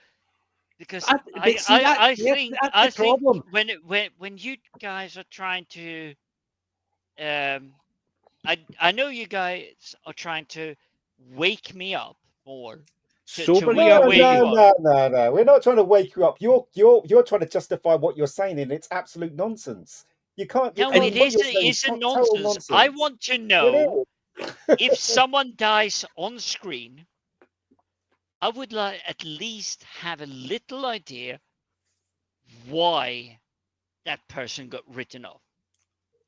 Because but see that I that's the think problem. when you guys are trying to I know you guys are trying to wake me up more to Sober where you you up, No, where baby. you are. no. We're not trying to wake you up. You're trying to justify what you're saying, and it's absolute nonsense. You can't. No, What you're saying is it's a total nonsense. I nonsense. want to It know is. if someone dies on screen, I would like at least have a little idea why that person got written off.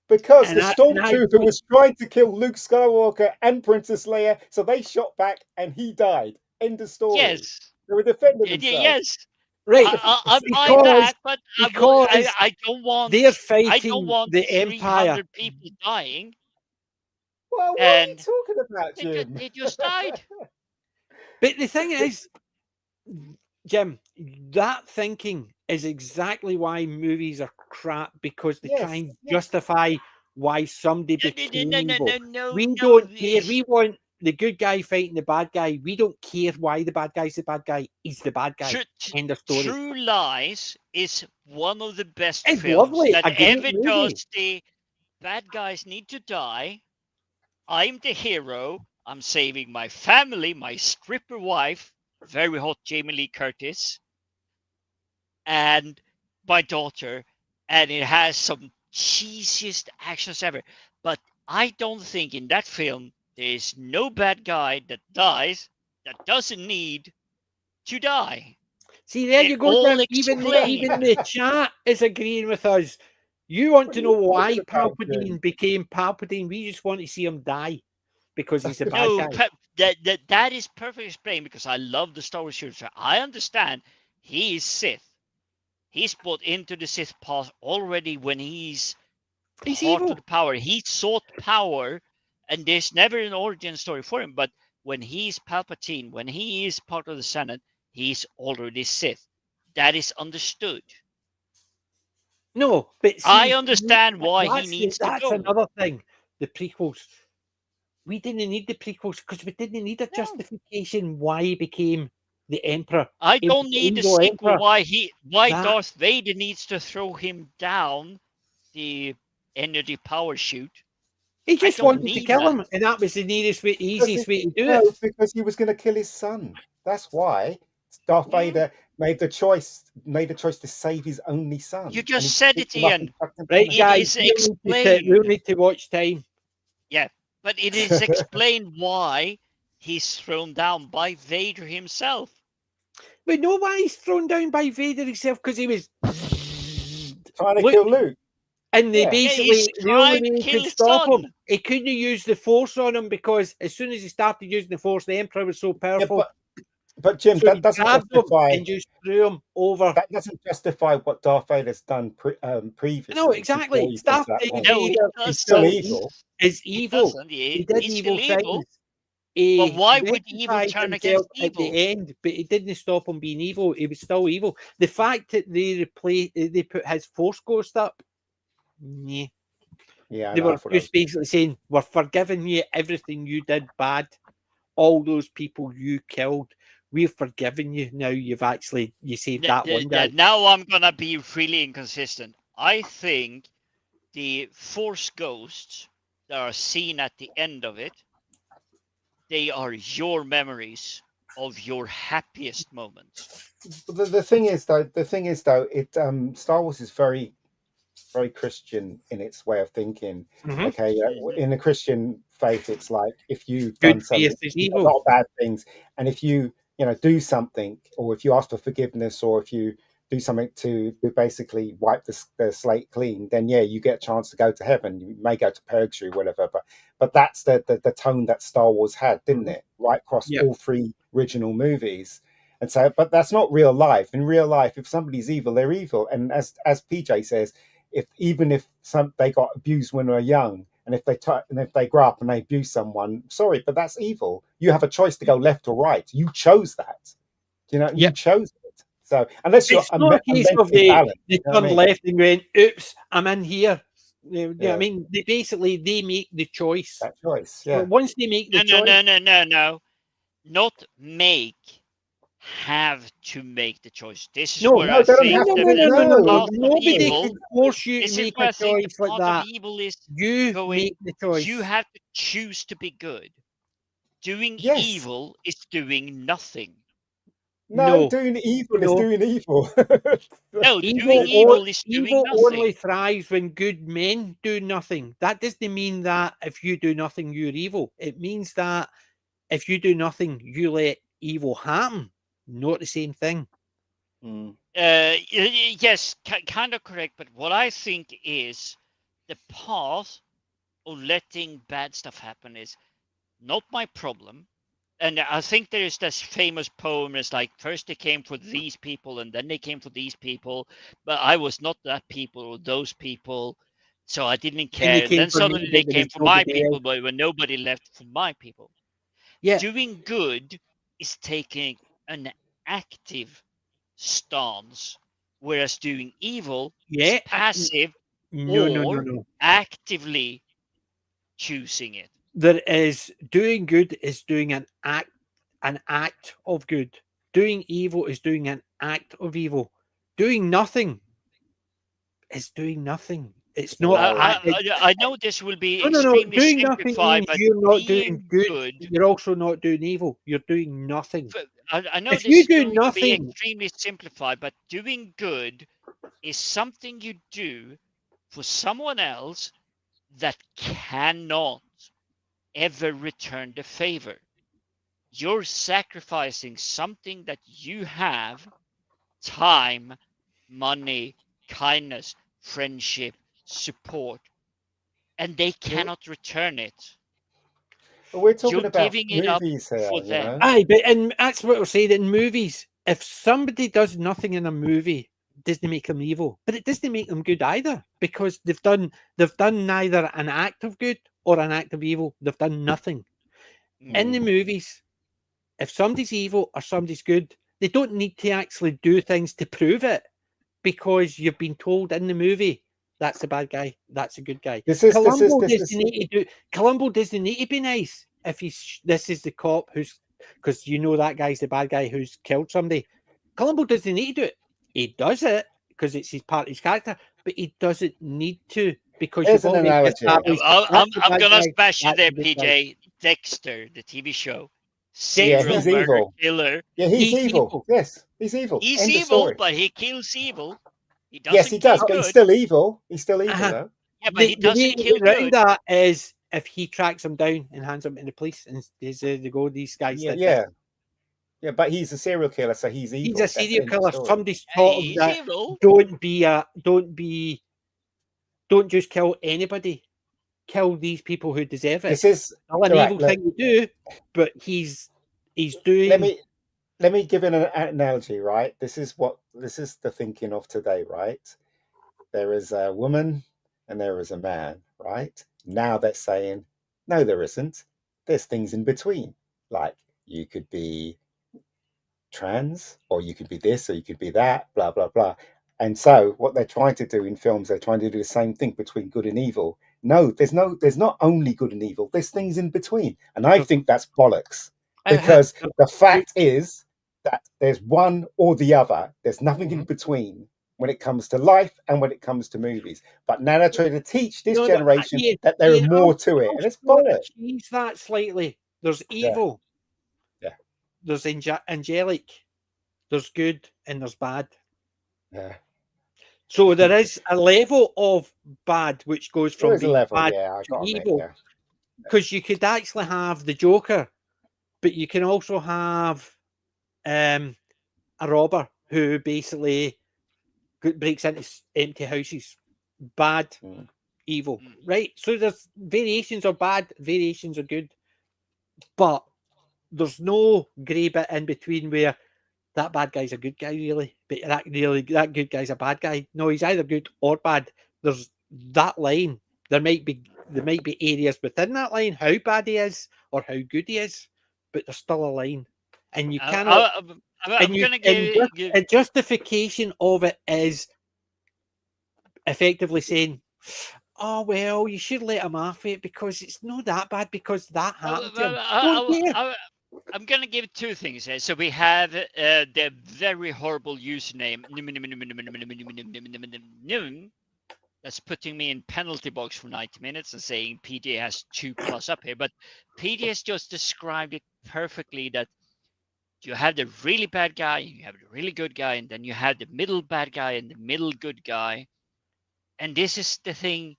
Because the And I stormtrooper was trying to kill Luke Skywalker and Princess Leia, so they shot back and he died. End of story. Yes, They were defending themselves. yes, right I buy because that, but because I don't they're want fighting the Empire. 300 people dying, Well, what are you and talking about, Jim? they just died. But the thing is, Jim, that thinking is exactly why movies are crap because they try Yes, and justify why somebody became evil. No, We no. don't care. We want the good guy fighting the bad guy. We don't care why the bad guy's the bad guy. He's the bad guy. End of story. True Lies is one of the best It's films lovely. that A great ever movie. does the bad guys need to die. I'm the hero. I'm saving my family, my stripper wife, very hot Jamie Lee Curtis, and my daughter. And it has some cheesiest actions ever. But I don't think in that film there's no bad guy that dies that doesn't need to die. See, there It you go, all Jim. Even explained. the chat is agreeing with us. You want What to are know you why talking about, Jim? Palpatine became Palpatine. We just want to see him die because he's a bad No, guy. that is perfectly explained because I love the Star Wars series. I understand he is Sith. He's bought into the Sith path already when he's He's part evil. of the power. He sought power, and there's never an origin story for him. But when he's Palpatine, when he is part of the Senate, he's already Sith. That is understood. No, but I see, understand why he needs to that's go. another thing. The prequels. We didn't need the prequels because we didn't need a No. justification why he became the Emperor. I He was don't the need a evil sequel Emperor. why That- Darth Vader needs to throw him down the energy power chute. He just don't wanted to need kill that. him, and that was the nearest way, Because easiest way to do no, it. because he was going to kill his son. That's why Darth Yeah. Vader made the choice to save his only son. You and just he said picked it, him up and Ian. chucked him Right, down. It guys, is we'll explained. need to watch time. Yeah, but it is explained why he's thrown down by Vader himself. We know why he's thrown down by Vader himself because he was Trying to Look- kill Luke. and they Yeah. basically he's the only trying to way he kill could his stop son. him. He couldn't use the Force on him because as soon as he started using the Force, the Emperor was so Yeah, powerful. but Jim, so that he doesn't grabbed him justify and just threw him over. that doesn't justify what Darth Vader's done previously. No, exactly. before he got to Darth that point. No, he Vader He's still doesn't. evil. is He evil. doesn't. He did He's evil still evil. things. He But why would evil rectified turn himself against at the evil? end, but it didn't stop him being evil. He was still evil. The fact that they put his Force Ghost up, yeah. Yeah, I They know, I were thought that just basically saying, "We're forgiving you everything you did bad, all those people you killed. We've forgiven you. Now you saved that one guy." Now I'm gonna be really inconsistent. I think the Force ghosts that are seen at the end of it, they are your memories of your happiest moments. the thing is though, it Star Wars is very Christian in its way of thinking. Mhm. Okay, in the Christian faith, it's like if you've Good done something, faith is a evil. lot of bad things, and if you do something, or if you ask for forgiveness, or if you do something to basically wipe the slate clean, then yeah, you get a chance to go to heaven. You may go to purgatory, whatever. But that's the tone that Star Wars had, didn't it? Right across Yeah. all three original movies. And so, but that's not real life. In real life, if somebody's evil, they're evil. And as PJ says, even if they got abused when they were young, and if they grow up and they abuse someone, sorry, but that's evil. You have a choice to go left or right. You chose that. You Yep. chose it. So unless you're It's not a case of mentally balanced, they you know what I turned mean? left and went, "Oops, I'm in here." You know what Yeah. I mean? They make the choice. That choice, So yeah. once they make the No, choice, no. Not make. Have to make the choice. This is No, where No, I they don't think have no, to. no, no, no, no, no. No, path of Nobody evil. can force you This to is make where a I think the choice like path that. of evil is You going. make the choice. You have to choose to be good. Doing Yes. evil is doing nothing. No, doing evil is No. doing evil. No, Evil, doing evil is doing evil nothing. only thrives when good men do nothing. That doesn't mean that if you do nothing, you're evil. It means that if you do nothing, you let evil happen. Not the same thing. Yes, kind of correct. But what I think is the path of letting bad stuff happen is not my problem. And I think there is this famous poem. It's like first they came for these people, and then they came for these people, but I was not that people or those people, so I didn't care. And then suddenly they came for my people, but when nobody left for my people. Yeah. Doing good is taking an active stance, whereas doing evil is passive No. actively choosing it. There is doing good is doing an act of good. Doing evil is doing an act of evil. Doing nothing is doing nothing. It's not. I know this will be No. extremely Doing nothing simplified, means but you're not doing being good. You're also not doing evil. You're doing nothing. I know If this you is do going to be nothing, extremely simplified, but doing good is something you do for someone else that cannot ever return the favor. You're sacrificing something that you have: time, money, kindness, friendship, support, and they cannot return it. But we're talking You're about giving it up movies here, for you them. know. aye, but and that's what we're saying in movies. If somebody does nothing in a movie, doesn't make them evil, but it doesn't make them good either, because they've done neither an act of good or an act of evil. They've done nothing. In the movies, if somebody's evil or somebody's good, they don't need to actually do things to prove it, because you've been told in the movie that's a bad guy, that's a good guy. Columbo doesn't need to be nice if this is the cop who's, because you know that guy's the bad guy who's killed somebody. Columbo doesn't need to do it. He does it because it's his part of his character, but he doesn't need to, because Here's you've an already analogy. established I'm gonna smash you that's there, the good guy. PJ. Dexter, the TV show, Yeah, serial he's murder evil. killer. Yeah, he's He's evil. evil. Yes, he's evil. He's End of evil, story. but he kills evil. He doesn't Yes, he does, kill but good. he's still evil. He's still evil, Uh-huh. though. Yeah, but he The way doesn't to kill get around good. that is if he tracks them down and hands them to the police and says, they go, these guys Yeah, did yeah. this. Yeah, but he's a serial killer, so he's evil. He's a That's the serial end of the killer. story. Somebody's Yeah, taught him he's that evil. don't just kill anybody. Kill these people who deserve it. This is Not an right, evil look, thing to do, but he's doing. let me give an analogy, right? This is the thinking of today, right? There is a woman and there is a man, right? Now they're saying, no, there isn't. There's things in between. Like you could be trans, or you could be this, or you could be that, blah, blah, blah. And so what they're trying to do in films, they're trying to do the same thing between good and evil. No, there's not only good and evil, there's things in between. And I think that's bollocks. Because the fact is that there's one or the other. There's nothing in between when it comes to life and when it comes to movies. But now they're trying to teach this generation that there are more to it. And it's bollocks. Change that slightly. There's evil. Yeah. There's angelic. There's good and there's bad. Yeah. So there is a level of bad which goes from being bad to evil. Because you could actually have the Joker, but you can also have a robber who basically breaks into empty houses. Bad, evil, right? So there's variations of bad, variations of good, but there's no grey bit in between where that bad guy's a good guy, really, but that good guy's a bad guy. No, he's either good or bad. There's that line. There might be areas within that line how bad he is or how good he is, but there's still a line, and you cannot. A justification of it is effectively saying, "Oh well, you should let him off it because it's not that bad because that happened to him." I'm going to give two things here. So we have the very horrible username that's putting me in penalty box for 90 minutes and saying PJ has 2+ up here. But PJ has just described it perfectly, that you have the really bad guy, you have the really good guy, and then you have the middle bad guy and the middle good guy. And this is the thing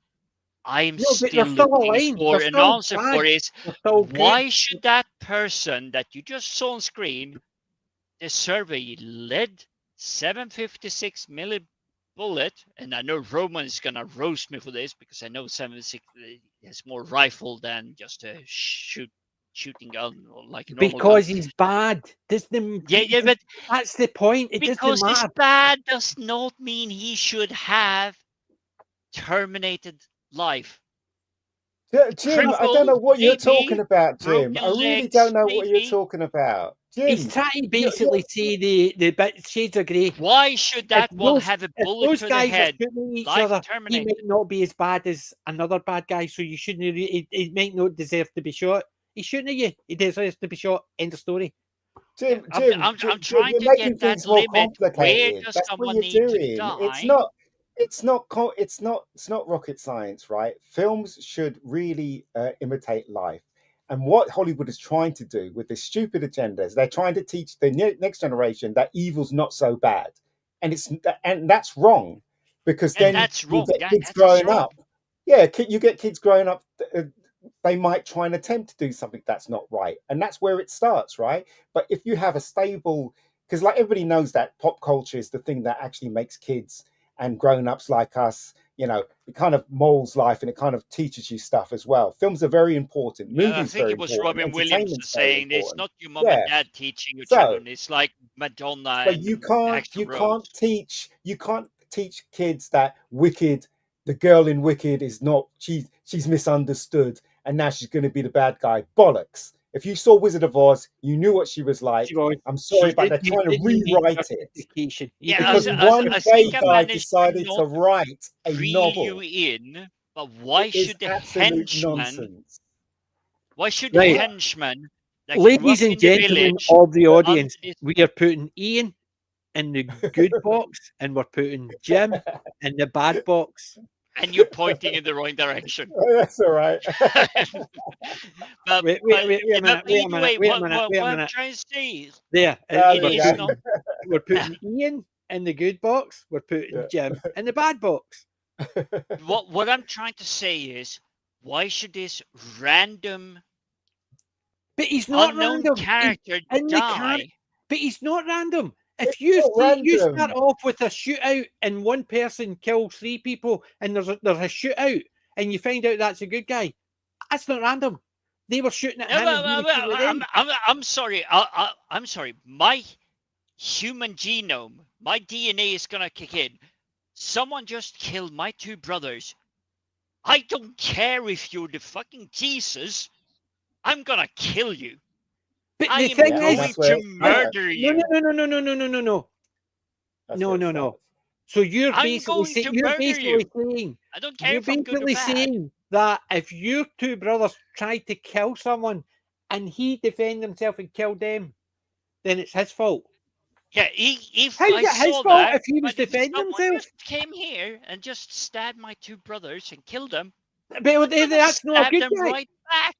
I'm still looking for an answer for is, why should that person that you just saw on screen deserve a lead 756 milli bullet? And I know Roman is going to roast me for this because I know 756 has more rifle than just a shooting gun or like a normal because gun. He's bad. But that's the point. It because doesn't matter. He's bad does not mean he should have terminated life. Jim, I don't know what you're talking about, Jim. I really don't know what you're talking about. Jim, he's trying to basically say the shades of grey. Why should that one have a bullet to the head? Each other, he might not be as bad as another bad guy, so you shouldn't. He might not deserve to be shot. He shouldn't. He deserves to be shot. End of story. Jim, I'm trying to get that limit. Where does someone need to die? It's not rocket science, right? Films should really imitate life. And what Hollywood is trying to do with this stupid agenda is they're trying to teach the next generation that evil's not so bad, and that's wrong, because then you get kids growing up. Yeah, you get kids growing up. They might try and attempt to do something that's not right, and that's where it starts, right? But if you have a stable, because like everybody knows that pop culture is the thing that actually makes kids and grown-ups like us, you know, it kind of molds life and it kind of teaches you stuff as well. Films are very important. Yeah, I Movies think very it was important. Robin Williams Entertainment's very saying it's important. not your mom and Yeah. dad teaching your So, children. It's like Madonna but and you Axl Rose. can't teach kids that the girl in Wicked is not, she's misunderstood and now she's going to be the bad guy. Bollocks. If you saw Wizard of Oz, you knew what she was like. I'm sorry, but they're trying to rewrite it. Yeah, Because one I gay think I guy managed decided not to write a reel you novel. in, but why It is should the absolute henchman? nonsense. Why should the Right. henchman that grew up Ladies in and the gentlemen village of the audience, under this- we are putting Ian in the good box and we're putting Jim in the bad box. and you're pointing in the wrong direction? That's all right. But Wait a minute, what I'm trying to say is, There, There it we is go. not. we're putting Ian in the good box. We're putting Yeah. Jim in the bad box. What I'm trying to say is, why should this random But he's not unknown random. character in the die? But he's not random. It's If you not you random. start off with a shootout and one person kills 3 people and there's a shootout and you find out that's a good guy, that's not random. They were shooting at No, him. And he was shooting at them. I'm sorry. I'm sorry. My human genome, my DNA is gonna kick in. Someone just killed my 2 brothers. I don't care if you're the fucking Jesus. I'm gonna kill you. But I the am thing going is, to murder you. no. That's No, where it no, no. starts. So you're I'm basically going saying, to murder you. I don't care you're if I'm good or basically bad. saying that if your 2 brothers tried to kill someone and he defended himself and killed them, then it's his fault. Yeah, if How's I it his saw fault that, if he was but if defending someone himself? just came here and just stabbed my 2 brothers and killed them, But I'm gonna that's not a stab good them guy. right back.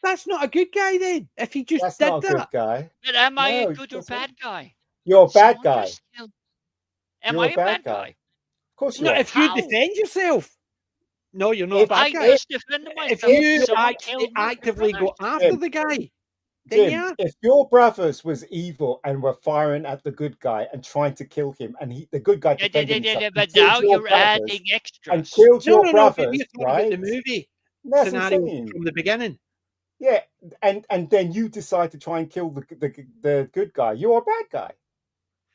That's not a good guy then. If he just That's did not a good that. guy. But am I No, a good or that's not. bad guy? You're a bad Someone guy. just killed. Am You're I a a bad bad guy. guy? Of course you No, are. if you How? defend yourself. No, you're not If- a bad I guy. just defended If myself. you Someone killed my 2 actively go brothers. after Jim, the guy, then Jim, yeah. if your brothers was evil and were firing at the good guy and trying to kill him, and the good guy defended himself, But and killed now your you're brothers, adding and extras. killed No, your but brothers, you're talking right? about the movie That's what I'm scenario saying. from the beginning. Yeah, and then you decide to try and kill the good guy. You're a bad guy.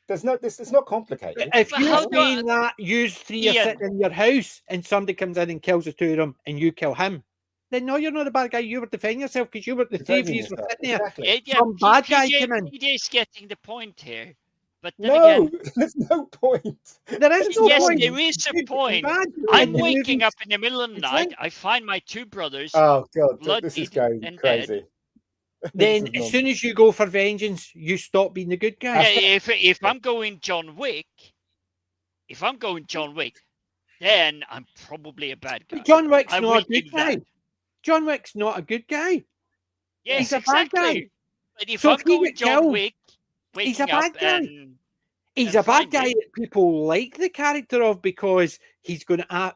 It's not complicated. If But you're how do I- saying that you 3 are Ian. sitting in your house and somebody comes in and kills the 2 of them and you kill him, then no, you're not a bad guy. You were defending yourself because you were the 3 of Defending you were yourself, sitting there. exactly. Some bad guy came in. PJ's getting the point here. But then No, again, there's no point. There is no yes, point. there is a Good and point. bad I'm in the waking movies. up in the middle of the It's night. like- I find my 2 brothers Oh god, this is bloodied going and crazy. Then, This is as soon as you go for vengeance, you stop being the good guy. Yeah, if I'm going John Wick, then I'm probably a bad guy. But John Wick's I not will a good give that. guy. John Wick's not a good guy. Yes, He's a bad guy. exactly. But if So I'm if he going get John killed, Wick, he's a waking up bad guy. and He's and a bad guy finding- that people like the character of because he got out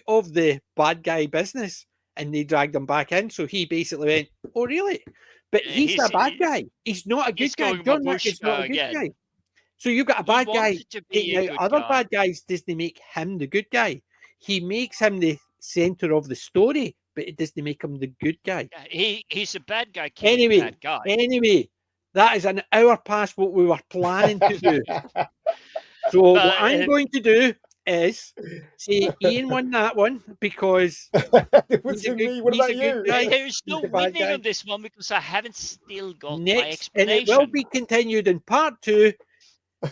of the bad guy business and they dragged him back in. So he basically went, "Oh, really?" But Yeah, he's a bad guy. He's not a he's good guy. going John Wick is not a good Babushka guy. So you've got a He bad guy wanted to be taking a out good other guy. bad guys. Doesn't make him the good guy. He makes him the center of the story, but it doesn't make him the good guy. Yeah, he's a bad guy killing Anyway, a bad guy. Anyway, that is an hour past what we were planning to do. So what I'm going to do is say Ian won that one because It was he's a me. good- What he's about a good you? guy. There's no He's a bad winning guy. on this one because I haven't still got my next, and explanation. it will be continued in part 2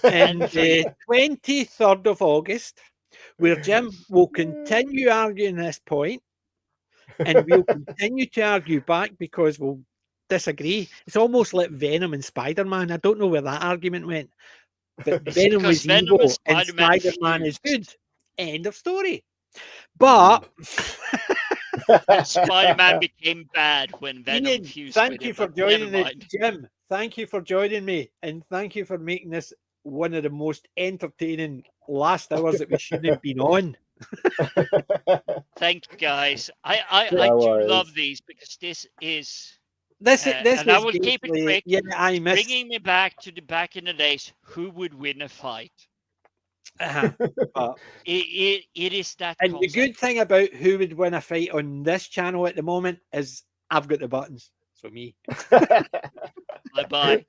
on the 23rd of August, where Jim will continue arguing this point, and we'll continue to argue back because we'll disagree. It's almost like Venom and Spider-Man. I don't know where that argument went, but It's Venom because was Venom evil and and Spider-Man Spider-Man is fused. good. End of story. But Spider-Man became bad when Venom Ian, fused thank with you him, for but never joining me. mind. Jim, thank you for joining me, and thank you for making this one of the most entertaining last hours that we shouldn't have been on. Thank you, guys. I No do worries. love these because this is This and is I will keep it basically- quick. Yeah, I missed. bringing me back to the back in the days. Who would win a fight? But, It is that and the concept. good thing about who would win a fight on this channel at the moment is I've got the buttons. So me. Bye-bye.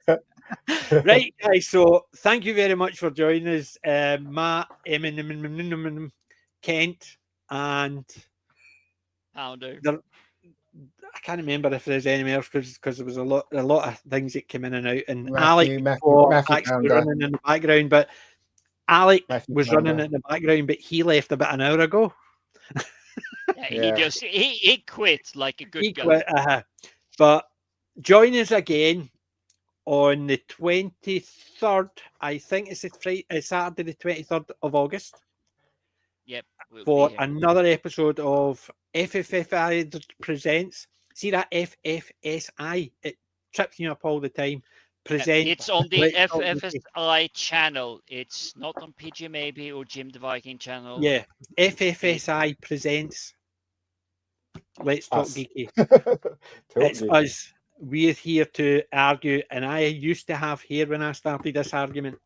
Right, guys. So thank you very much for joining us, Matt, Kent, and Pounder. I can't remember if there's any else because there was a lot of things that came in and out, and Matthew actually Pounder. running in the background, but Alec Matthew was Pounder. running in the background, but he left about an hour ago. Yeah, he quit like a good He guy. quit, but join us again on the 23rd. I think it's Saturday, the 23rd of August. Yep. We'll For be here. another episode of FFSI Presents. See that FFSI? It trips me up all the time. Presents. It's on the Let's Talk Geeky. FFSI channel. It's not on PG Maybe or Jim the Viking channel. Yeah, FFSI Presents. Let's Talk Us. Geeky. Talk It's geeky. us. We're here to argue, and I used to have hair when I started this argument.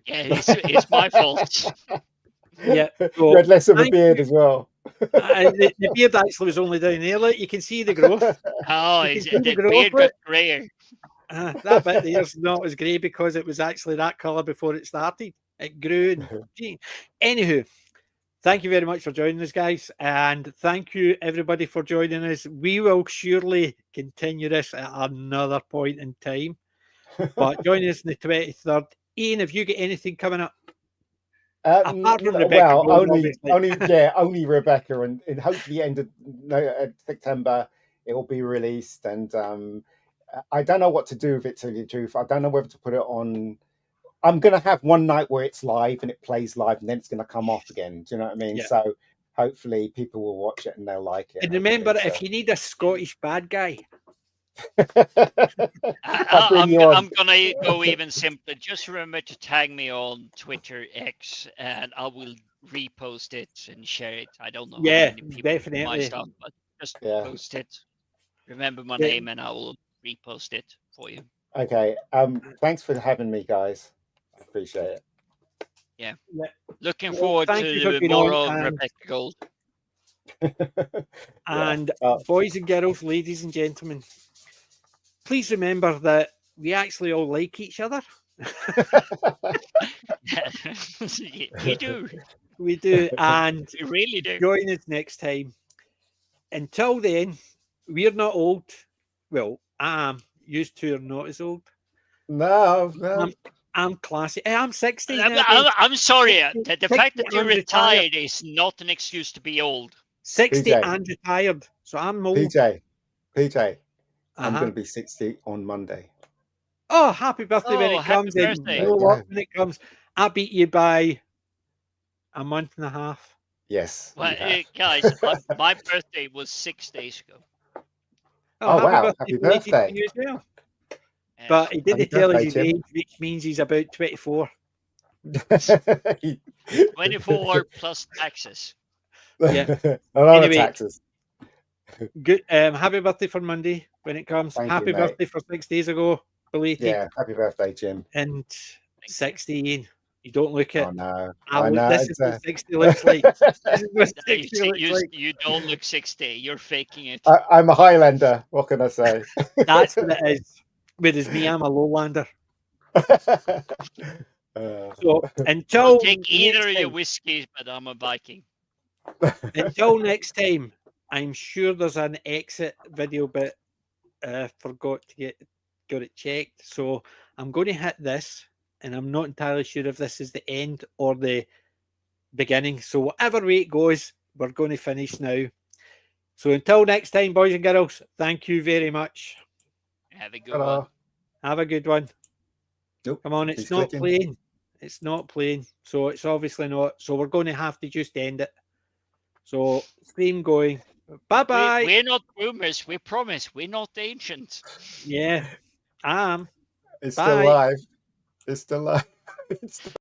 Yeah, it's my fault. Yeah, You had less of a thank beard you. as well. The beard actually was only down there. Look, you can see the growth. Oh, You it's, can see the the growth, beard got look. grayer. That bit there's not as grey because it was actually that colour before it started. It grew. Anywho, thank you very much for joining us, guys. And thank you, everybody, for joining us. We will surely continue this at another point in time. But join us on the 23rd. Ian, have you got anything coming up? Apart from Rebecca well, Rome, only Rebecca, and hopefully end of September it will be released. And I don't know what to do with it. To tell you the truth, I don't know whether to put it on. I'm gonna have one night where it's live and it plays live, and then it's gonna come off again. Do you know what I mean? Yeah. So hopefully people will watch it and they'll like it. And remember, if you need a Scottish bad guy, I'm gonna go even simpler. Just remember to tag me on Twitter X, and I will repost it and share it. I don't know how many people do my definitely. stuff, but just Yeah. post it. Remember my Yeah. name, and I will repost it for you. Okay. Thanks for having me, guys. I appreciate it. Yeah. Yeah. Looking Well, forward thank you for to being more on, of and- Rebecca Gold. And boys and girls, ladies and gentlemen, please remember that we actually all like each other. We do. We do. And We really do. join us next time. Until then, we're not old. Well, I am. You two are not as old. No. I'm classy. I'm 60 I'm, now. I'm sorry. The fact that you're I'm retired. retired is not an excuse to be old. 60 PJ. and retired. So I'm old. PJ, I'm Uh-huh. going to be 60 on Monday. Oh, happy birthday when Oh, it happy comes. And birthday. you know what? When it comes, I beat you by a month and a half. Yes. Well, you have. guys, my birthday was 6 days ago. Oh, wow. Happy belated to birthday. you as well. And But he didn't Happy tell us birthday, his Jim. age, which means he's about 24. 24 plus taxes. Yeah. A lot Anyway, of taxes. Good. Happy birthday for Monday when it comes. Thank Happy you, mate. birthday for 6 days ago, belated. Yeah. Happy birthday, Jim. And 16. You don't look it. Oh, no. This is what 60 looks like. This is what 60 looks like. You don't look 60. You're faking it. I'm a Highlander. What can I say? That's what it is. Whereas me, I'm a lowlander. So until I'll take either next of your time, whiskeys, but I'm a Viking. until next time, I'm sure there's an exit video, but forgot to got it checked. So I'm going to hit this, and I'm not entirely sure if this is the end or the beginning. So whatever way it goes, we're going to finish now. So until next time, boys and girls, thank you very much. Have a good one. Have a good one. Nope. Come on, it's He's not clicking. playing. It's not playing. So it's obviously not. So we're going to have to just end it. So stream going. Bye-bye. We're not boomers. We promise. We're not ancient. Yeah, I am. It's Bye. still live. It's still live. It's still